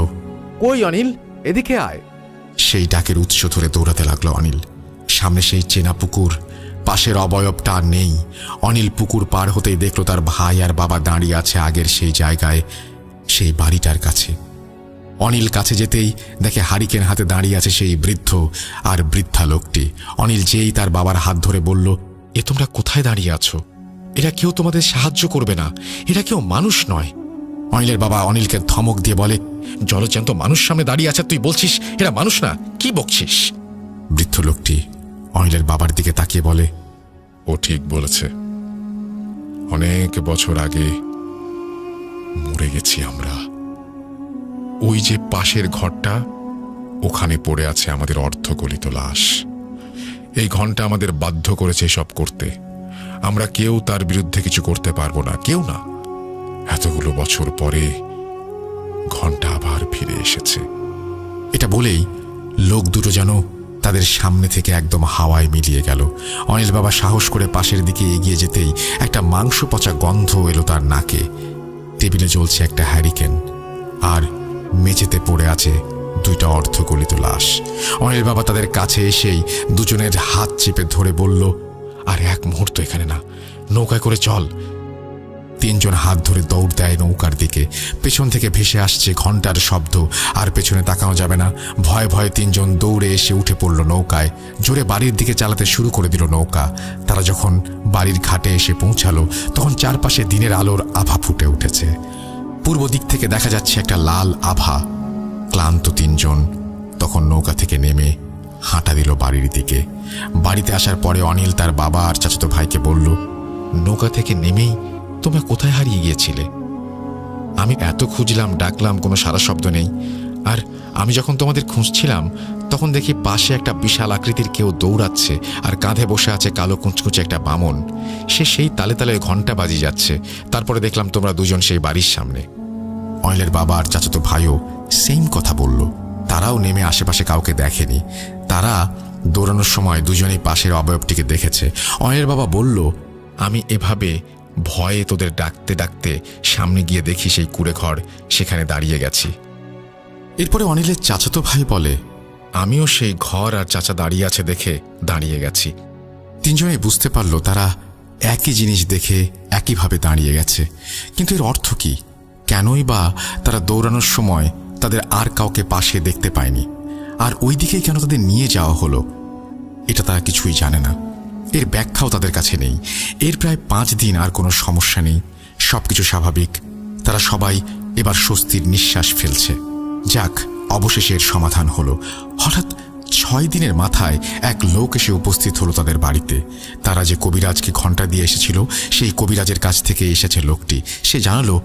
কই অনিল, এদিকে আয়।
সেই ডাকের উৎস ধরে দৌড়াতে লাগলো অনিল। সামনে সেই চেনা পুকুর, পাশের অবয়বটা আর নেই। অনিল পুকুর পার হতেই দেখল তার ভাই আর বাবা দাঁড়িয়ে আছে আগের সেই জায়গায়, সেই বাড়িটার কাছে। অনিল কাছে যেতেই দেখে হারিকেন হাতে দাঁড়িয়ে আছে সেই বৃদ্ধ আর বৃদ্ধা লোকটি। অনিল যেই তার বাবার হাত ধরে বলল, এ তোমরা কোথায় দাঁড়িয়ে আছো? এরা কেউ তোমাদের সাহায্য করবে না, এরা কেউ মানুষ নয়। অনিলের বাবা অনিলকে ধমক দিয়ে বলে, জলজ্যান্ত মানুষ সামনে দাঁড়িয়ে আছে, তুই বলছিস এরা মানুষ না? কি বকছিস? বৃদ্ধ লোকটি অনিলের বাবার দিকে তাকিয়ে বলে,
ও ঠিক বলেছে, অনেক বছর আগে মরে গেছি আমরা। ওই যে পাশের ঘরটা, ওখানে পড়ে আছে আমাদের অর্ধগলিত লাশ। এই ঘন্টা আমাদের বাধ্য করেছে সব করতে। আমরা কেউ তার বিরুদ্ধে কিছু করতে পারবো না, কেউ না। এতগুলো বছর পরে ঘন্টা আবার ফিরে এসেছে।
এটা বলেই লোক দুটো যেন তাদের সামনে থেকে একদম হাওয়ায় মিলিয়ে গেল। অনিল বাবা সাহস করে পাশের দিকে এগিয়ে যেতেই একটা মাংস পচা গন্ধ এলো তার নাকে। টেবিলে জ্বলছে একটা হ্যারিকেন, আর মেঝেতে পড়ে আছে দুইটা অর্ধগলিত লাশ। অনিল বাবা তাদের কাছে এসেই দুজনের হাত চেপে ধরে বলল,
আর এক মুহূর্ত এখানে না, নৌকায় করে চল।
তিনজন হাত ধরে দৌড় দেয় নৌকার দিকে। পেছন থেকে ভেসে আসছে ঘন্টার শব্দ, আর পেছনে তাকানো যাবে না। ভয়ে ভয়ে তিনজন দৌড়ে এসে উঠে পড়ল নৌকায়। জোরে বাড়ির দিকে চালাতে শুরু করে দিল নৌকা। তারা যখন বাড়ির ঘাটে এসে পৌঁছালো, তখন চারপাশে দিনের আলোর আভা ফুটে উঠেছে। পূর্ব দিক থেকে দেখা যাচ্ছে একটা লাল আভা। ক্লান্ত তিনজন তখন নৌকা থেকে নেমে হাঁটা দিল বাড়ির দিকে। বাড়িতে আসার পরে অনিল তার বাবা আর চাচাতো ভাইকে বলল,
নৌকা থেকে নেমেই তোমরা কোথায় হারিয়ে গিয়েছিলে? আমি এত খুঁজলাম, ডাকলাম, কোনো সারা শব্দ নেই। আর আমি যখন তোমাদের খুঁজছিলাম, তখন দেখি পাশে একটা বিশাল আকৃতির কেউ দৌড়াচ্ছে, আর কাঁধে বসে আছে কালো কুঁচকুচে একটা বামন। সে সেই তালে তালে ঘন্টা বাজিয়ে যাচ্ছে। তারপরে দেখলাম তোমরা দুজন সেই বাড়ির সামনে।
অনিলের বাবা আর চাচাতো ভাইও সেম কথা বলল। তারাও নেমে আশেপাশে কাউকে দেখেনি। তারা দৌড়ানোর সময় দুজনেই পাশের অবয়বটিকে দেখেছে। অনিলের বাবা বলল,
আমি এভাবে ভয়ে তোদের ডাকতে ডাকতে সামনে গিয়ে দেখি সেই কুড়ে ঘর, সেখানে দাঁড়িয়ে গেছি।
এরপরে অনিলের চাচাতো ভাই বলে,
আমিও সেই ঘর আর চাচা দাঁড়িয়ে আছে দেখে দাঁড়িয়ে গেছি।
তিনজনেই বুঝতে পারল তারা একই জিনিস দেখে একইভাবে দাঁড়িয়ে গেছে। কিন্তু এর অর্থ কি? কেনই বা তারা দৌড়ানোর সময় তাদের আর কাউকে পাশে দেখতে পায়নি, আর ওই দিকেই কেন তাদের নিয়ে যাওয়া হলো, এটা তারা কিছুই জানে না। এর ব্যাখ্যাও তাদের কাছে নেই। এর প্রায় 5 দিন আর কোনো সমস্যা নেই, সবকিছু স্বাভাবিক। তারা সবাই এবার স্বস্তির নিঃশ্বাস ফেলছে। যাক, অবশেষে এর সমাধান হলো। হঠাৎ 6 দিনের মাথায় এক লোক এসে উপস্থিত হলো তাদের বাড়িতে। তারা যে কবিরাজকে ঘন্টা দিয়ে এসেছিল, সেই কবিরাজের কাছ থেকে এসেছে লোকটি। সে জানালো,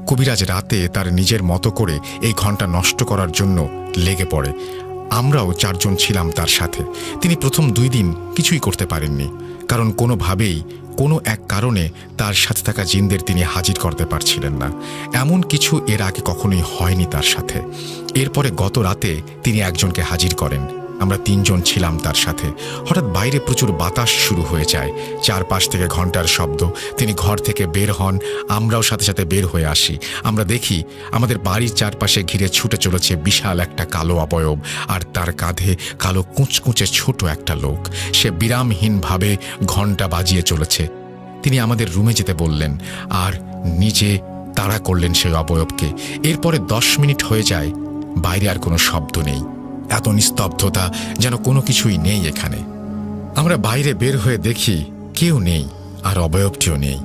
কবিরাজ রাতে তার নিজের মতো করে এই ঘন্টা নষ্ট করার জন্য লেগে পড়ে। আমরাও 4 জন ছিলাম তার সাথে। তিনি প্রথম 2 দিন কিছুই করতে পারেননি, কারণ কোনোভাবেই কোনো এক কারণে তার সাথে থাকা জিনদের তিনি হাজির করতে পারছিলেন না। এমন কিছু এর আগে কখনোই হয়নি তার সাথে। এরপরে গত রাতে তিনি একজনকে হাজির করেন। আমরা 3 জন ছিলাম তার সাথে। হঠাৎ বাইরে প্রচুর বাতাস শুরু হয়ে যায়, চারপাশ থেকে ঘন্টার শব্দ। তিনি ঘর থেকে বের হন, আমরাও সাথে সাথে বের হয়ে আসি। আমরা দেখি আমাদের বাড়ির চারপাশে ঘিরে ছুটে চলেছে বিশাল একটা কালো অবয়ব, আর তার কাঁধে কালো কুঁচকুঁচে ছোট একটা লোক। সে বিরামহীনভাবে ঘন্টা বাজিয়ে চলেছে। তিনি আমাদের রুমে যেতে বললেন, আর নিজে তাড়া করলেন সেই অবয়বকে। এরপরে 10 মিনিট হয়ে যায়, বাইরে আর কোনো শব্দ নেই। এত নিস্তব্ধতা, যেন কোনো কিছুই নেই এখানে। আমরা বাইরে বের হয়ে দেখি কেউ নেই, আর অবয়বটিও নেই।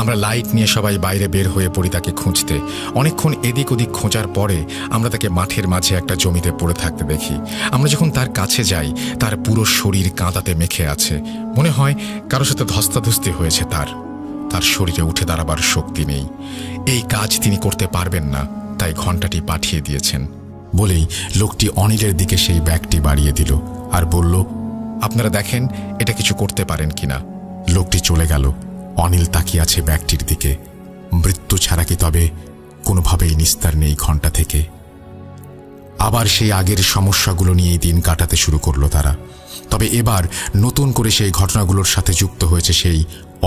আমরা লাইট নিয়ে সবাই বাইরে বের হয়ে পড়ি তাকে খুঁজতে। অনেকক্ষণ এদিক ওদিক খোঁজার পরে আমরা তাকে মাঠের মাঝে একটা জমিতে পড়ে থাকতে দেখি। আমরা যখন তার কাছে যাই, তার পুরো শরীর কাঁদাতে মেখে আছে। মনে হয় কারোর সাথে ধস্তাধস্তি হয়েছে। তার শরীরে উঠে দাঁড়াবার শক্তি নেই। এই কাজ তিনি করতে পারবেন না, তাই ঘণ্টাটি পাঠিয়ে দিয়েছেন।
বলেই লোকটি অনিলের দিকে সেই ব্যাগটি বাড়িয়ে দিল আর বলল,
আপনারা দেখেন এটা কিছু করতে পারেন কিনা।
লোকটি চলে গেল। অনিল তাকিয়ে আছে ব্যাগটির দিকে। মৃত্যু ছাড়া কি তবে কোনোভাবেই নিস্তার নেই ঘন্টা থেকে? আবার সেই আগের সমস্যাগুলো নিয়েই দিন কাটাতে শুরু করলো তারা। তবে এবার নতুন করে সেই ঘটনাগুলোর সাথে যুক্ত হয়েছে সেই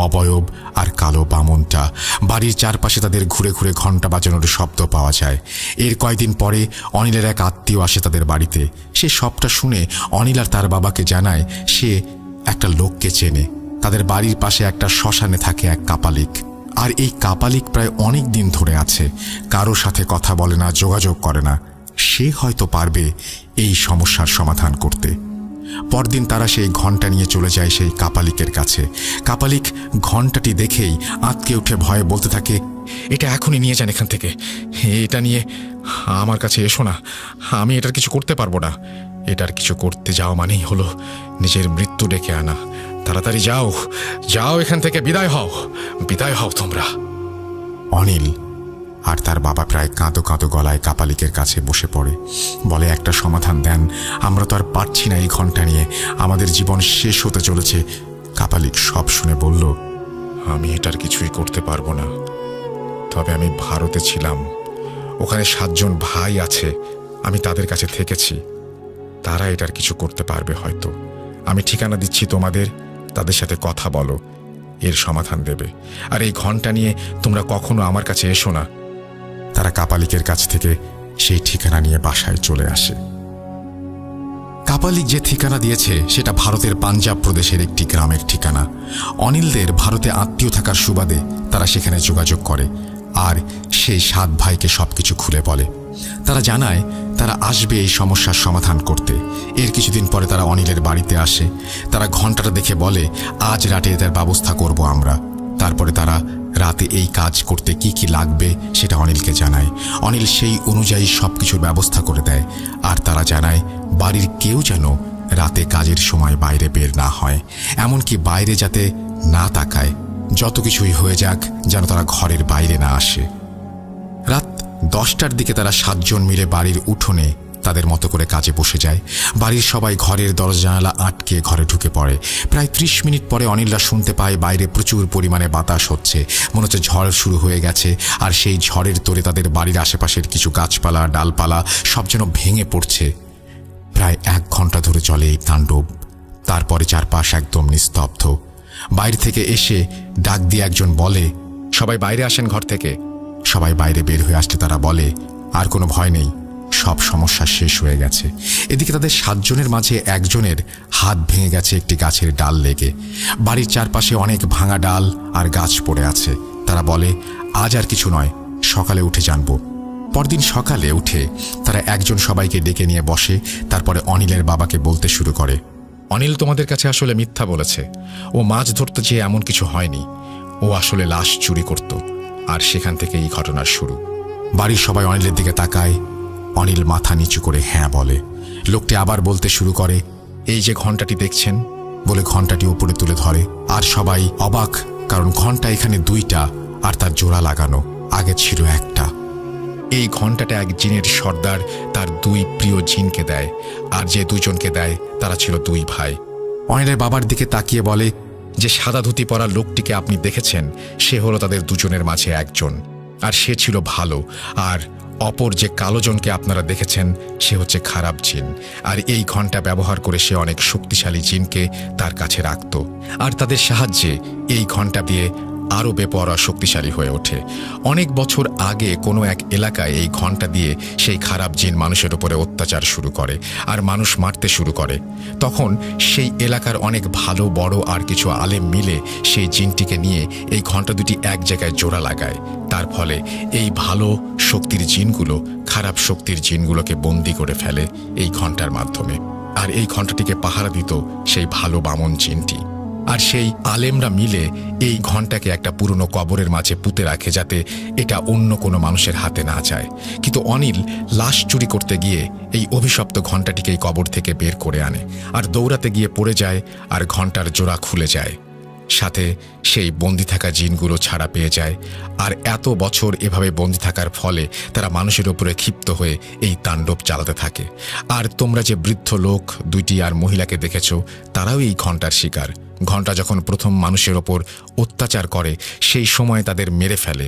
অবয়ব আর কালো বামনটা। বাড়ির চারপাশে তাদের ঘুরে ঘুরে ঘন্টা বাজানোর শব্দ পাওয়া যায়। এর কয়েকদিন পরে অনিলের এক আত্মীয় আসে তাদের বাড়িতে। সে সবটা শুনে অনিল আর তার বাবাকে জানায় সে একটা লোককে চেনে। তাদের বাড়ির পাশে একটা শ্মশানে থাকে এক কাপালিক, আর এই কাপালিক প্রায় অনেক দিন ধরে আছে। কারো সাথে কথা বলে না, যোগাযোগ করে না। সে হয়তো পারবে এই সমস্যার সমাধান করতে। পরদিন তারা সেই ঘণ্টা নিয়ে চলে যায় সেই কাপালিকের কাছে। কাপালিক ঘণ্টাটি দেখেই আঁতকে উঠে ভয়ে বলতে থাকে,
এটা এখনই নিয়ে যান এখান থেকে। এটা নিয়ে আমার কাছে এসো না, আমি এটার কিছু করতে পারবো না। এটার কিছু করতে যাওয়া মানেই হলো নিজের মৃত্যু ডেকে আনা। তাড়াতাড়ি যাও, যাও এখান থেকে, বিদায় হও তোমরা।
অনিল আর তার বাবা প্রায় কাঁদো কাঁদো গলায় কাপালিকের কাছে বসে পড়ে, বলে একটা সমাধান দেন, আমরা তো আর পারছি না এই ঘন্টা নিয়ে, আমাদের জীবন শেষ হতে চলেছে। কাপালিক সব শুনে বলল,
আমি এটার কিছুই করতে পারবো না, তবে আমি ভারতে ছিলাম, ওখানে 7 জন ভাই আছে, আমি তাদের কাছে থেকেছি, তারা এটার কিছু করতে পারবে হয়তো। আমি ঠিকানা দিচ্ছি তোমাদের, তাদের সাথে কথা বলো, এর সমাধান দেবে। আর এই ঘন্টা নিয়ে তোমরা কখনো আমার কাছে এসো না।
তারা কাপালিকের কাছ থেকে সেই ঠিকানা নিয়ে বাসায় চলে আসে। কাপালিক যে ঠিকানা দিয়েছে সেটা ভারতের পাঞ্জাব প্রদেশের একটি গ্রামের ঠিকানা। অনিলদের ভারতে আত্মীয় থাকার সুবাদে তারা সেখানে যোগাযোগ করে আর সেই 7 ভাইকে সবকিছু খুলে বলে। তারা জানায় তারা আসবে এই সমস্যার সমাধান করতে। এর কিছুদিন পরে তারা অনিলের বাড়িতে আসে। তারা ঘন্টাটা দেখে বলে, আজ রাতে এটার ব্যবস্থা করব আমরা। তারপরে তারা রাতে এই কাজ করতে কি কি লাগবে সেটা অনিলকে জানায়। অনিল সেই অনুযায়ী সবকিছুর ব্যবস্থা করে দেয়। আর তারা জানায় বাড়ির কেউ যেন রাতে কাজের সময় বাইরে বের না হয়, এমনকি বাইরে যাতে না তাকায়। যত কিছুই হয়ে যাক যেন তারা ঘরের বাইরে না আসে। রাত 10টার দিকে তারা 7 জন মিলে বাড়ির উঠোনে তাদের মতো করে কাজে বসে যায়। বাড়ির সবাই ঘরের দরজা জানালা আটকে ঘরে ঢুকে পড়ে। প্রায় 30 মিনিট পরে অনিলরা শুনতে পায় বাইরে প্রচুর পরিমাণে বাতাস হচ্ছে, মনে হচ্ছে ঝড় শুরু হয়ে গেছে। আর সেই ঝড়ের তোড়ে তাদের বাড়ির আশেপাশের কিছু গাছপালা ডালপালা সব যেন ভেঙে পড়ছে। প্রায় 1 ঘন্টা ধরে চলে এই তাণ্ডব। তারপরে চারপাশ একদম নিস্তব্ধ। বাইরে থেকে এসে ডাক দিয়ে একজন বলে,
সবাই বাইরে আসেন ঘর থেকে।
সবাই বাইরে বের হয়ে আসলে তারা বলে, আর কোনো ভয় নেই, সব সমস্যা শেষ হয়ে গেছে। এদিকে তাদের 7 জনের মাঝে একজনের হাত ভেঙে গেছে একটি গাছের ডাল লেগে। বাড়ির চারপাশে অনেক ভাঙা ডাল আর গাছ পড়ে আছে। তারা বলে, আজ আর কিছু নয়, সকালে উঠে জানব। পরদিন সকালে উঠে তারা একজন সবাইকে ডেকে নিয়ে বসে। তারপরে অনিলের বাবাকে বলতে শুরু করে,
অনিল তোমাদের কাছে আসলে মিথ্যা বলেছে। ও মাছ ধরতে যেয়ে এমন কিছু হয়নি, ও আসলে লাশ চুরি করত, আর সেখান থেকে এই ঘটনার শুরু।
বাড়ির সবাই অনিলের দিকে তাকায়। অনিল মাথা নিচু করে হ্যাঁ বলে। লোকটি আবার বলতে শুরু করে,
এই যে ঘন্টাটি দেখছেন,
বলে ঘন্টাটি উপরে তুলে ধরে। আর সবাই অবাক, কারণ ঘন্টা এখানে 2টা আর তার জোড়া লাগানো, আগে ছিল একটা।
এই ঘন্টাটা এক জিনের সর্দার তার 2 প্রিয় জিনকে দেয়, আর যে 2 জনকে দেয় তারা ছিল 2 ভাই।
অনিলের বাবার দিকে তাকিয়ে বলে,
যে সাদা ধুতি পরা লোকটিকে আপনি দেখেছেন, সে হলো তাদের 2 জনের মাঝে একজন, আর সে ছিল ভালো। আর অপর যে কালো জনকে আপনারা দেখেছেন, সে হচ্ছে খারাপ জিন। আর এই ঘন্টা ব্যবহার করে সে অনেক শক্তিশালী জিনকে তার কাছে রাখত, আর তাদের সাহায্যে এই ঘন্টা দিয়ে আরও বেপরোয়া শক্তিশালী হয়ে ওঠে। অনেক বছর আগে কোনো এক এলাকায় এই ঘন্টা দিয়ে সেই খারাপ জিন মানুষের উপরে অত্যাচার শুরু করে আর মানুষ মারতে শুরু করে। তখন সেই এলাকার অনেক ভালো বড় আর কিছু আলেম মিলে সেই জিনটিকে নিয়ে এই ঘন্টা দুটি এক জায়গায় জোড়া লাগায়। তার ফলে এই ভালো শক্তির জিনগুলো খারাপ শক্তির জিনগুলোকে বন্দি করে ফেলে এই ঘন্টার মাধ্যমে। আর এই ঘন্টাটিকে পাহারা দিত সেই ভালো বামন জিনটি। আর সেই আলেমরা মিলে এই ঘন্টাকে একটা পুরনো কবরের মাঝে পুঁতে রাখে, যাতে এটা অন্য কোনো মানুষের হাতে না যায়। কিন্তু অনিল লাশ চুরি করতে গিয়ে এই অভিশপ্ত ঘন্টাটিকে এই কবর থেকে বের করে আনে, আর দৌড়াতে গিয়ে পড়ে যায়, আর ঘন্টার জোড়া খুলে যায়। সাথে সেই বন্দি থাকা জিনগুলো ছাড়া পেয়ে যায়। আর এত বছর এভাবে বন্দি থাকার ফলে তারা মানুষের উপরে ক্ষিপ্ত হয়ে এই তাণ্ডব চালাতে থাকে। আর তোমরা যে বৃদ্ধ লোক 2টি আর মহিলাকে দেখেছ, তারাও এই ঘন্টার শিকার। ঘন্টা যখন প্রথম মানুষের ওপর অত্যাচার করে, সেই সময় তাদের মেরে ফেলে,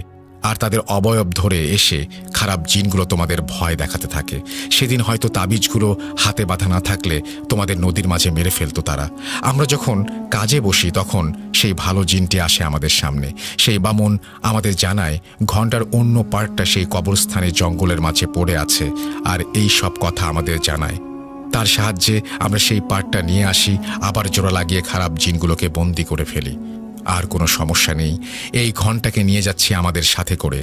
আর তাদের অবয়ব ধরে এসে খারাপ জিনগুলো তোমাদের ভয় দেখাতে থাকে। সেদিন হয়তো তাবিজগুলো হাতে বাঁধা না থাকলে তোমাদের নদীর মাঝে মেরে ফেলতো তারা। আমরা যখন কাজে বসি তখন সেই ভালো জিনটি আসে আমাদের সামনে। সেই বামন আমাদের জানায় ঘন্টার অন্য পার্টটা সেই কবরস্থানে জঙ্গলের মাঝে পড়ে আছে, আর এই সব কথা আমাদের জানায়। তার সাহায্যে আমরা সেই পার্টটা নিয়ে আসি, আবার জোড়া লাগিয়ে খারাপ জিনগুলোকে বন্দি করে ফেলি। আর কোনো সমস্যা নেই, এই ঘন্টাকে নিয়ে যাচ্ছি আমাদের সাথে করে।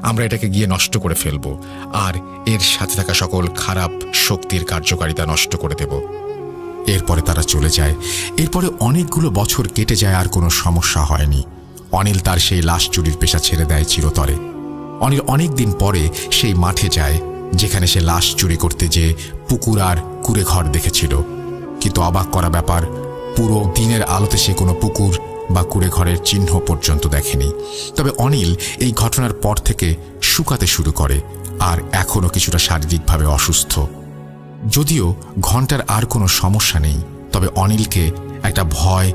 আমরা এটাকে গিয়ে নষ্ট করে ফেলব, আর এর সাথে থাকা সকল খারাপ শক্তির কার্যকারিতা নষ্ট করে দেব।
এরপরে তারা চলে যায়। এরপরে অনেকগুলো বছর কেটে যায়, আর কোনো সমস্যা হয়নি। অনিল তার সেই লাশ চুরির পেশা ছেড়ে দেয় চিরতরে। অনিল অনেক দিন পরে সেই মাঠে যায়,
যেখানে সে লাশ চুরি করতে যে পুকুর আর কুঁড়ে ঘর দেখেছিল। কিন্তু অবাক করা ব্যাপার, পুরো দিনের আলোতে সে কোনো পুকুর বা কুঁড়ে ঘরের চিহ্ন পর্যন্ত দেখেনি। তবে অনিল এই ঘটনার পর থেকে শুকাতে শুরু করে আর এখনও কিছুটা শারীরিকভাবে অসুস্থ। যদিও ঘণ্টার আর কোনো সমস্যা নেই, তবে অনিলকে একটা ভয়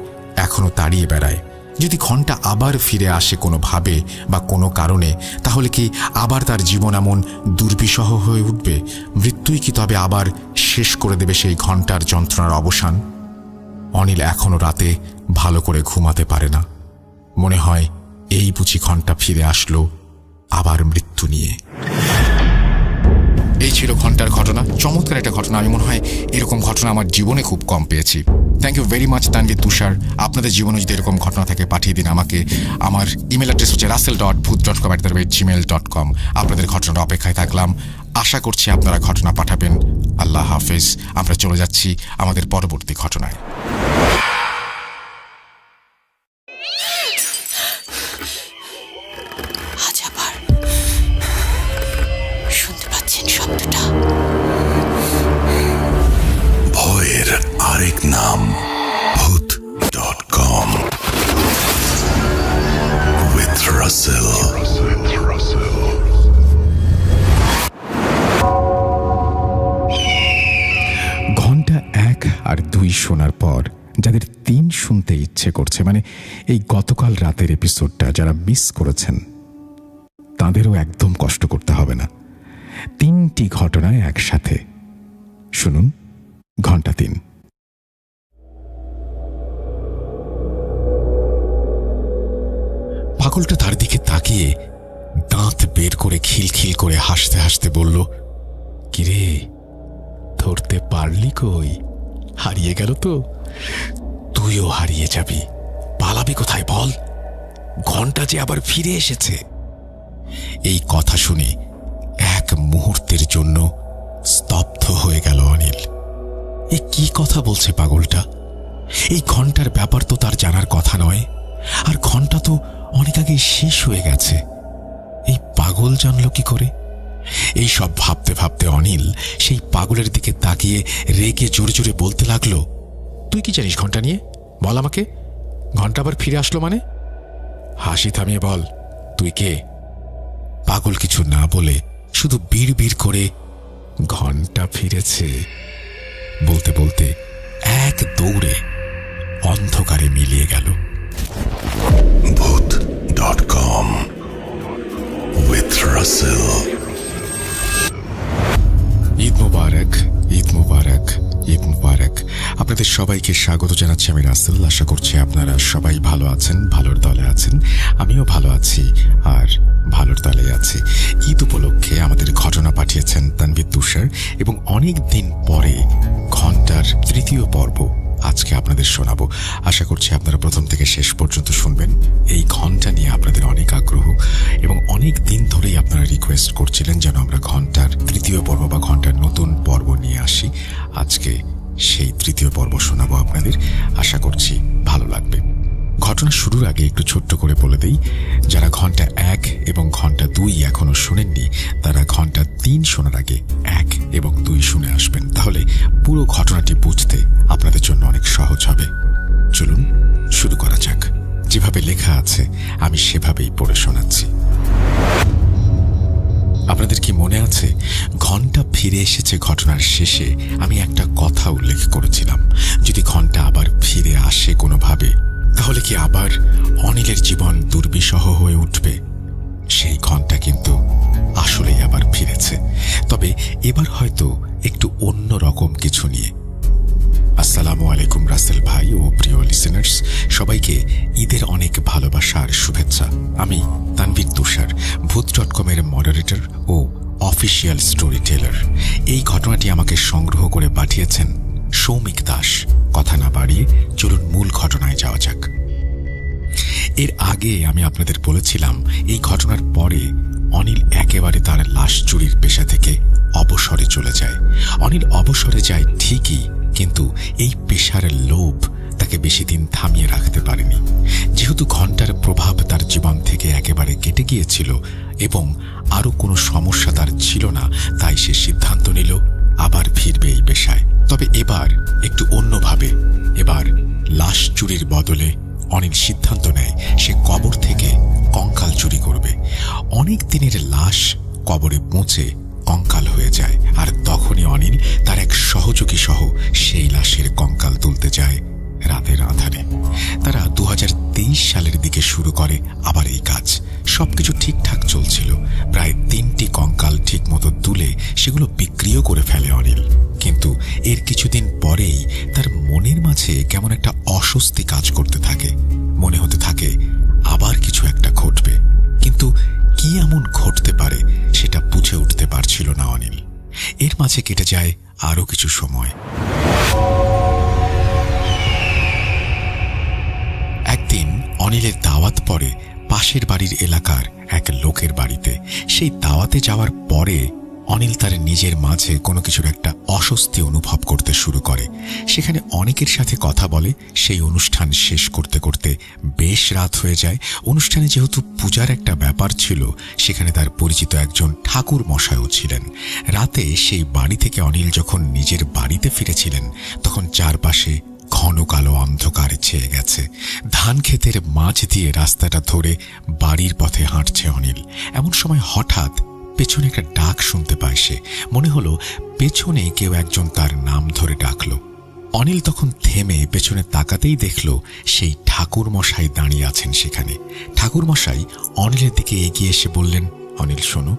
এখনও তাড়িয়ে বেড়ায়। যদি ঘণ্টা আবার ফিরে আসে কোনোভাবে বা কোনো কারণে, তাহলে কি আবার তার জীবন এমন দুর্বিষহ হয়ে উঠবে? মৃত্যুই কি তবে আবার শেষ করে দেবে সেই ঘণ্টার যন্ত্রণার অবসান? অনিল এখনও রাতে ভালো করে ঘুমাতে পারে না। মনে হয় এই বুঝি ঘণ্টা ফিরে আসলো আবার মৃত্যু নিয়ে। এই ছিল ঘণ্টার ঘটনা। চমৎকার একটা ঘটনা। আমি মনে হয় এরকম ঘটনা আমার জীবনে খুব কম পেয়েছি। Thank you very much Tanvir, Tushar. আপনাদের জীবনে যদি এরকম ঘটনা থাকে পাঠিয়ে দিন আমাকে। আমার ইমেল অ্যাড্রেস হচ্ছে russell.booth.com@gmail.com। আপনাদের ঘটনার অপেক্ষায় থাকলাম। আশা করছি আপনারা ঘটনা পাঠাবেন। আল্লাহ হাফেজ। আমরা চলে যাচ্ছি আমাদের পরবর্তী ঘটনায়।
শুনতে পাচ্ছেন শব্দটা?
ভয়ের আরেক নাম booth.com with Russell.
ঘন্টা 1 আর 2 শোনার পর যাদের 3 শুনতে ইচ্ছে করছে, মানে এই গতকাল রাতের এপিসোডটা যারা মিস করেছেন, তাদেরও একদম কষ্ট করতে হবে না। 3টি ঘটনায় একসাথে শুনুন ঘন্টা 3।
পাগলটা তার দিকে তাকিয়ে দাঁত বের করে খিলখিল করে হাসতে হাসতে বলল, কিরে, ধরতে পারলি কই? হারিয়ে গেল তো? তুইও হারিয়ে যাবি। পালাবি কোথায় বল? ঘন্টা যে আবার ফিরে এসেছে। এই কথা শুনে এক মুহূর্তের জন্য স্তব্ধ হয়ে গেল অনিল। এ কি কথা বলছে পাগলটা? এই ঘন্টার ব্যাপার তো তার জানার কথা নয়, আর ঘন্টা তো অনেক আগে শেষ হয়ে গেছে। এই পাগল জানলো কি করে? এই সব ভাবতে ভাবতে অনিল সেই পাগলের দিকে তাকিয়ে রেগে জোরে জোরে বলতে লাগলো, তুই কি জানিস ঘন্টা নিয়ে? বল আমাকে। ঘন্টা আবার ফিরে আসলো মানে? হাসি থামিয়ে বল, তুই কে? পাগল কিছু না বলে শুধু বিড় বিড় করে ঘন্টা ফিরেছে বলতে বলতে এক দৌড়ে অন্ধকারে মিলিয়ে গেল।
booth.com with Russell.
ঈদ মুবারক, ঈদ মুবারক, ঈদ মুবারক। আপনাদের সবাইকে স্বাগত জানাচ্ছি আমি রাসেল। আশা করছি আপনারা সবাই ভালো আছেন, ভালোর দলে আছেন। আমিও ভালো আছি আর ভালোর দলে আছি। ঈদ উপলক্ষে আমাদের ঘটনা পাঠিয়েছেন তানভীর, তুষার এবং অনেক দিন পরে ঘন্টার 3য় পর্ব আজকে আপনাদের শোনাবো। আশা করছি আপনারা প্রথম থেকে শেষ পর্যন্ত শুনবেন। এই ঘন্টা নিয়ে আপনাদের অনেক আগ্রহ এবং অনেক দিন ধরেই আপনারা রিকোয়েস্ট করছিলেন যেন আমরা ঘন্টার 3য় পর্ব বা ঘন্টার নতুন পর্ব নিয়ে আসি। আজকে সেই 3য় পর্ব শোনাবো আপনাদের। আশা করছি ভালো লাগবে। ঘটনা শুরুর আগে একটু ছোট্ট করে বলে দেই, যারা ঘন্টা 1 এবং ঘন্টা 2 এখনো শোনেননি, তারা ঘন্টা 3 শোনার আগে 1 এবং 2 শুনে আসবেন। তাহলে পুরো ঘটনাটি বুঝতে আপনাদের জন্য অনেক সহজ হবে। চলুন শুরু করা যাক। যেভাবে লেখা আছে আমি সেভাবেই পড়ে শোনাচ্ছি। আপনাদের কি মনে আছে, ঘন্টা ফিরে এসেছে ঘটনার শেষে আমি একটা কথা উল্লেখ করেছিলাম, যদি ঘন্টা আবার ফিরে আসে কোনোভাবে, তাহলে কি আবার অনিলের জীবন দুর্বিষহ হয়ে উঠবে? সেই ঘন্টা কিন্তু আসলেই আবার ফিরেছে, তবে এবার হয়তো একটু অন্য রকম কিছু নিয়ে। আসসালামু আলাইকুম রাসেল ভাই ও প্রিয় লিসেনার্স, সবাইকে ঈদের অনেক ভালোবাসা আর শুভেচ্ছা। আমি তানভীর, তুষার, booth.com এর মডারেটর ও অফিসিয়াল স্টোরি টেলার। এই ঘটনাটি আমাকে সংগ্রহ করে পাঠিয়েছেন সৌমিক দাস। কথা না বাড়িয়ে চলুন মূল ঘটনায় যাওয়া যাক। এর আগে আমি আপনাদের বলেছিলাম, এই ঘটনার পরে অনিল একেবারে তার লাশ চুরির পেশা থেকে অবসরে চলে যায়। অনিল অবসরে যায় ঠিকই, কিন্তু এই পেশার লোভ তাকে বেশি দিন থামিয়ে রাখতে পারেনি। যেহেতু ঘন্টার প্রভাব তার জীবন থেকে একেবারে কেটে গিয়েছে,
গিয়েছিল এবং আরও কোনো সমস্যা তার ছিল না, তাই সে সিদ্ধান্ত নিল আবার ফিরবে এই পেশায়। তবে এবার একটু অন্যভাবে। এবার লাশ চুরির বদলে অনিল সিদ্ধান্ত নেয় সে কবর থেকে কঙ্কাল চুরি করবে। অনেক দিনের লাশ কবরে পৌঁছে কঙ্কাল হয়ে যায়, আর তখনই অনিল তার এক সহযোগী সহ সেই লাশের কঙ্কাল তুলতে যায় রাতের আঁধারে। তারা 2023 সালের দিকে শুরু করে আবার এই কাজ। সবকিছু ঠিকঠাক চলছিল। প্রায় 3টি কঙ্কাল ঠিক মতো তুলে সেগুলো বিক্রিও করে ফেলে অনিল। কিন্তু এর কিছুদিন পরেই তার মনের মাঝে কেমন একটা অস্বস্তি কাজ করতে থাকে। মনে হতে থাকে আবার কিছু একটা ঘটবে, কিন্তু কি এমন ঘটতে পারে সেটা বুঝে উঠতে পারছিল না অনিল। এর মাঝে কেটে যায় আরো কিছু সময়। একদিন অনিলের দাওয়াত পড়ে পাশের বাড়ির এলাকার এক লোকের বাড়িতে। সেই দাওয়াতে যাওয়ার পরে অনিল তার নিজের মাঝে কোনো কিছুর একটা অস্বস্তি অনুভব করতে শুরু করে। সেখানে অনেকের সাথে কথা বলে। সেই অনুষ্ঠান শেষ করতে করতে বেশ রাত হয়ে যায়। অনুষ্ঠানে যেহেতু পূজার একটা ব্যাপার ছিল, সেখানে তার পরিচিত একজন ঠাকুর মশাইও ছিলেন। রাতে সেই বাড়ি থেকে অনিল যখন নিজের বাড়িতে ফিরেছিলেন, তখন চারপাশে ঘন কালো অন্ধকার ছেয়ে গেছে। ধান ক্ষেতের মাঝ দিয়ে রাস্তাটা ধরে বাড়ির পথে হাঁটছে অনিল। এমন সময় হঠাৎ পেছনে একটা ডাক শুনতে পায় সে। মনে হলো পেছনে কেউ একজন তার নাম ধরে ডাকল। অনিল তখন থেমে পেছনে তাকাতেই দেখল সেই ঠাকুর মশাই দাঁড়িয়ে আছেন সেখানে। ঠাকুর মশাই অনিলের দিকে এগিয়ে এসে বললেন, অনিল শোনো,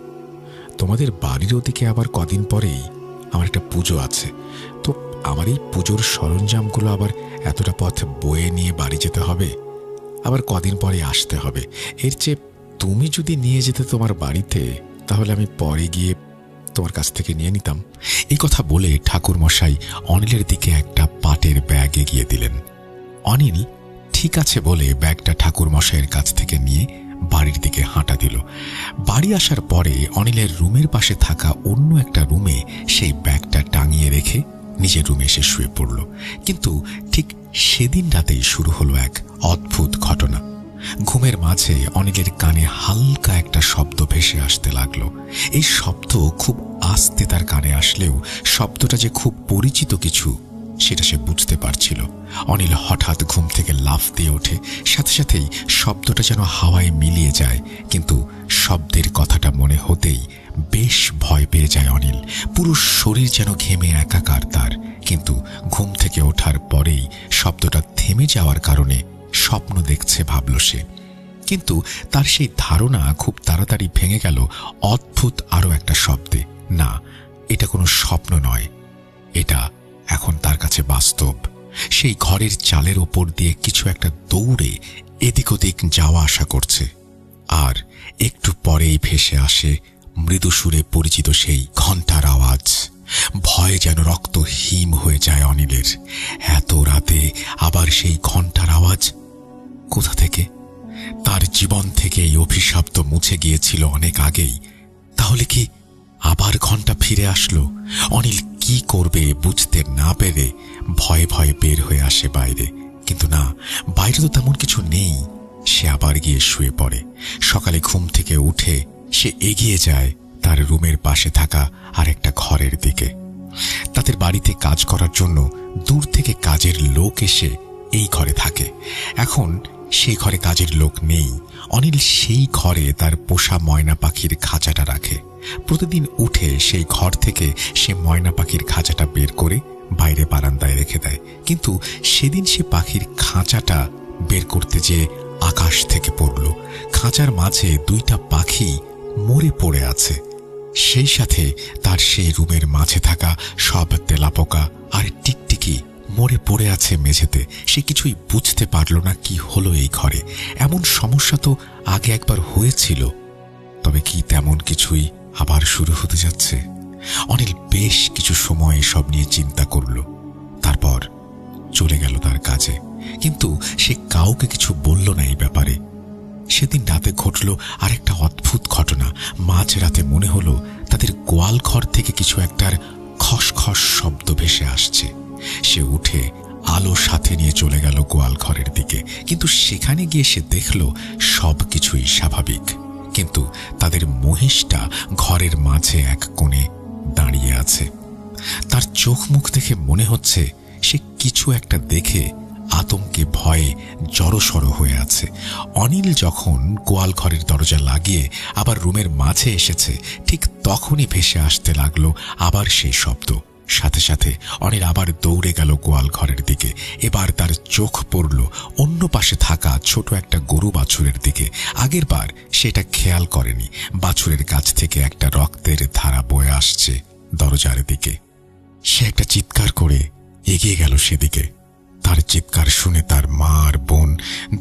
তোমাদের বাড়ির ওদিকে আবার কদিন পরেই আমার একটা পুজো আছে, তো আমার এই পুজোর সরঞ্জামগুলো আবার এতটা পথ বয়ে নিয়ে বাড়ি যেতে হবে, আবার কদিন পরে আসতে হবে। এর চেয়ে তুমি যদি নিয়ে যেতে তোমার বাড়িতে, তাহলে আমি পরে গিয়ে তোমার কাছ থেকে নিয়ে নিতাম। এই কথা বলে ঠাকুর মশাই অনিলের দিকে একটা পাটের ব্যাগ এগিয়ে দিলেন। অনিল ঠিক আছে বলে ব্যাগটা ঠাকুর মশাইয়ের কাছ থেকে নিয়ে বাড়ির দিকে হাঁটা দিল। বাড়ি আসার পরে অনিলের রুমের পাশে থাকা অন্য একটা রুমে সেই ব্যাগটা টাঙিয়ে রেখে নিজের রুমে এসে শুয়ে পড়ল। কিন্তু ঠিক সেদিন রাতেই শুরু হলো এক অদ্ভুত ঘটনা। ঘুমের মাঝে অনিলের কানে হালকা একটা শব্দ ভেসে আসতে লাগলো। এই শব্দ খুব আস্তে তার কানে আসলেও শব্দটা যে খুব পরিচিত কিছু, সেটা সে বুঝতে পারছিল। অনিল হঠাৎ ঘুম থেকে লাফ দিয়ে ওঠে। সাথে সাথেই শব্দটা যেন হাওয়ায় মিলিয়ে যায়। কিন্তু শব্দের কথাটা মনে হতেই বেশ ভয় পেয়ে যায় অনিল। পুরো শরীর যেন ঘেমে একাকার তার। কিন্তু ঘুম থেকে ওঠার পরেই শব্দটা থেমে যাওয়ার কারণে স্বপ্ন দেখছে ভাবল সে। কিন্তু তার সেই ধারণা খুব তাড়াতাড়ি ভেঙে গেল অদ্ভুত আরো একটা শব্দে। না, এটা কোনো স্বপ্ন নয়, এটা এখন তার কাছে বাস্তব। সেই ঘরের চালের ওপর দিয়ে কিছু একটা দৌড়ে এদিক ওদিক যাওয়া আসা করছে। আর একটু পরেই ভেসে আসে মৃদু সুরে পরিচিত সেই ঘণ্টার আওয়াজ। ভয়ে যেন রক্ত হিম হয়ে যায় অনিলের। এত রাতে আবার সেই ঘণ্টার আওয়াজ কোথা থেকে? তার জীবন থেকে এই অভিশাপ তো মুছে গিয়েছিল অনেক আগেই। তাহলে কি আবার ঘণ্টা ফিরে আসলো? অনিল কি করবে বুঝতে না পেরে ভয়ে ভয়ে বের হয়ে আসে বাইরে। কিন্তু না, বাইরে তো তেমন কিছু নেই। সে আবার গিয়ে শুয়ে পড়ে। সকালে ঘুম থেকে উঠে সে এগিয়ে যায় তার রুমের পাশে থাকা আরেকটা ঘরের দিকে। তাদের বাড়িতে কাজ করার জন্য দূর থেকে কাজের লোক এসে এই ঘরে থাকে। এখন সেই ঘরে কাজের লোক নেই। অনিল সেই ঘরে তার পোষা ময়না পাখির খাঁচাটা রাখে। প্রতিদিন উঠে সেই ঘর থেকে সে ময়না পাখির খাঁচাটা বের করে বাইরে বারান্দায় রেখে দেয়। কিন্তু সেদিন সে পাখির খাঁচাটা বের করতে যেয়ে আকাশ থেকে পড়ল। খাঁচার মাঝে দুইটা পাখি মরে পড়ে আছে। সেই সাথে তার সেই রুমের মাঝে থাকা সব তেলাপোকা আর টিকটিকি মরে পড়ে আছে মেঝেতে। সে কিছুই বুঝতে পারল না কি হলো এই ঘরে। এমন সমস্যা তো আগে একবার হয়েছিল, তবে কি তেমন কিছুই আবার শুরু হতে যাচ্ছে? অনিল বেশ কিছু সময় সব নিয়ে চিন্তা করল। তারপর চলে গেল তার কাজে। কিন্তু সে কাউকে কিছু বলল না এই ব্যাপারে। সেদিন রাতে ঘটল আরেকটা অদ্ভুত ঘটনা। মাঝরাতে মনে হলো তাদের গোয়াল ঘর থেকে কিছু একটার খসখস শব্দ ভেসে আসছে। সে উঠে আলো সাথে নিয়ে চলে গেল গোয়াল ঘরের দিকে। কিন্তু সেখানে গিয়ে সে দেখল সব কিছুই স্বাভাবিক।
কিন্তু তাদের মহিষটা ঘরের মাঝে এক কোণে দাঁড়িয়ে আছে। তার চোখ মুখ দেখে মনে হচ্ছে সে কিছু একটা দেখে আতঙ্কে ভয়ে জড়সড় হয়ে আছে। অনিল যখন গোয়াল ঘরের দরজা লাগিয়ে আবার রুমের মাঝে এসেছে, ঠিক তখনই ভেসে আসতে লাগলো আবার সেই শব্দ। সাথে সাথে অনিল আবার দৌড়ে গেল গোয়াল ঘরের দিকে। এবার তার চোখ পড়ল অন্য পাশে থাকা ছোট একটা গরু বাছুরের দিকে। আগের বার সেটা খেয়াল করেনি। বাছুরের কাছ থেকে একটা রক্তের ধারা বয়ে আসছে দরজার দিকে। সে একটা চিৎকার করে এগিয়ে গেল সেদিকে। তার চিৎকার শুনে তার মা আর বোন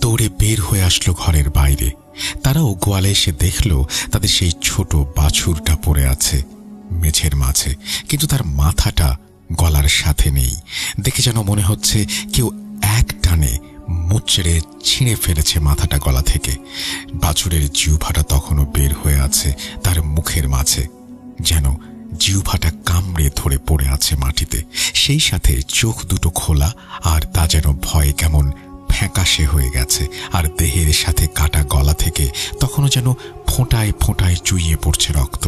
দৌড়ে বের হয়ে আসলো ঘরের বাইরে। তারাও গোয়ালে এসে দেখল তাদের সেই ছোট বাছুরটা পড়ে আছে মেঝের মাঝে, কিন্তু তার মাথাটা গলার সাথে নেই। দেখে যেন মনে হচ্ছে কেউ এক টানে মুচড়ে ছিঁড়ে ফেলেছে মাথাটা গলা থেকে। বাছুরের জিহ্বাটা তখনও বের হয়ে আছে তার মুখের মাঝে, যেন জিহ্বাটা কামড়ে ধরে পড়ে আছে মাটিতে। সেই সাথে চোখ দুটো খোলা, আর তা যেন ভয়ে কেমন ফ্যাকাশে হয়ে গেছে। আর দেহের সাথে কাটা গলা থেকে তখনও যেন ফোঁটায় ফোঁটায় চুইয়ে পড়ছে রক্ত।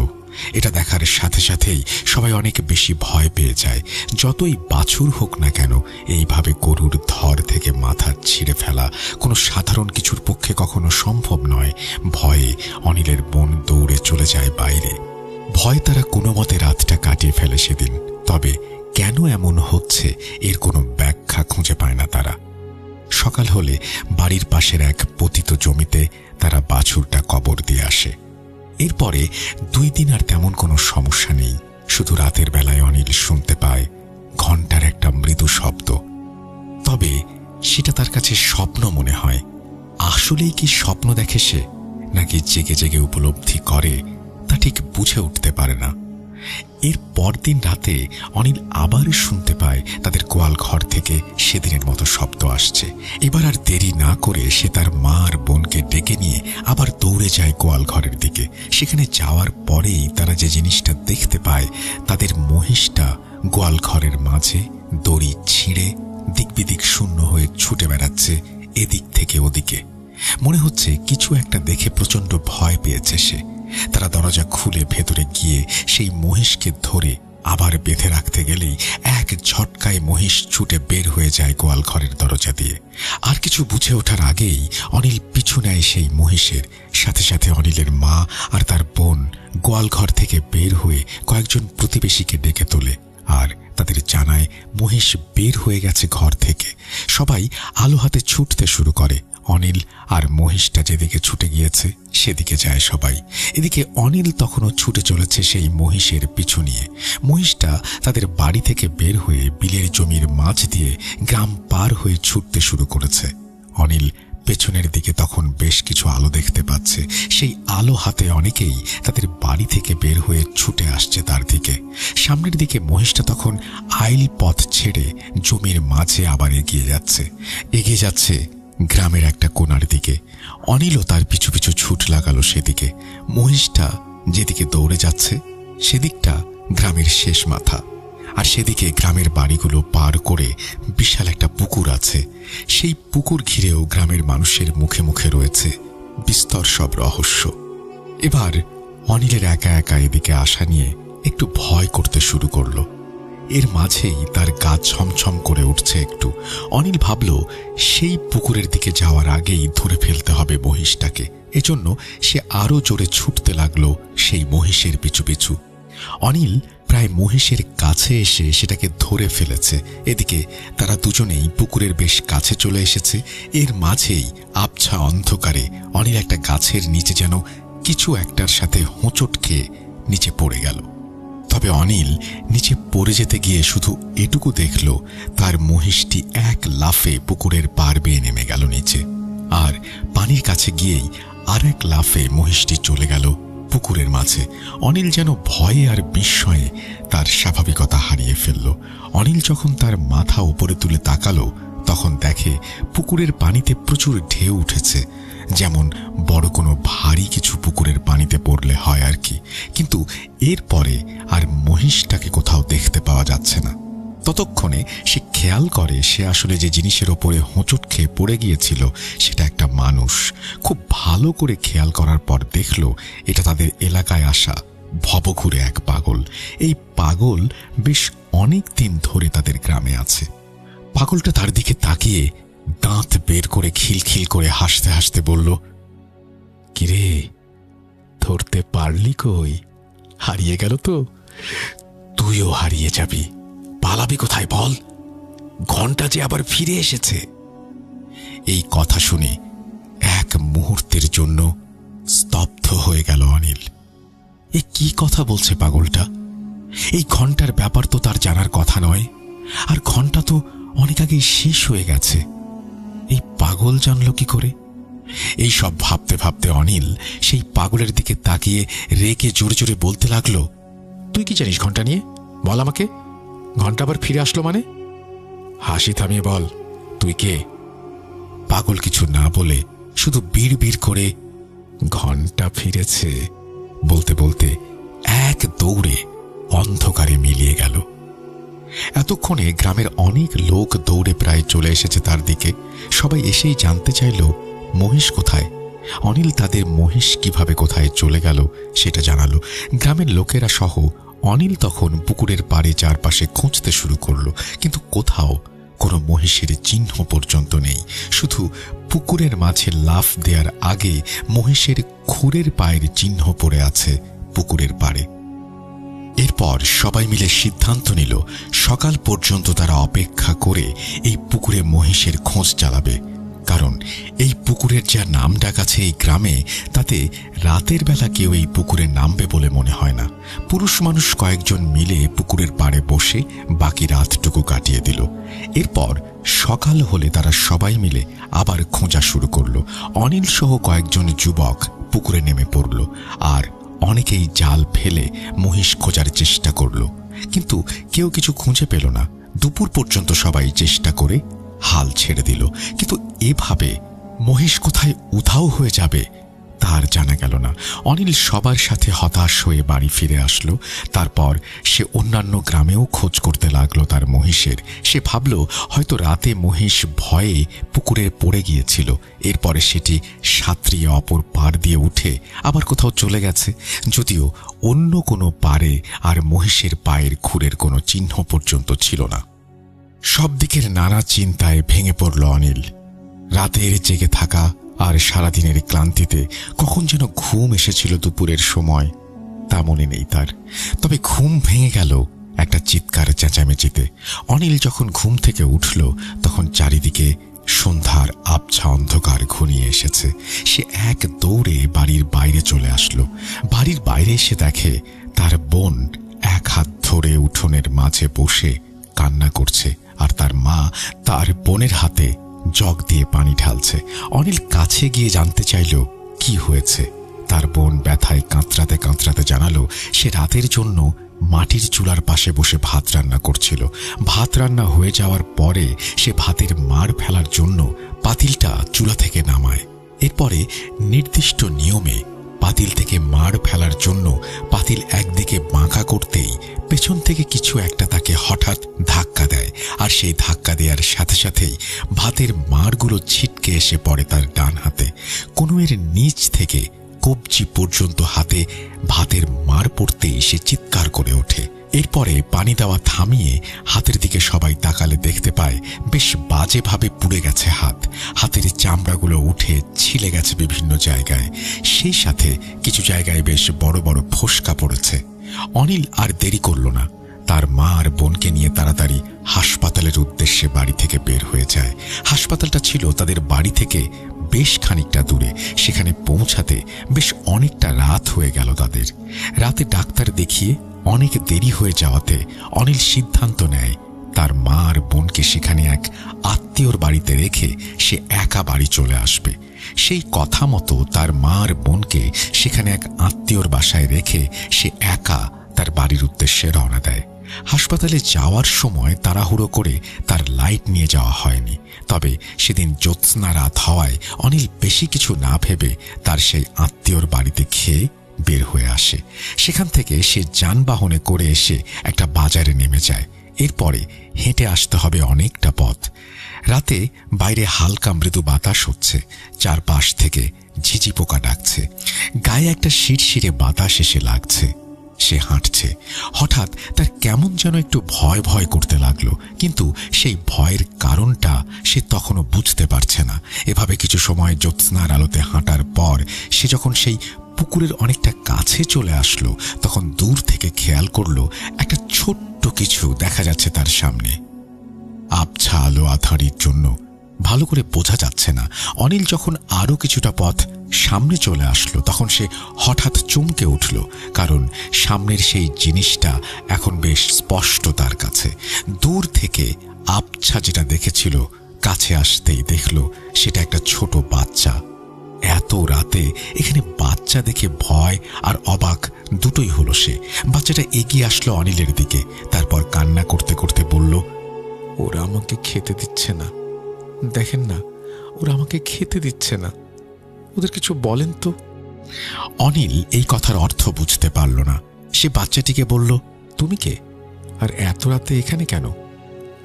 এটা দেখার সাথে সাথেই সবাই অনেক বেশি ভয় পেয়ে যায়। যতই বাছুর হোক না কেন, এইভাবে গরুর ধর থেকে মাথা ছিঁড়ে ফেলা কোনো সাধারণ কিছুর পক্ষে কখনো সম্ভব নয়। ভয়ে অনিলের বোন দৌড়ে চলে যায় বাইরে। ভয় তারা কোনো মতে রাতটা কাটিয়ে ফেলে সেদিন। তবে কেন এমন হচ্ছে এর কোনো ব্যাখ্যা খুঁজে পায় না তারা। সকাল হলে বাড়ির পাশের এক পতিত জমিতে তারা বাছুরটা কবর দিয়ে আসে। এরপরে 2 দিন আর তেমন কোনো সমস্যা নেই। শুধু রাতের বেলায় অনিল শুনতে পায় ঘণ্টার একটা মৃদু শব্দ। তবে সেটা তার কাছে স্বপ্ন মনে হয়। আসলেই কি স্বপ্ন দেখে সে, নাকি জেগে জেগে উপলব্ধি করে, তা ঠিক বুঝে উঠতে পারে না। এর পরদিন রাতে অনিল আবার শুনতে পায় তাদের গোয়াল ঘর থেকে সেদিনের মতো শব্দ আসছে। এবার আর দেরি না করে সে তার মা আর বোনকে ডেকে নিয়ে আবার দৌড়ে যায় গোয়াল ঘরের দিকে। সেখানে যাওয়ার পরেই তারা যে জিনিসটা দেখতে পায়, তাদের মহিষটা গোয়াল ঘরের মাঝে দড়ি ছিঁড়ে দিকবিদিক শূন্য হয়ে ছুটে বেড়াচ্ছে এদিক থেকে ওদিকে। মনে হচ্ছে কিছু একটা দেখে প্রচণ্ড ভয় পেয়েছে সে। তারা দরজা খুলে ভেতরে গিয়ে সেই মহিষকে ধরে আবার বেঁধে রাখতে গেলেই এক ঝটকায় মহিষ ছুটে বের হয়ে যায় গোয়াল ঘরের দরজা দিয়ে। আর কিছু বুঝে ওঠার আগেই অনিল পিছু নেয় সেই মহিষের। সাথে সাথে অনিলের মা আর তার বোন গোয়াল ঘর থেকে বের হয়ে কয়েকজন প্রতিবেশীকে ডেকে তোলে আর তাদের জানায় মহিষ বের হয়ে গেছে ঘর থেকে। সবাই আলো হাতে ছুটতে শুরু করে। অনিল আর মহিষটা যেদিকে ছুটে গিয়েছে সেদিকে যায় সবাই। এদিকে অনিল তখনও ছুটে চলেছে সেই মহিষের পিছু নিয়ে। মহিষটা তাদের বাড়ি থেকে বের হয়ে বিলের জমির মাঝ দিয়ে গ্রাম পার হয়ে ছুটতে শুরু করেছে। অনিল পেছনের দিকে তখন বেশ কিছু আলো দেখতে পাচ্ছে। সেই আলো হাতে অনেকেই তাদের বাড়ি থেকে বের হয়ে ছুটে আসছে তার দিকে। সামনের দিকে মহিষটা তখন আইল পথ ছেড়ে জমির মাঝে আবার এগিয়ে যাচ্ছে গ্রামের একটা কোণার দিকে। অনিলও তার পিছু পিছু ছুট লাগালো সেদিকে। মহিষটা যেদিকে দৌড়ে যাচ্ছে সেদিকটা গ্রামের শেষ মাথা, আর সেদিকে গ্রামের বাড়িগুলো পার করে বিশাল একটা পুকুর আছে। সেই পুকুর ঘিরেও গ্রামের মানুষের মুখে মুখে রয়েছে বিস্তর সব রহস্য। এবার অনিলের একা একা এদিকে আসা নিয়ে একটু ভয় করতে শুরু করলো। এর মাঝেই তার গা ছমছম করে উঠছে একটু। অনিল ভাবল সেই পুকুরের দিকে যাওয়ার আগেই ধরে ফেলতে হবে মহিষটাকে। এজন্য সে আরো জোরে ছুটতে লাগলো সেই মহিষের পিছু পিছু। অনিল প্রায় মহিষের কাছে এসে সেটাকে ধরে ফেলেছে। এদিকে তারা দুজনেই পুকুরের বেশ কাছে চলে এসেছে। এর মাঝেই আবছা অন্ধকারে অনিল একটা গাছের নিচে যেন কিছু একটার সাথে হোঁচট খেয়ে নিচে পড়ে গেল। তবে অনিল নিচে পড়ে যেতে গিয়ে শুধু এটুকু দেখল তার মহিষটি এক লাফে পুকুরের পার বেয়ে নেমে গেল নিচে। আর পানির কাছে গিয়েই আর এক লাফে মহিষটি চলে গেল পুকুরের মাঝে। অনিল যেন ভয়ে আর বিস্ময়ে তার স্বাভাবিকতা হারিয়ে ফেলল। অনিল যখন তার মাথা উপরে তুলে তাকালো তখন দেখে পুকুরের পানিতে প্রচুর ঢেউ উঠেছে, যেমন বড় কোনো ভারী কিছু পুকুরের পানিতে পড়লে হয় আর কি। কিন্তু এরপরে আর মহিষটাকে কোথাও দেখতে পাওয়া যাচ্ছে না। ততক্ষণে সে খেয়াল করে সে আসলে যে জিনিসের ওপরে হোঁচট খেয়ে পড়ে গিয়েছিল সেটা একটা মানুষ। খুব ভালো করে খেয়াল করার পর দেখল এটা তাদের এলাকায় আসা ভবঘুরে এক পাগল। এই পাগল বেশ অনেক দিন ধরে তাদের গ্রামে আছে। পাগলটা তার দিকে তাকিয়ে দাঁত বের করে খিলখিল করে হাসতে হাসতে বলল, কিরে, ধরতে পারলি কই? হারিয়ে গেল তো? তুইও হারিয়ে যাবি। পালাবি কোথায় বল? ঘন্টা যে আবার ফিরে এসেছে। এই কথা শুনে এক মুহূর্তের জন্য স্তব্ধ হয়ে গেল অনিল। এ কি কথা বলছে পাগলটা? এই ঘন্টার ব্যাপার তো তার জানার কথা নয়, আর ঘন্টা তো অনেক আগেই শেষ হয়ে গেছে। এই পাগল জানল কি করে? এই সব ভাবতে ভাবতে অনিল সেই পাগলের দিকে তাকিয়ে রেগে জোরে জোরে বলতে লাগলো, তুই কি জানিস ঘন্টা নিয়ে? বল আমাকে, ঘন্টা আবার ফিরে আসলো মানে? হাসি থামিয়ে বল, তুই কে? পাগল কিছু না বলে শুধু বিড় বিড় করে ঘন্টা ফিরেছে বলতে বলতে এক দৌড়ে অন্ধকারে মিলিয়ে গেল। এতক্ষণে গ্রামের অনেক লোক দৌড়ে প্রায় চলে এসেছে তার দিকে। সবাই এসেই জানতে চাইল মহিষ কোথায়। অনিল তাদের মহিষ কিভাবে কোথায় চলে গেল সেটা জানালো। গ্রামের লোকেরা সহ অনিল তখন পুকুরের পাড়ে চারপাশে খুঁজতে শুরু করলো, কিন্তু কোথাও কোনো মহিষের চিহ্ন পর্যন্ত নেই। শুধু পুকুরের মাঝে লাফ দেওয়ার আগে মহিষের খুরের পায়ের চিহ্ন পড়ে আছে পুকুরের পাড়ে। এরপর সবাই মিলে সিদ্ধান্ত নিল সকাল পর্যন্ত তারা অপেক্ষা করে এই পুকুরে মহিষের খোঁজ চালাবে। কারণ এই পুকুরের যা নাম ডাক আছে এই গ্রামে, তাতে রাতের বেলা কেউ এই পুকুরে নামবে বলে মনে হয় না। পুরুষ মানুষ কয়েকজন মিলে পুকুরের পাড়ে বসে বাকি রাতটুকু কাটিয়ে দিল। এরপর সকাল হলে তারা সবাই মিলে আবার খোঁজা শুরু করলো। অনিল সহ কয়েকজন যুবক পুকুরে নেমে পড়ল, আর অনেকেই জাল ফেলে মহিষ খোঁজার চেষ্টা করল, কিন্তু কেউ কিছু খুঁজে পেল না। দুপুর পর্যন্ত সবাই চেষ্টা করে হাল ছেড়ে দিল, কিন্তু এভাবে মহিষ কোথায় উধাও হয়ে যাবে তার জানা গেল না। অনিল সবার সাথে হতাশ হয়ে বাড়ি ফিরে আসলো। তারপর সে অন্যান্য গ্রামেও খোঁজ করতে লাগলো তার মহিষের। সে ভাবল হয়তো রাতে মহিষ ভয়ে পুকুরে পড়ে গিয়েছিল, এরপরে সেটি সাঁতরিয়ে অপর পাড় দিয়ে উঠে আবার কোথাও চলে গেছে। যদিও অন্য কোনো পাড়ে আর মহিষের পায়ের খুরের কোনো চিহ্ন পর্যন্ত ছিল না। সব দিকের নানা চিন্তায় ভেঙে পড়ল অনিল। রাতের জেগে থাকা আর সারাদিনের ক্লান্তিতে কখন যেন ঘুম এসেছিল দুপুরের সময় তা মনে নেই তার। তবে ঘুম ভেঙে গেল একটা চিৎকার চেঁচামেচিতে। অনিল যখন ঘুম থেকে উঠল তখন চারিদিকে সন্ধ্যার আবছা অন্ধকার ঘনিয়ে এসেছে। সে এক দৌড়ে বাড়ির বাইরে চলে আসলো। বাড়ির বাইরে এসে দেখে তার বোন এক হাত ধরে উঠোনের মাঝে বসে কান্না করছে, আর তার মা তার বোনের হাতে জগ দিয়ে পানি ঢালছে। অনিল কাছে গিয়ে জানতে চাইল কি হয়েছে। তার বোন ব্যথায় কাঁতরাতে কাঁতরাতে জানালো সে রাতের জন্য মাটির চুলার পাশে বসে ভাত রান্না করছিল। ভাত রান্না হয়ে যাওয়ার পরে সে ভাতের মাড় ফেলার জন্য পাতিলটা চুলা থেকে নামায়। এরপরে নির্দিষ্ট নিয়মে পাতিল থেকে মাড় ফেলার জন্য পাতিল একদিকে বাঁকা করতেই পেছন থেকে কিছু একটা তাকে হঠাৎ ধাক্কা দেয়, আর সেই ধাক্কা দেওয়ার সাথে সাথেই ভাতের মাড়গুলো ছিটকে এসে পড়ে তার ডান হাতে। কনুয়ের নিচ থেকে কবজি পর্যন্ত হাতে ভাতের মাড় পড়তেই সে চিৎকার করে ওঠে। এরপরে পানি দেওয়া থামিয়ে হাতের দিকে সবাই তাকালে দেখতে পায় বেশ বাজেভাবে পুড়ে গেছে হাত। হাতের চামড়াগুলো উঠে ছিলে গেছে বিভিন্ন জায়গায়, সেই সাথে কিছু জায়গায় বেশ বড় বড় ফোসকা পড়েছে। অনিল আর দেরি করল না, তার মা আর বোনকে নিয়ে তাড়াতাড়ি হাসপাতালের উদ্দেশ্যে বাড়ি থেকে বের হয়ে যায়। হাসপাতালটা ছিল তাদের বাড়ি থেকে বেশ খানিকটা দূরে। সেখানে পৌঁছাতে বেশ অনেকটা রাত হয়ে গেল তাদের। রাতে ডাক্তার দেখিয়ে অনেক দেরি হয়ে যাওয়াতে অনিল সিদ্ধান্ত নেয় তার মা আর বোনকে সেখানে এক আত্মীয়র বাড়িতে রেখে সে একা বাড়ি চলে আসবে। সেই কথা মতো তার মা আর বোনকে সেখানে এক আত্মীয়র বাসায় রেখে সে একা তার বাড়ির উদ্দেশ্যে রওনা দেয়। হাসপাতালে যাওয়ার সময় তাড়াহুড়ো করে তার লাইট নিয়ে যাওয়া হয়নি। তবে সেদিন জ্যোৎস্না রাত হওয়ায় অনিল বেশি কিছু না ভেবে তার সেই আত্মীয়র বাড়িতে খেয়ে বের হয়ে আসে। সেখান থেকে সে যানবাহনে করে এসে একটা বাজারে নেমে যায়।
এরপরে হেঁটে আসতে হবে অনেকটা পথ। রাতে বাইরে হালকা মৃদু বাতাস হচ্ছে, চারপাশ থেকে ঝিঝি পোকা ডাকছে, গায়ে একটা শিরশিরে বাতাস এসে লাগছে। সে হাঁটছে। হঠাৎ তার কেমন যেন একটু ভয় ভয় করতে লাগলো, কিন্তু সেই ভয়ের কারণটা সে তখনও বুঝতে পারছে না। এভাবে কিছু সময় জ্যোৎস্নার আলোতে হাঁটার পর সে যখন সেই পুকুরের অনেকটা কাছে চলে আসলো, তখন দূর থেকে খেয়াল করলো একটা ছোট্ট কিছু দেখা যাচ্ছে তার সামনে। আবছা আলো আঁধারির জন্য ভালো করে বোঝা যাচ্ছে না। অনিল যখন আরো কিছুটা পথ সামনে চলে আসলো, তখন সে হঠাৎ চমকে উঠল, কারণ সামনের সেই জিনিসটা এখন বেশ স্পষ্ট তার কাছে। দূর থেকে আবছা যেটা দেখেছিল, কাছে আসতেই দেখল সেটা একটা ছোট বাচ্চা। এত রাতে এখানে বাচ্চা দেখে ভয় আর অবাক দুটোই হলো সে। বাচ্চাটা এগিয়ে আসলো অনিলের দিকে, তারপর কান্না করতে করতে বলল, ওরা আমাকে খেতে দিচ্ছে না, দেখেন না, ওরা আমাকে খেতে দিচ্ছে না, ওদের কিছু বলেন তো। অনিল এই কথার অর্থ বুঝতে পারল না। সে বাচ্চাটিকে বলল, তুমি কে, আর এত রাতে এখানে কেন,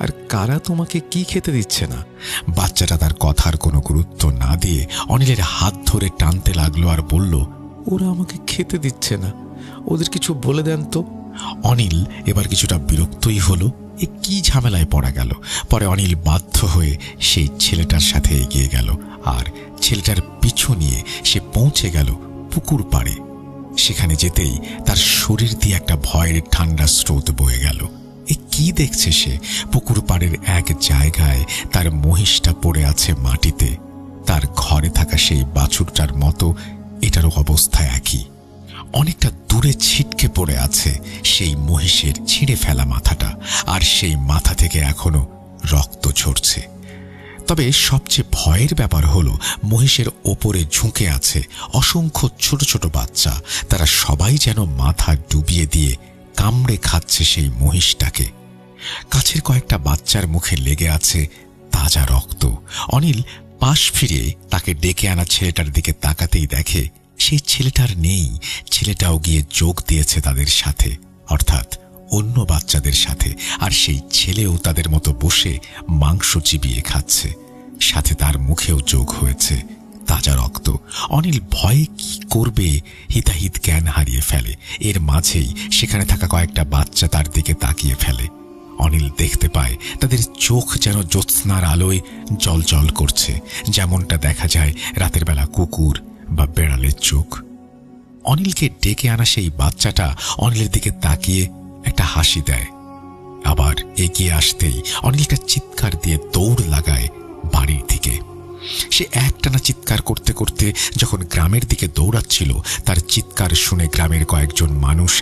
আর কারা তোমাকে কি খেতে দিচ্ছে না? বাচ্চাটা তার কথার কোনো গুরুত্ব না দিয়ে অনিলের হাত ধরে টানতে লাগলো আর বলল, ওরা আমাকে খেতে দিচ্ছে না, ওদের কিছু বলে দেন তো। অনিল এবার কিছুটা বিরক্তই হলো, এ কি ঝামেলায় পড়া গেল। পরে অনিল বাধ্য হয়ে সেই ছেলেটার সাথে এগিয়ে গেল, আর ছেলেটার পিছু নিয়ে সে পৌঁছে গেল পুকুর পাড়ে। সেখানে যেতেই তার শরীর দিয়ে একটা ভয়ের ঠান্ডা স্রোত বয়ে গেল। এ কি দেখছে সে? পুকুর পাড়ের এক জায়গায় তার মহিষটা পড়ে আছে মাটিতে। তার ঘরে থাকা সেই বাছুরটার মতো এটারও অবস্থা একই। অনেকটা দূরে ছিটকে পড়ে আছে সেই মহিষের ছিঁড়ে ফেলা মাথাটা, আর সেই মাথা থেকে এখনো রক্ত ঝরছে। তবে সবচেয়ে ভয়ের ব্যাপার হলো, মহিষের ওপরে ঝুঁকে আছে অসংখ্য ছোট ছোট বাচ্চা। তারা সবাই যেন মাথা ডুবিয়ে দিয়ে কামড়ে খাচ্ছে সেই মহিষটাকে। কাছের কয়েকটা বাচ্চার মুখে লেগে আছে তাজা রক্ত। অনিল পাশ ফিরে তাকে ডেকে আনা ছেলেটার দিকে তাকাতেই দেখে সেই ছেলেটার নেই। ছেলেটাও গিয়ে যোগ দিয়েছে তাদের সাথে, অর্থাৎ অন্য বাচ্চাদের সাথে, আর সেই ছেলেও তাদের মতো বসে মাংস চিবিয়ে খাচ্ছে। সাথে তার মুখেও যোগ হয়েছে তাজা রক্ত। অনিল ভয়ে কি করবে হিতাহিত জ্ঞান হারিয়ে ফেলে। এর মাঝেই সেখানে থাকা কয়েকটা বাচ্চা তার দিকে তাকিয়ে ফেলে। অনিল দেখতে পায় তাদের চোখ যেন জ্যোৎস্নার আলোয় জলজল করছে, যেমনটা দেখা যায় রাতের বেলা কুকুর বা বেড়ালের চোখ। অনিলকে ডেকে আনা সেই বাচ্চাটা অনিলের দিকে তাকিয়ে একটা হাসি দেয়। আবার এগিয়ে আসতেই অনিলটা চিৎকার দিয়ে দৌড় লাগায় বাড়ির দিকে। সে একটানা চিৎকার করতে করতে যখন গ্রামের দিকে দৌড়াচ্ছিল, তার চিৎকার শুনে গ্রামের কয়েকজন মানুষ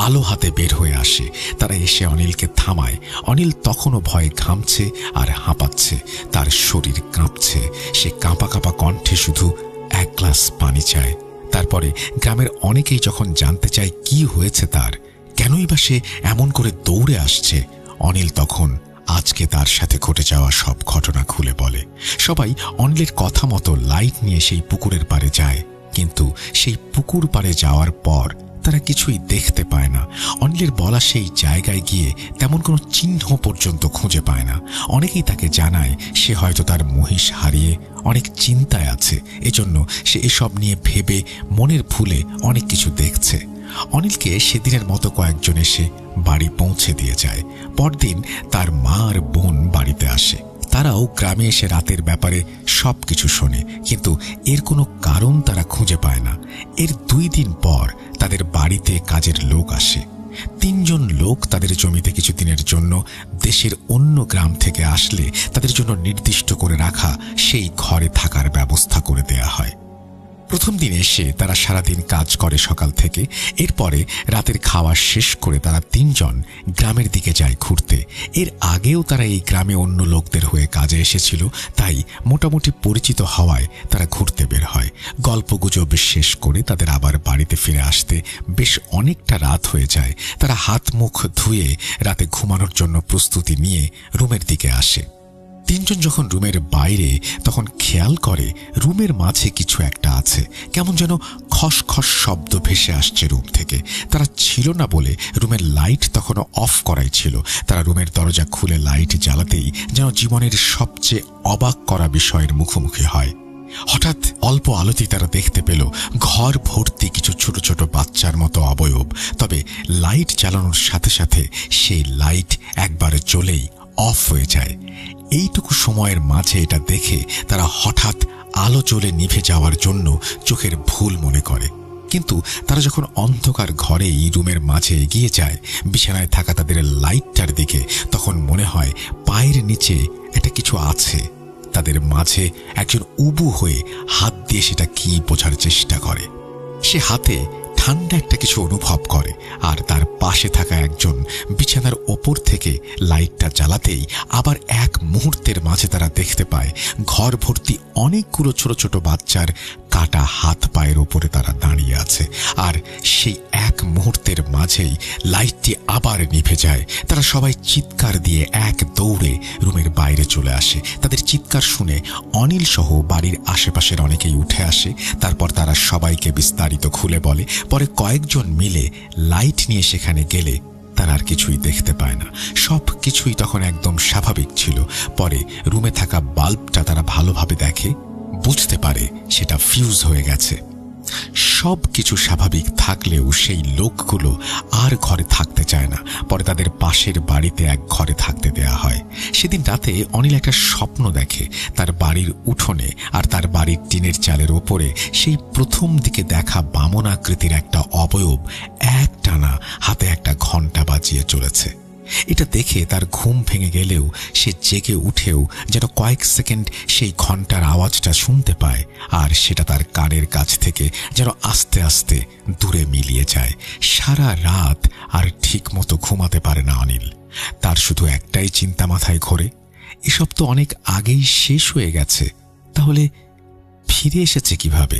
আলো হাতে বের হয়ে আসে। তারা এসে অনিলকে থামায়। অনিল তখনও ভয়ে ঘামছে আর হাঁপাচ্ছে, তার শরীর কাঁপছে। সে কাঁপা কাঁপা কণ্ঠে শুধু এক গ্লাস পানি চায়। তারপরে গ্রামের অনেকেই যখন জানতে চায় কি হয়েছে তার, কেনই বা সে এমন করে দৌড়ে আসছে, অনিল তখন আজকে তার সাথে ঘটে যাওয়া সব ঘটনা খুলে বলে। সবাই অনিলের কথা মতো লাইট নিয়ে সেই পুকুরের পাড়ে যায়, কিন্তু সেই পুকুর পাড়ে যাওয়ার পর তারা কিছুই দেখতে পায় না। অনিলের বলা সেই জায়গায় গিয়ে তেমন কোনো চিহ্ন পর্যন্ত খুঁজে পায় না। অনেকেই তাকে জানায় সে হয়তো তার মহিষ হারিয়ে অনেক চিন্তায় আছে, এজন্য সে এসব নিয়ে ভেবে মনের ভুলে অনেক কিছু দেখছে। অনিলকে সেদিনের মতো কয়েকজন এসে বাড়ি পৌঁছে দিয়ে যায়। পরদিন তার মা আর বোন বাড়িতে আসে। তারাও গ্রামে এসে রাতের ব্যাপারে সব কিছু শোনে, কিন্তু এর কোনো কারণ তারা খুঁজে পায় না। এর 2 দিন পর তাদের বাড়িতে কাজের লোক আসে। 3 জন লোক তাদের জমিতে কিছুদিনের জন্য দেশের অন্য গ্রাম থেকে আসলে তাদের জন্য নির্দিষ্ট করে রাখা সেই ঘরে থাকার ব্যবস্থা করে দেয়া হয়। প্রথম দিন এসে তারা সারাদিন কাজ করে সকাল থেকে। এরপরে রাতের খাওয়া শেষ করে তারা 3 জন গ্রামের দিকে যায় ঘুরতে। এর আগেও তারা এই গ্রামে অন্য লোকদের হয়ে কাজে এসেছিল, তাই মোটামুটি পরিচিত হওয়ায় তারা ঘুরতে বের হয়। গল্পগুজব শেষ করে তাদের আবার বাড়িতে ফিরে আসতে বেশ অনেকটা রাত হয়ে যায়। তারা হাত মুখ ধুয়ে রাতে ঘুমানোর জন্য প্রস্তুতি নিয়ে রুমের দিকে আসে। 3 জন যখন রুমের বাইরে, তখন খেয়াল করে রুমের মাঝে কিছু একটা আছে, কেমন যেন খসখস শব্দ ভেসে আসছে রুম থেকে। তারা ছিল না বলে রুমের লাইট তখনও অফ করাই ছিল। তারা রুমের দরজা খুলে লাইট জ্বালাতেই যেন জীবনের সবচেয়ে অবাক করা বিষয়ের মুখোমুখি হয়। হঠাৎ অল্প আলোতেই তারা দেখতে পেল ঘর ভর্তি কিছু ছোট ছোট বাচ্চার মতো অবয়ব। তবে লাইট জ্বালানোর সাথে সাথে সেই লাইট একবার জ্বলেই অফ হয়ে যায়। এইটুকু সময়ের মাঝে এটা দেখে তারা হঠাৎ আলো জ্বলে নিভে যাওয়ার জন্য চোখের ভুল মনে করে। কিন্তু তারা যখন অন্ধকার ঘরে এই রুমের মাঝে এগিয়ে যায় বিছানায় থাকা তাদের লাইটটার দিকে, তখন মনে হয় পায়ের নিচে একটা কিছু আছে। তাদের মাঝে একজন উবু হয়ে হাত দিয়ে সেটা কি বোঝার চেষ্টা করে। সে হাতে ঠান্ডা একটা কিছু অনুভব করে, আর তার পাশে থাকা একজন বিছানার ওপর থেকে লাইটটা জ্বালাতেই আবার এক মুহূর্তের মাঝে তারা দেখতে পায় ঘর ভর্তি অনেকগুলো ছোট ছোট বাচ্চার কাটা হাত পায়ের ওপরে তারা দাঁড়িয়ে আছে। আর সেই এক মুহূর্তের মাঝেই লাইটটি আবার নিভে যায়। তারা সবাই চিৎকার দিয়ে এক দৌড়ে রুমের বাইরে চলে আসে। তাদের চিৎকার শুনে অনিল সহ বাড়ির আশেপাশের অনেকেই উঠে আসে। তারপর তারা সবাইকে বিস্তারিত খুলে বলে। পরে কয়েকজন মিলে লাইট নিয়ে সেখানে গেলে তারা আর কিছুই দেখতে পায় না। সব কিছুই তখন একদম স্বাভাবিক ছিল। পরে রুমে থাকা বাল্বটা তারা ভালোভাবে দেখে, বুঝতে পারে সেটা ফিউজ হয়ে গেছে। সব কিছু স্বাভাবিক থাকলেও সেই লোকগুলো আর ঘরে থাকতে চায় না। পরে তাদের পাশের বাড়িতে এক ঘরে থাকতে দেয়া হয়। সেদিন রাতে অনিল একটা স্বপ্ন দেখে। তার বাড়ির উঠোনে আর তার বাড়ির টিনের চালের ওপরে সেই প্রথম দিকে দেখা বামন আকৃতির একটা অবয়ব একটানা হাতে একটা ঘণ্টা বাজিয়ে চলেছে। এটা দেখে তার ঘুম ভেঙে গেলেও সে জেগে উঠেও যেন কয়েক সেকেন্ড সেই ঘণ্টার আওয়াজটা শুনতে পায়, আর সেটা তার কানের কাছ থেকে যেন আস্তে আস্তে দূরে মিলিয়ে যায়। সারা রাত আর ঠিক মতো ঘুমাতে পারে না অনিল। তার শুধু একটাই চিন্তা মাথায় ঘোরে, এসব তো অনেক আগেই শেষ হয়ে গেছে, তাহলে ফিরে এসেছে কিভাবে?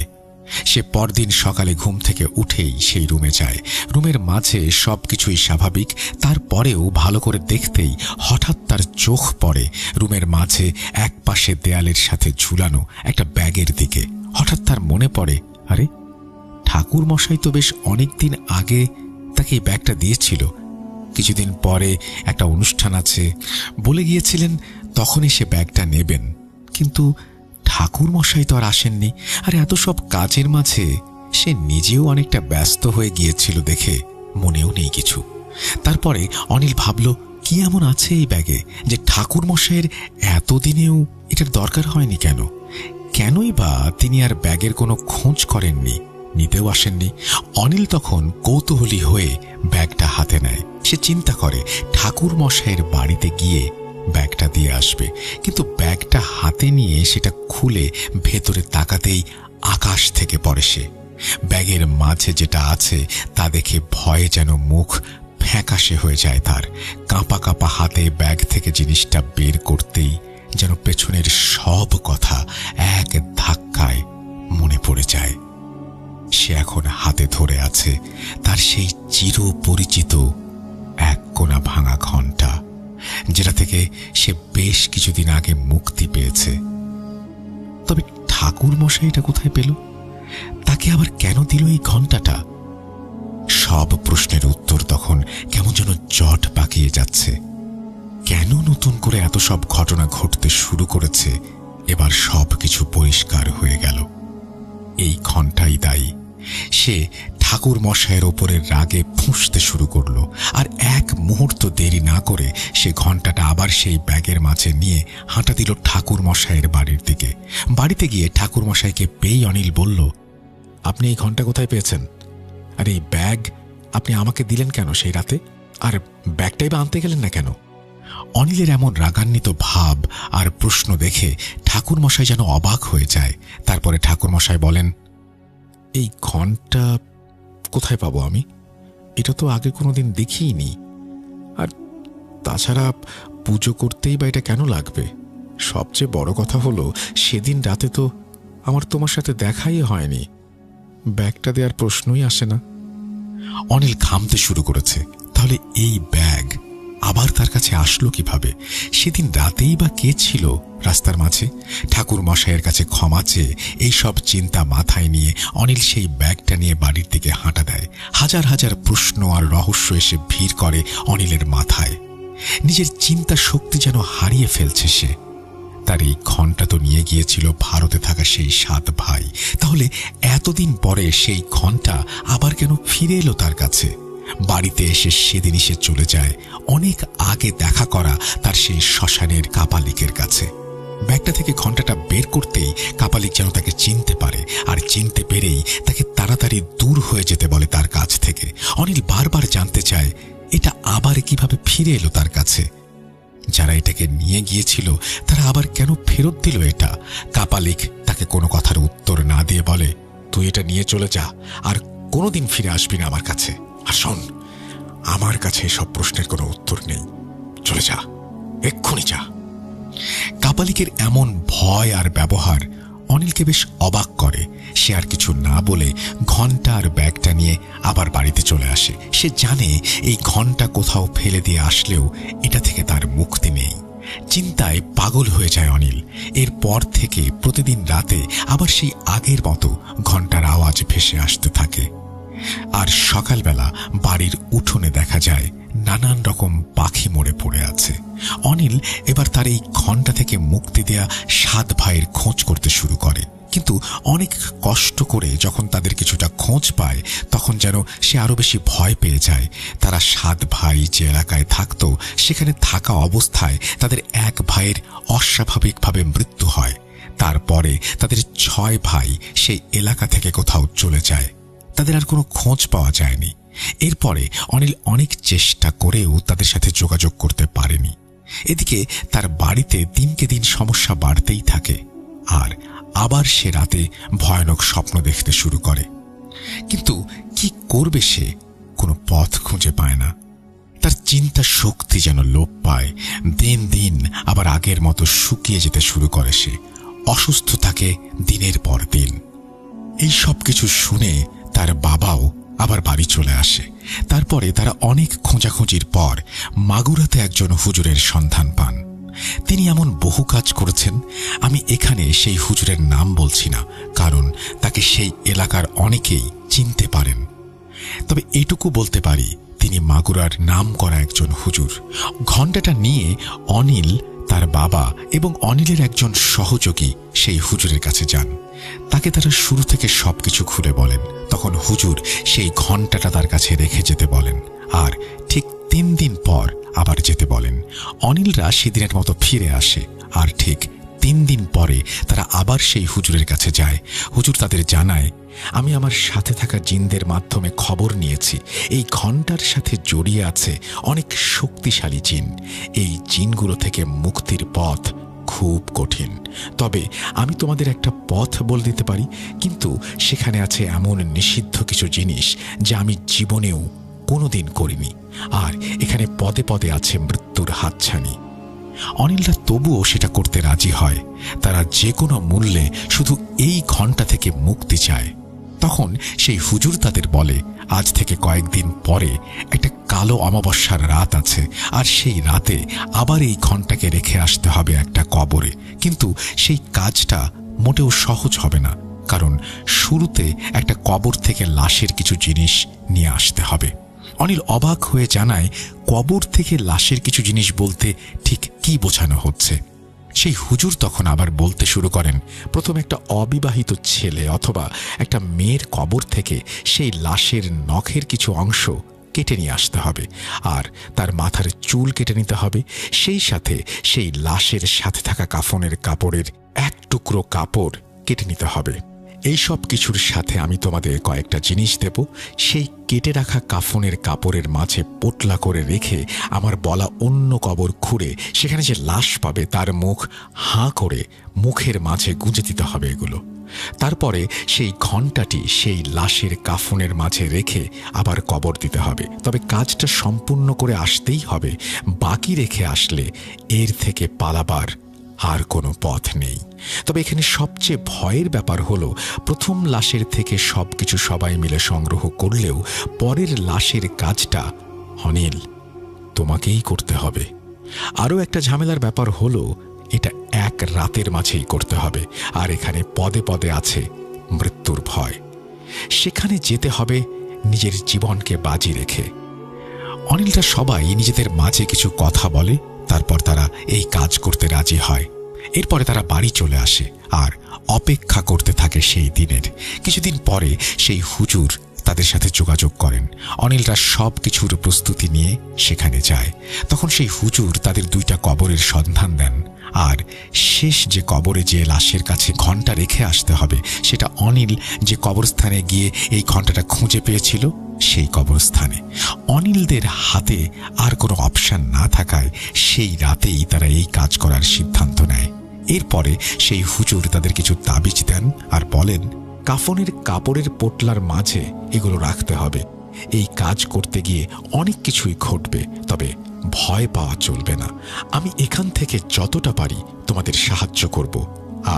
সে পরদিন সকালে ঘুম থেকে উঠেই সেই রুমে যায়। রুমের মাঝে সবকিছুই স্বাভাবিক, তারপরেও ভালো করে দেখতেই হঠাৎ তার চোখ পড়ে রুমের মাঝে এক পাশে দেয়ালের সাথে ঝুলানো একটা ব্যাগের দিকে। হঠাৎ তার মনে পড়ে, আরে ঠাকুর মশাই তো বেশ অনেকদিন আগে তাকে এই ব্যাগটা দিয়েছিল। কিছুদিন পরে একটা অনুষ্ঠান আছে বলে গিয়েছিলেন, তখনই সে ব্যাগটা নেবেন। কিন্তু ঠাকুর মশাই তো আর আসেননি। আর এত সব কাজের মাঝে সে নিজেও অনেকটা ব্যস্ত হয়ে গিয়েছিল দেখে মনেও নেই কিছু। তারপরে অনিল ভাবল, কি এমন আছে এই ব্যাগে যে ঠাকুর মশাইয়ের এতদিনেও এটার দরকার হয়নি? কেনই বা তিনি আর ব্যাগের কোনো খোঁজ করেননি, নিতেও আসেননি? অনিল তখন কৌতূহলী হয়ে ব্যাগটা হাতে নেয়। সে চিন্তা করে ঠাকুর মশাইয়ের বাড়িতে গিয়ে ব্যাগটা দিয়ে আসবে। কিন্তু ব্যাগটা হাতে নিয়ে সেটা খুলে ভেতরে তাকাতেই আকাশ থেকে পড়ে সে। ব্যাগের মাঝে যেটা আছে তা দেখে ভয়ে যেন মুখ ফ্যাকাশে হয়ে যায় তার। কাঁপা কাঁপা হাতে ব্যাগ থেকে জিনিসটা বের করতেই যেন পেছনের সব কথা এক ধাক্কায় মনে পড়ে যায়। সে এখন হাতে ধরে আছে তার সেই চিরপরিচিত এক কোনা ভাঙা ঘণ্টা, যেটা থেকে সে বেশ কিছুদিন আগে মুক্তি পেয়েছে। তবে ঠাকুর মশাই এটা কোথায় পেল? তাকে আবার কেন দিল এই ঘণ্টাটা? সব প্রশ্নের উত্তর তখন কেমন যেন জট পাকিয়ে যাচ্ছে। কেন নতুন করে এত সব ঘটনা ঘটতে শুরু করেছে এবার সব কিছু পরিষ্কার হয়ে গেল। এই ঘণ্টাই দায়ী। সে ঠাকুর মশাইয়ের ওপরের রাগে ফুঁসতে শুরু করলো। আর এক মুহূর্ত দেরি না করে সে ঘণ্টাটা আবার সেই ব্যাগের মাঝে নিয়ে হাঁটা দিল ঠাকুর মশাইয়ের বাড়ির দিকে। বাড়িতে গিয়ে ঠাকুর মশাইকে পেয়ে অনিল বলল, আপনি এই ঘণ্টা কোথায় পেয়েছেন? আর এই ব্যাগ আপনি আমাকে দিলেন কেন সেই রাতে? আর ব্যাগটাই বা আনতে গেলেন না কেন? অনিলের এমন রাগান্বিত ভাব আর প্রশ্ন দেখে ঠাকুর মশাই যেন অবাক হয়ে যায়। তারপরে ঠাকুর মশাই বলেন, এই ঘণ্টা কোথায় পাবো আমি? এটা তো আগে কোনোদিন দেখিনি। আর তাছাড়া পুজো করতেই বা এটা কেন লাগবে? সবচেয়ে বড় কথা হলো সেদিন রাতে তো আমার তোমার সাথে দেখাই হয়নি। ব্যাগটা দেওয়ার প্রশ্নই আসে না। অনিল ঘামতে শুরু করেছে। তাহলে এই ব্যাগ আবার
আবার তার কাছে আসলো কিভাবে? সেদিন রাতেই বা কে ছিল রাস্তার মাঝে? ঠাকুর মশাইয়ের কাছে ক্ষমা চেয়ে এইসব চিন্তা মাথায় নিয়ে অনিল সেই ব্যাগটা নিয়ে বাড়ির দিকে হাঁটা দেয়। হাজার হাজার প্রশ্ন আর রহস্য এসে ভিড় করে অনিলের মাথায়। নিজের চিন্তা শক্তি যেন হারিয়ে ফেলছে সে। তার এই ঘণ্টা তো নিয়ে গিয়েছিল ভারতে থাকা সেই 7 ভাই। তাহলে এতদিন পরে সেই ঘণ্টা আবার কেন ফিরে এলো তার কাছে? বাড়িতে এসে সেদিনই সে চলে যায় অনেক আগে দেখা করা তার সেই শ্মশানের কাপালিকের কাছে। ব্যাগটা থেকে ঘণ্টাটা বের করতেই কাপালিক যেন তাকে চিনতে পারে, আর চিনতে পেরেই তাকে তাড়াতাড়ি দূর হয়ে যেতে বলে তার কাছ থেকে। অনিল বারবার জানতে চায় এটা আবার কিভাবে ফিরে এলো তার কাছে। যারা এটাকে নিয়ে গিয়েছিল তারা আবার কেন ফেরত দিল এটা? কাপালিক তাকে কোনো কথার উত্তর না দিয়ে বলে, তুই এটা নিয়ে চলে যা, আর কোনোদিন ফিরে আসবি না আমার কাছে। আর শোন, আমার কাছে এসব প্রশ্নের কোনো উত্তর নেই, চলে যা, এক্ষুনি যা। কাপালিকের এমন ভয় আর ব্যবহার অনিলকে বেশ অবাক করে। সে আর কিছু না বলে ঘণ্টা আর ব্যাগটা নিয়ে আবার বাড়িতে চলে আসে। সে জানে এই ঘণ্টা কোথাও ফেলে দিয়ে আসলেও এটা থেকে তার মুক্তি নেই। চিন্তায় পাগল হয়ে যায় অনিল। এরপর থেকে প্রতিদিন রাতে আবার সেই আগের মতো ঘণ্টার আওয়াজ ভেসে আসতে থাকে। আর সকালবেলা বাড়ির উঠোনে দেখা যায় নানান রকম পাখি মরে পড়ে আছে। অনিল এবার তার এই ঘণ্টা থেকে মুক্তি দেয়া 7 ভাইয়ের খোঁজ করতে শুরু করে, কিন্তু অনেক কষ্ট করে যখন তাদের কিছুটা খোঁজ পায় তখন যেন সে আরো বেশি ভয় পেয়ে যায়। তারা 7 ভাই যে এলাকায় থাকত সেখানে থাকা অবস্থায় তাদের এক ভাইয়ের অস্বাভাবিকভাবে মৃত্যু হয়। তারপরে তাদের 6 ভাই সেই এলাকা থেকে কোথাও চলে যায়। তাদের আর কোনো খোঁজ পাওয়া যায়নি। এরপরে অনিল অনেক চেষ্টা করেও তাদের সাথে যোগাযোগ করতে পারেনি। এদিকে তার বাড়িতে দিনকে দিন সমস্যা বাড়তেই থাকে, আর আবার সে রাতে ভয়ানক স্বপ্ন দেখতে শুরু করে। কিন্তু কি করবে সে? কোনো পথ খুঁজে পায় না। তার চিন্তা শক্তি যেন লোপ পায়। দিন দিন আবার আগের মতো শুকিয়ে যেতে শুরু করে সে। অসুস্থ থাকে দিনের পর দিন। এই সব কিছু শুনে তার বাবাও আবার বাড়ি চলে আসে। তারপরে তারা অনেক খোঁজাখুঁজির পর মাগুরাতে একজন হুজুরের সন্ধান পান। তিনি এমন বহু কাজ করেছেন, আমি এখানে সেই হুজুরের নাম বলছি না, কারণ তাকে সেই এলাকার অনেকেই চিনতে পারেন। তবে এটুকু বলতে পারি, তিনি মাগুরার নাম করা একজন হুজুর। ঘণ্টাটা নিয়ে অনিল, তার বাবা এবং অনিলের একজন সহযোগী সেই হুজুরের কাছে যান। তাকে তারা শুরু থেকে সবকিছু খুলে বলেন। তখন হুজুর সেই ঘণ্টাটা তার কাছে রেখে যেতে বলেন, আর ঠিক 3 দিন পর আবার যেতে বলেন। অনিলরা সেদিনের মতো ফিরে আসে, আর ঠিক 3 দিন পরে তারা আবার সেই হুজুরের কাছে যায়। হুজুর তাদের জানায়, আমি আমার সাথে থাকা জিনদের মাধ্যমে খবর নিয়েছি এই ঘণ্টার সাথে জড়িয়ে আছে অনেক শক্তিশালী জিন। এই জিনগুলো থেকে মুক্তির পথ খুব কঠিন। তবে আমি তোমাদের একটা পথ বলে দিতে পারি, কিন্তু সেখানে আছে এমন নিষিদ্ধ কিছু জিনিস যা আমি জীবনেও কোনোদিন করিনি, আর এখানে পদে পদে আছে মৃত্যুর হাতছানি। অনিলরা তবুও সেটা করতে রাজি হয়। তারা যে কোনো মূল্যে শুধু এই ঘণ্টা থেকে মুক্তি চায়। তখন সেই হুজুর তাদের বলে, আজ থেকে কয়েকদিন পরে একটা কালো অমাবস্যার রাত আছে, আর সেই রাতে আবার এই ঘণ্টাকে রেখে আসতে হবে একটা কবরে। কিন্তু সেই কাজটা মোটেও সহজ হবে না, কারণ শুরুতে একটা কবর থেকে লাশের কিছু জিনিস নিয়ে আসতে হবে। অনিল অবাক হয়ে জানায়, কবর থেকে লাশের কিছু জিনিস বলতে ঠিক কি বোঝানো হচ্ছে? সেই হুজুর তখন আবার বলতে শুরু করেন, প্রথম একটা অবিবাহিত ছেলে অথবা একটা মেয়ের কবর থেকে সেই লাশের নখের কিছু অংশ কেটে নিয়ে আসতে হবে, আর তার মাথার চুল কেটে নিতে হবে। সেই সাথে সেই লাশের সাথে থাকা কাফনের কাপড়ের এক টুকরো কাপড় কেটে নিতে হবে। এই সব কিছুর সাথে আমি তোমাদের কয়েকটা জিনিস দেব। সেই কেটে রাখা কাফনের কাপড়ের মাঝে পোটলা করে রেখে আমার বলা অন্য কবর খুঁড়ে সেখানে যে লাশ পাবে তার মুখ হাঁ করে মুখের মাঝে গুঁজে দিতে হবে এগুলো। তারপরে সেই ঘণ্টাটি সেই লাশের কাফনের মাঝে রেখে আবার কবর দিতে হবে। তবে কাজটা সম্পূর্ণ করে আসতেই হবে, বাকি রেখে আসলে এর থেকে পালাবার আর কোনো পথ নেই। তবে এখানে সবচেয়ে ভয়ের ব্যাপার হলো, প্রথম লাশের থেকে সবকিছু সবাই মিলে সংগ্রহ করলেও পরের লাশের কাজটা অনিল তোমাকেই করতে হবে। আরও একটা ঝামেলার ব্যাপার হলো এটা এক রাতের মাঝেই করতে হবে, আর এখানে পদে পদে আছে মৃত্যুর ভয়। সেখানে যেতে হবে নিজের জীবনকে বাজি রেখে। অনিলরা সবাই নিজেদের মাঝে কিছু কথা বলে, তারপর তারা এই কাজ করতে রাজি হয়। এরপরে তারা বাড়ি চলে আসে আর অপেক্ষা করতে থাকে সেই দিনের। কিছুদিন পরে সেই হুজুর তাদের সাথে যোগাযোগ করেন। অনিলরা সব কিছুর প্রস্তুতি নিয়ে সেখানে যায়। তখন সেই হুজুর তাদের 2টা কবরের সন্ধান দেন, আর শেষ যে কবরে যে লাশের কাছে ঘণ্টা রেখে আসতে হবে সেটা অনিল যে কবরস্থানে গিয়ে এই ঘণ্টাটা খুঁজে পেয়েছিল সেই কবরস্থানে। অনিলদের হাতে আর কোনো অপশন না থাকায় সেই রাতেই তারা এই কাজ করার সিদ্ধান্ত নেয়। এরপরে সেই হুজুর তাদের কিছু তাবিজ দেন আর বলেন, কাফনের কাপড়ের পোটলার মাঝে এগুলো রাখতে হবে। এই কাজ করতে গিয়ে অনেক কিছুই ঘটবে, তবে ভয় পাওয়া চলবে না। আমি এখান থেকে যতটা পারি তোমাদের সাহায্য করব,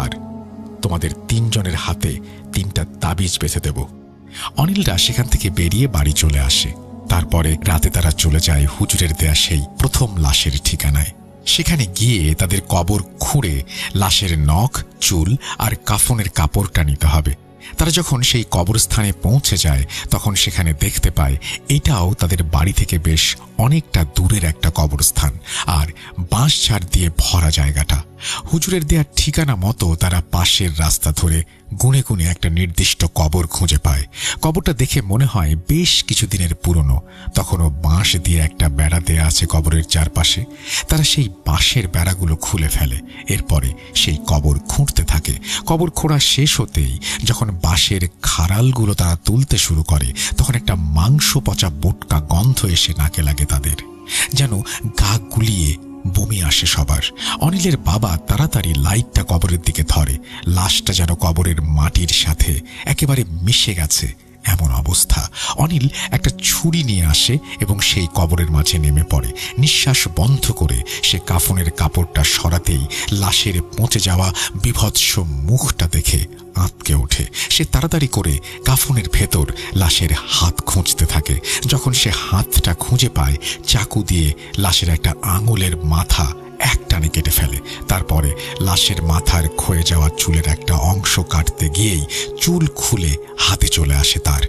আর তোমাদের 3 জনের হাতে 3টা তাবিজ বেঁধে দেব। অনিলরা সেখান থেকে বেরিয়ে বাড়ি চলে আসে। তারপরে রাতে তারা চলে যায় হুজুরের দেয়া সেই প্রথম লাশের ঠিকানায়। সেখানে গিয়ে তাদের কবর খুঁড়ে লাশের নখ, চুল আর কাফনের কাপড়টা নিতে হবে। তারা যখন সেই কবরস্থানে পৌঁছে যায় তখন সেখানে দেখতে পায় এটাও তাদের বাড়ি থেকে বেশ অনেকটা দূরের একটা কবরস্থান, আর বাঁশঝাড় দিয়ে ভরা জায়গাটা। হুজুরের দেয়া ঠিকানা মতো তারা পাশের রাস্তা ধরে গুনে গুনে একটা নির্দিষ্ট কবর খুঁজে পায়। কবরটা দেখে মনে হয় বেশ কিছুদিনের পুরনো। তখনও বাঁশ দিয়ে একটা বেড়া দেয়া আছে কবরের চারপাশে। তারা সেই বাঁশের বেড়াগুলো খুলে ফেলে। এরপরে সেই কবর খুঁড়তে থাকে। কবর খোঁড়া শেষ হতেই যখন বাঁশের খাড়ালগুলো তারা তুলতে শুরু করে তখন একটা মাংস পচা বোটকা গন্ধ এসে নাকে লাগে তাদের। যেন গা গুলিয়ে বমি আসে সবার। অনিলের বাবা তাড়াতাড়ি লাইটটা কবরের দিকে ধরে। লাশটা যেন কবরের মাটির সাথে একেবারে মিশে গেছে এমন অবস্থা। অনিল একটা ছুরি নিয়ে আসে এবং সেই কবরের মাঝে নেমে পড়ে। নিঃশ্বাস বন্ধ করে সে কাফনের কাপড়টা সরাতেই লাশের পচে যাওয়া বিভৎস মুখটা দেখে আঁতকে ওঠে। সে তাড়াতাড়ি করে কাফনের ভেতর লাশের হাত খুঁজতে থাকে। যখন সে হাতটা খুঁজে পায়, চাকু দিয়ে লাশের একটা আঙুলের মাথা একটানে কেটে ফেলে। তারপরে লাশের মাথার ক্ষয়ে যাওয়া চুলের একটা অংশ কাটতে গিয়েই চুল খুলে হাতে চলে আসে তার।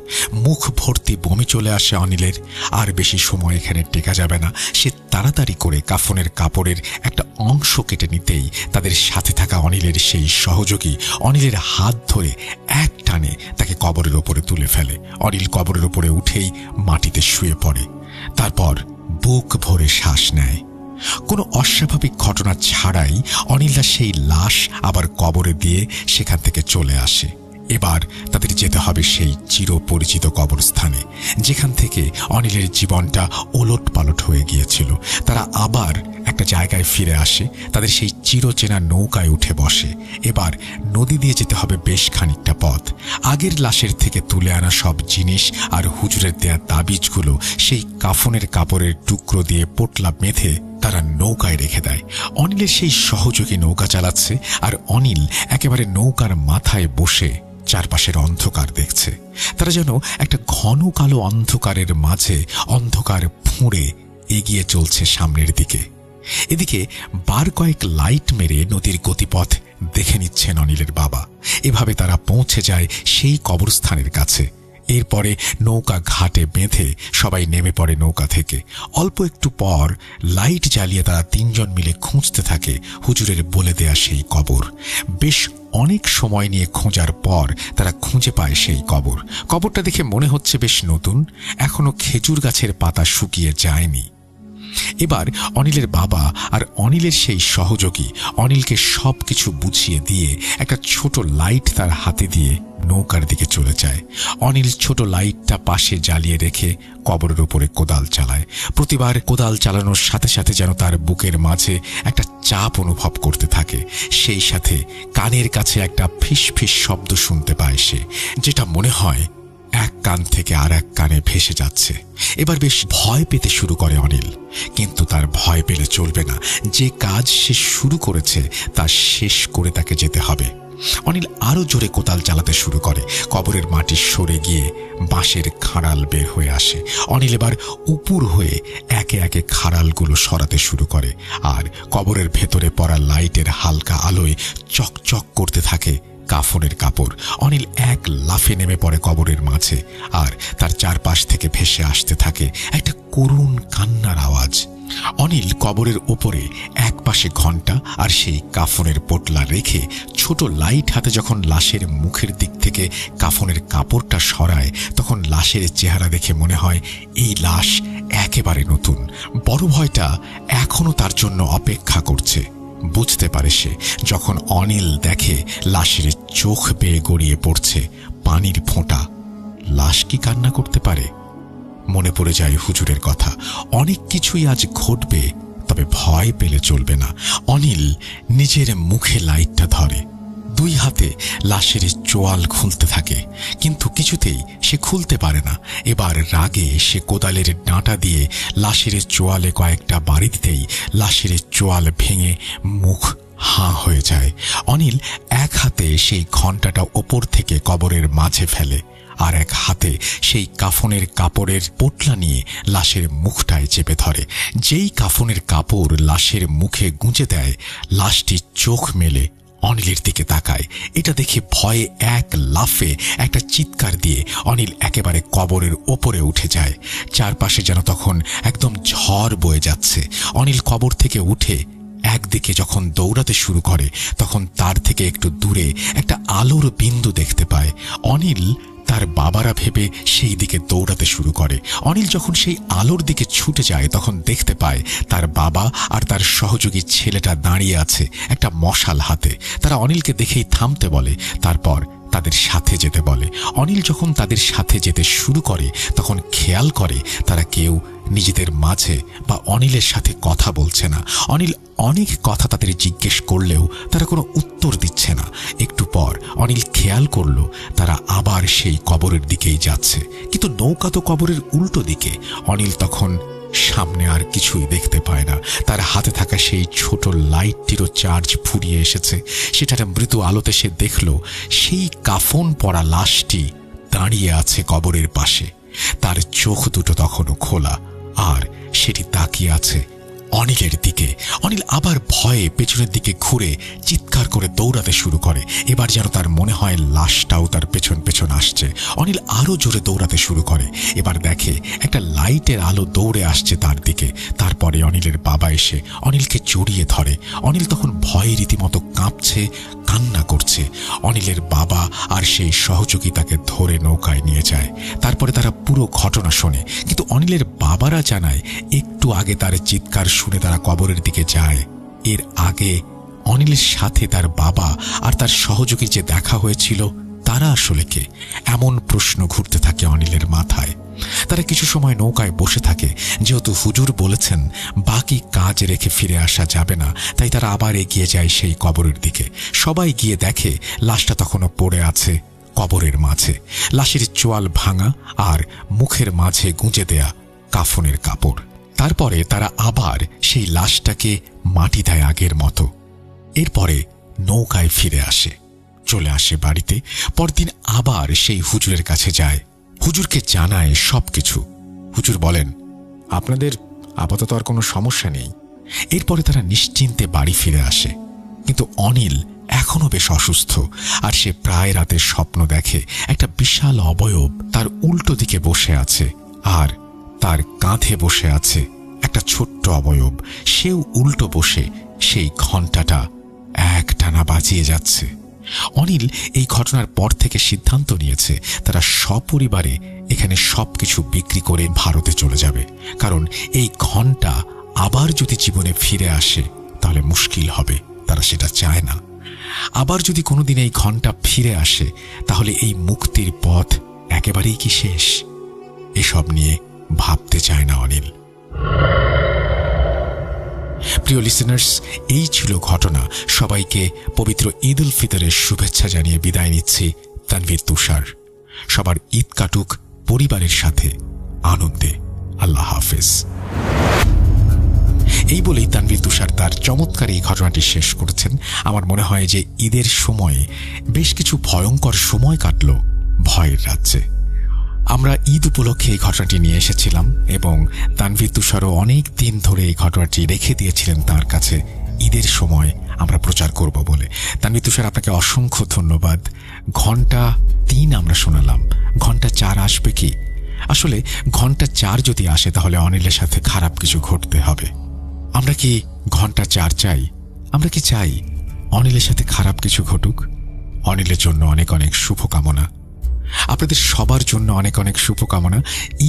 মুখ ভর্তি বমি চলে আসে অনিলের। আর বেশি সময় এখানে টেকা যাবে না। সে তাড়াতাড়ি করে কাফনের কাপড়ের একটা অংশ কেটে নিতেই তাদের সাথে থাকা অনিলের সেই সহযোগী অনিলের হাত ধরে এক টানে তাকে কবরের ওপরে তুলে ফেলে। অনিল কবরের ওপরে উঠেই মাটিতে শুয়ে পড়ে। তারপর বুক ভরে শ্বাস নেয়। কোনো অস্বাভাবিক ঘটনা ছাড়াই অনিলরা সেই লাশ আবার কবরে দিয়ে সেখান থেকে চলে আসে। এবার তাদের যেতে হবে সেই চিরপরিচিত কবরস্থানে, যেখান থেকে অনিলের জীবনটা ওলট পালট হয়ে গিয়েছিল। তারা আবার একটা জায়গায় ফিরে আসে। তাদের সেই চিরচেনা নৌকায় উঠে বসে। এবার নদী দিয়ে যেতে হবে বেশ খানিকটা পথ। আগের লাশের থেকে তুলে আনা সব জিনিস আর হুজুরের দেয়া তাবিজগুলো সেই কাফনের কাপড়ের টুকরো দিয়ে পোটলা বেঁধে তারা নৌকায় রেখে দেয়। অনিলের সেই সহযোগী নৌকা চালাচ্ছে, আর অনিল একেবারে নৌকার মাথায় বসে চারপাশের অন্ধকার দেখছে। তারা যেন একটা ঘন কালো অন্ধকারের মাঝে অন্ধকার ফুঁড়ে এগিয়ে চলছে সামনের দিকে। এদিকে বার কয়েক লাইট মেরে নদীর গতিপথ দেখে নিচ্ছেন অনিলের বাবা। এভাবে তারা পৌঁছে যায় সেই কবরস্থানের কাছে। এরপরে নৌকা ঘাটে বেঁধে সবাই নেমে পড়ে নৌকা থেকে। অল্প একটু পর লাইট জ্বালিয়ে তারা 3 জন মিলে খুঁজতে থাকে হুজুরের বলে দেয়া সেই কবর। বেশ অনেক সময় নিয়ে খোঁজার পর তারা খুঁজে পায় সেই কবর। কবরটা দেখে মনে হচ্ছে বেশ নতুন, এখনো খেজুর গাছের পাতা শুকিয়ে যায়নি। এবার অনিলের বাবা আর অনিলের সেই সহযোগী অনিলকে সবকিছু বুঝিয়ে দিয়ে একটা ছোট লাইট তার হাতে দিয়ে নৌকার দিকে চলে যায়। অনিল ছোট লাইটটা পাশে জ্বালিয়ে রেখে কবরের উপরে কোদাল চালায়। প্রতিবার কোদাল চালানোর সাথে সাথে যেন তার বুকের মাঝে একটা চাপ অনুভব করতে থাকে। সেই সাথে কানের কাছে একটা ফিস ফিস শব্দ শুনতে পায় সে, যেটা মনে হয় এক কান থেকে আর এক কানে ভেসে যাচ্ছে। এবার বেশ ভয় পেতে শুরু করে অনিল, কিন্তু তার ভয় পেলে চলবে না। যে কাজ সে শুরু করেছে তা শেষ করে তাকে যেতে হবে। অনিল আরো জোরে কোদাল চালাতে শুরু করে। কবরের মাটি সরে গিয়ে বাঁশের খাড়াল বের হয়ে আসে। অনিল এবার উপুর হয়ে একে একে খাড়ালগুলো সরাতে শুরু করে, আর কবরের ভেতরে পড়া লাইটের হালকা আলোয় চকচক করতে থাকে কাফনের কাপড়। অনিল এক লাফে নেমে পড়ে কবরের মাঝে, আর তার চারপাশ থেকে ভেসে আসতে থাকে একটা করুণ কান্নার আওয়াজ। অনিল কবরের ওপরে এক পাশে ঘণ্টা আর সেই কাফনের পোটলা রেখে ছোট লাইট হাতে যখন লাশের মুখের দিক থেকে কাফনের কাপড়টা সরায়, তখন লাশের চেহারা দেখে মনে হয় এই লাশ একেবারে নতুন। বড় ভয়টা এখনো তার জন্য অপেক্ষা করছে। বুঝতে পারে সে যখন অনিল দেখে লাশের চোখ বেয়ে গড়িয়ে পড়ছে পানির ফোঁটা। লাশ কি কান্না করতে পারে? মনে পড়ে যায় হুজুরের কথা, অনেক কিছুই আজ ঘটবে, তবে ভয় পেলে চলবে না। অনিল নিজের মুখে লাইটটা ধরে, দুই হাতে লাশের চোয়াল খুলতে থাকে, কিন্তু কিছুতেই সে খুলতে পারে না। এবার রাগে সে কোদালের ডাঁটা দিয়ে লাশের চোয়ালে কয়েকটা বাড়ি দিতেই লাশের চোয়াল ভেঙে মুখ হাঁ হয়ে যায়। অনিল এক হাতে সেই ঘণ্টাটা ওপর থেকে কবরের মাঝে ফেলে, আর এক হাতে সেই কাফনের কাপড়ের পোটলা নিয়ে লাশের মুখটায় চেপে ধরে। যেই কাফনের কাপড় লাশের মুখে গুঁজে দেয়, লাশটি চোখ মেলে অনিলের দিকে তাকায়। এটা দেখে ভয়ে এক লাফে একটা চিৎকার দিয়ে অনিল একেবারে কবরের ওপরে উঠে যায়। চারপাশে যেন তখন একদম ঝড় বয়ে যাচ্ছে। অনিল কবর থেকে উঠে একদিকে যখন দৌড়াতে শুরু করে, তখন তার থেকে একটু দূরে একটা আলোর বিন্দু দেখতে পায়। অনিল তার বাবারা ভেবে সেই দিকে দৌড়াতে শুরু করে। অনিল যখন সেই আলোর দিকে ছুটে যায়, তখন দেখতে পায় তার বাবা আর তার সহযোগী ছেলেটা দাঁড়িয়ে আছে একটা মশাল হাতে। তারা অনিলকে দেখেই থামতে বলে, তারপর তাদের সাথে যেতে বলে। অনিল যখন তাদের সাথে যেতে শুরু করে, তখন খেয়াল করে তারা কেউ নিজেদের মাঝে বা অনিলের সাথে কথা বলছে না। অনিল অনেক কথা তাদের জিজ্ঞেস করলেও তারা কোনো উত্তর দিচ্ছে না। একটু পর অনিল খেয়াল করলো তারা আবার সেই কবরের দিকেই যাচ্ছে, কিন্তু নৌকা তো কবরের উল্টো দিকে। অনিল তখন সামনে আর কিছুই দেখতে পায় না। তার হাতে থাকা সেই ছোট লাইটটিরও চার্জ ফুরিয়ে এসেছে। সেটার মৃদু আলোতে সে দেখল সেই কাফন পরা লাশটি দাঁড়িয়ে আছে কবরের পাশে। তার চোখ দুটো তখনও খোলা, আর সেটি তাকিয়ে আছে অনিলের দিকে। অনিল আবার ভয়ে পেছনের দিকে ঘুরে চিৎকার করে দৌড়াতে শুরু করে। এবার যেন তার মনে হয় লাশটাও তার পেছন পেছন আসছে। অনিল আরো জোরে দৌড়াতে শুরু করে। এবার দেখে একটা লাইটের আলো দৌড়ে আসছে তার দিকে। তারপরে অনিলের বাবা এসে অনিলকে জড়িয়ে ধরে। অনিল তখন ভয়ে রীতিমতো কাঁপছে, কান্না করছে। অনিলের বাবা আর সেই সহযোগী তাকে ধরে নৌকায় নিয়ে যায়। তারপরে তারা পুরো ঘটনা শোনে, কিন্তু অনিলের বাবারা জানায় একটু আগে তার চিৎকার শুনে তারা কবরের দিকে যায়। এর আগে অনিলের সাথে তার বাবা আর তার সহযোগী যে দেখা হয়েছিল, তারা আসলে কে? এমন প্রশ্ন ঘুরতে থাকে অনিলের মাথায়। তারা কিছু সময় নৌকায় বসে থাকে। যেহেতু হুজুর বলেছেন বাকি কাজ রেখে ফিরে আসা যাবে না, তাই তারা আবার এগিয়ে যায় সেই কবরের দিকে। সবাই গিয়ে দেখে লাশটা তখনও পড়ে আছে কবরের মাঝে। লাশের চোয়াল ভাঙা আর মুখের মাঝে গুঁজে দেয়া কাফনের কাপড়। তারপরে তারা আবার সেই লাশটাকে মাটি দেয় আগের মতো। এরপরে নৌকায় ফিরে আসে, চলে আসে বাড়িতে। পরদিন আবার সেই হুজুরের কাছে যায়, হুজুরকে জানায় সবকিছু। হুজুর বলেন, আপনাদের আপাতত আর কোনো সমস্যা নেই। এরপরে তারা নিশ্চিন্তে বাড়ি ফিরে আসে। কিন্তু অনিল এখনো বেশ অসুস্থ, আর সে প্রায় রাতে স্বপ্ন দেখে একটা বিশাল অবয়ব তার উল্টো দিকে বসে আছে, আর তার কাঁধে বসে আছে একটা ছোট্ট অবয়ব। সেও উল্টো বসে সেই ঘণ্টাটা একটানা বাজিয়ে যাচ্ছে। অনিল এই ঘটনার পর থেকে সিদ্ধান্ত নিয়েছে তারা সপরিবারে এখানে সবকিছু বিক্রি করে ভারতে চলে যাবে, কারণ এই ঘণ্টা আবার যদি জীবনে ফিরে আসে তাহলে মুশকিল হবে। তারা সেটা চায় না। আবার যদি কোনোদিন এই ঘণ্টা ফিরে আসে, তাহলে এই মুক্তির পথ একেবারেই কি শেষ? এসব নিয়ে ভাবতে চায় না অনিল। প্রিয় লিসেনার্স, এই ছিল ঘটনা। সবাইকে পবিত্র ঈদ উল ফিতরের শুভেচ্ছা জানিয়ে বিদায় নিচ্ছি তানভীর তুষার। সবার ঈদ কাটুক পরিবারের সাথে আনন্দে। আল্লাহ হাফেজ। এই বলেই তানভীর তুষার তার চমৎকার এই ঘটনাটি শেষ করেছেন। আমার মনে হয় যে ঈদের সময়ে বেশ কিছু ভয়ঙ্কর সময় কাটল ভয়ের রাজ্যে। আমরা ঈদ উপলক্ষে এই ঘটনাটি নিয়ে এসেছিলাম এবং তানভীর তুষারও অনেক দিন ধরে এই ঘটনাটি রেখে দিয়েছিলেন তার কাছে ঈদের সময় আমরা প্রচার করব বলে। তানভীর তুষার, আপনাকে অসংখ্য ধন্যবাদ। ঘন্টা 3 আমরা শোনালাম, ঘন্টা 4 আসবে কি? আসলে ঘন্টা 4 যদি আসে তাহলে অনিলের সাথে খারাপ কিছু ঘটতে হবে। আমরা কি ঘন্টা 4 চাই? আমরা কি চাই অনিলের সাথে খারাপ কিছু ঘটুক? অনিলের জন্য অনেক অনেক শুভকামনা, আপনাদের সবার জন্য অনেক অনেক শুভকামনা।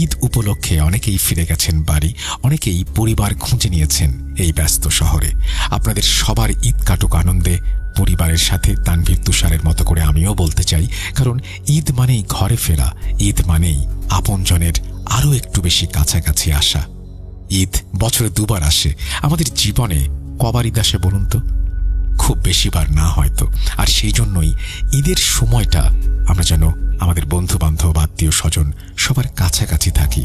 ঈদ উপলক্ষে অনেকেই ফিরে গেছেন বাড়ি, অনেকেই পরিবার খুঁজে নিয়েছেন এই ব্যস্ত শহরে। আপনাদের সবার ঈদ কাটুক আনন্দে পরিবারের সাথে। তানভীর তুষারের মতো করে আমিও বলতে চাই, কারণ ঈদ মানেই ঘরে ফেরা, ঈদ মানেই আপনজনের আরও একটু বেশি কাছাকাছি আসা। ঈদ বছরে 2 বার আসে, আমাদের জীবনে কবার ঈদ আসে বলুন তো? খুব বেশিবার না হয়তো। আর সেই জন্যই ঈদের সময়টা আমরা যেন আমাদের বন্ধু বান্ধব, আত্মীয় স্বজন সবার কাছাকাছি থাকি।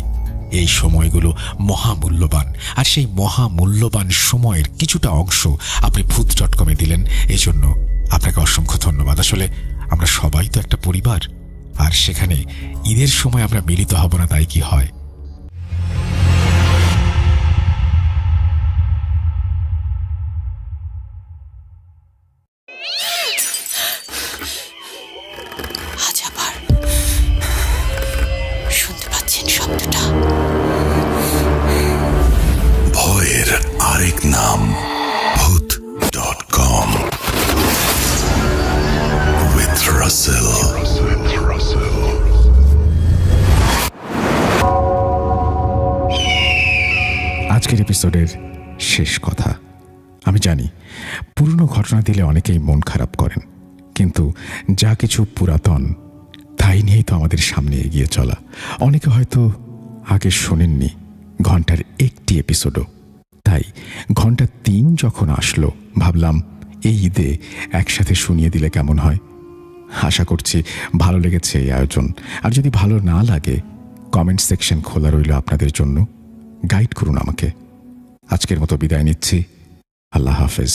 এই সময়গুলো মহামূল্যবান, আর সেই মহামূল্যবান সময়ের কিছুটা অংশ আপনি ভূত.com দিলেন, এই জন্য আপনাকে অসংখ্য ধন্যবাদ। আসলে আমরা সবাই তো একটা পরিবার, আর সেখানে ঈদের সময় আমরা মিলিত হব না তাই কি হয়?
আজ আবার শুনতে পাচ্ছেন শব্দটা?
ভয়ের আরেক নাম ভূত.com with Russell.
আজকের এপিসোডের শেষ কথা। আমি জানি পুরনো ঘটনা দিলে অনেকেই মন খারাপ করেন, কিন্তু যা কিছু পুরাতন তাই নিয়েই তো আমাদের সামনে এগিয়ে চলা। অনেকে হয়তো আগে শোনেননি ঘন্টার একটি এপিসোডও, তাই ঘন্টা 3 যখন আসলো ভাবলাম এই ঈদে একসাথে শুনিয়ে দিলে কেমন হয়। আশা করছি ভালো লেগেছে এই আয়োজন। আর যদি ভালো না লাগে, কমেন্ট সেকশন খোলা রইল আপনাদের জন্য, গাইড করুন আমাকে। আজকের মতো বিদায় নিচ্ছি, আল্লাহ হাফেজ।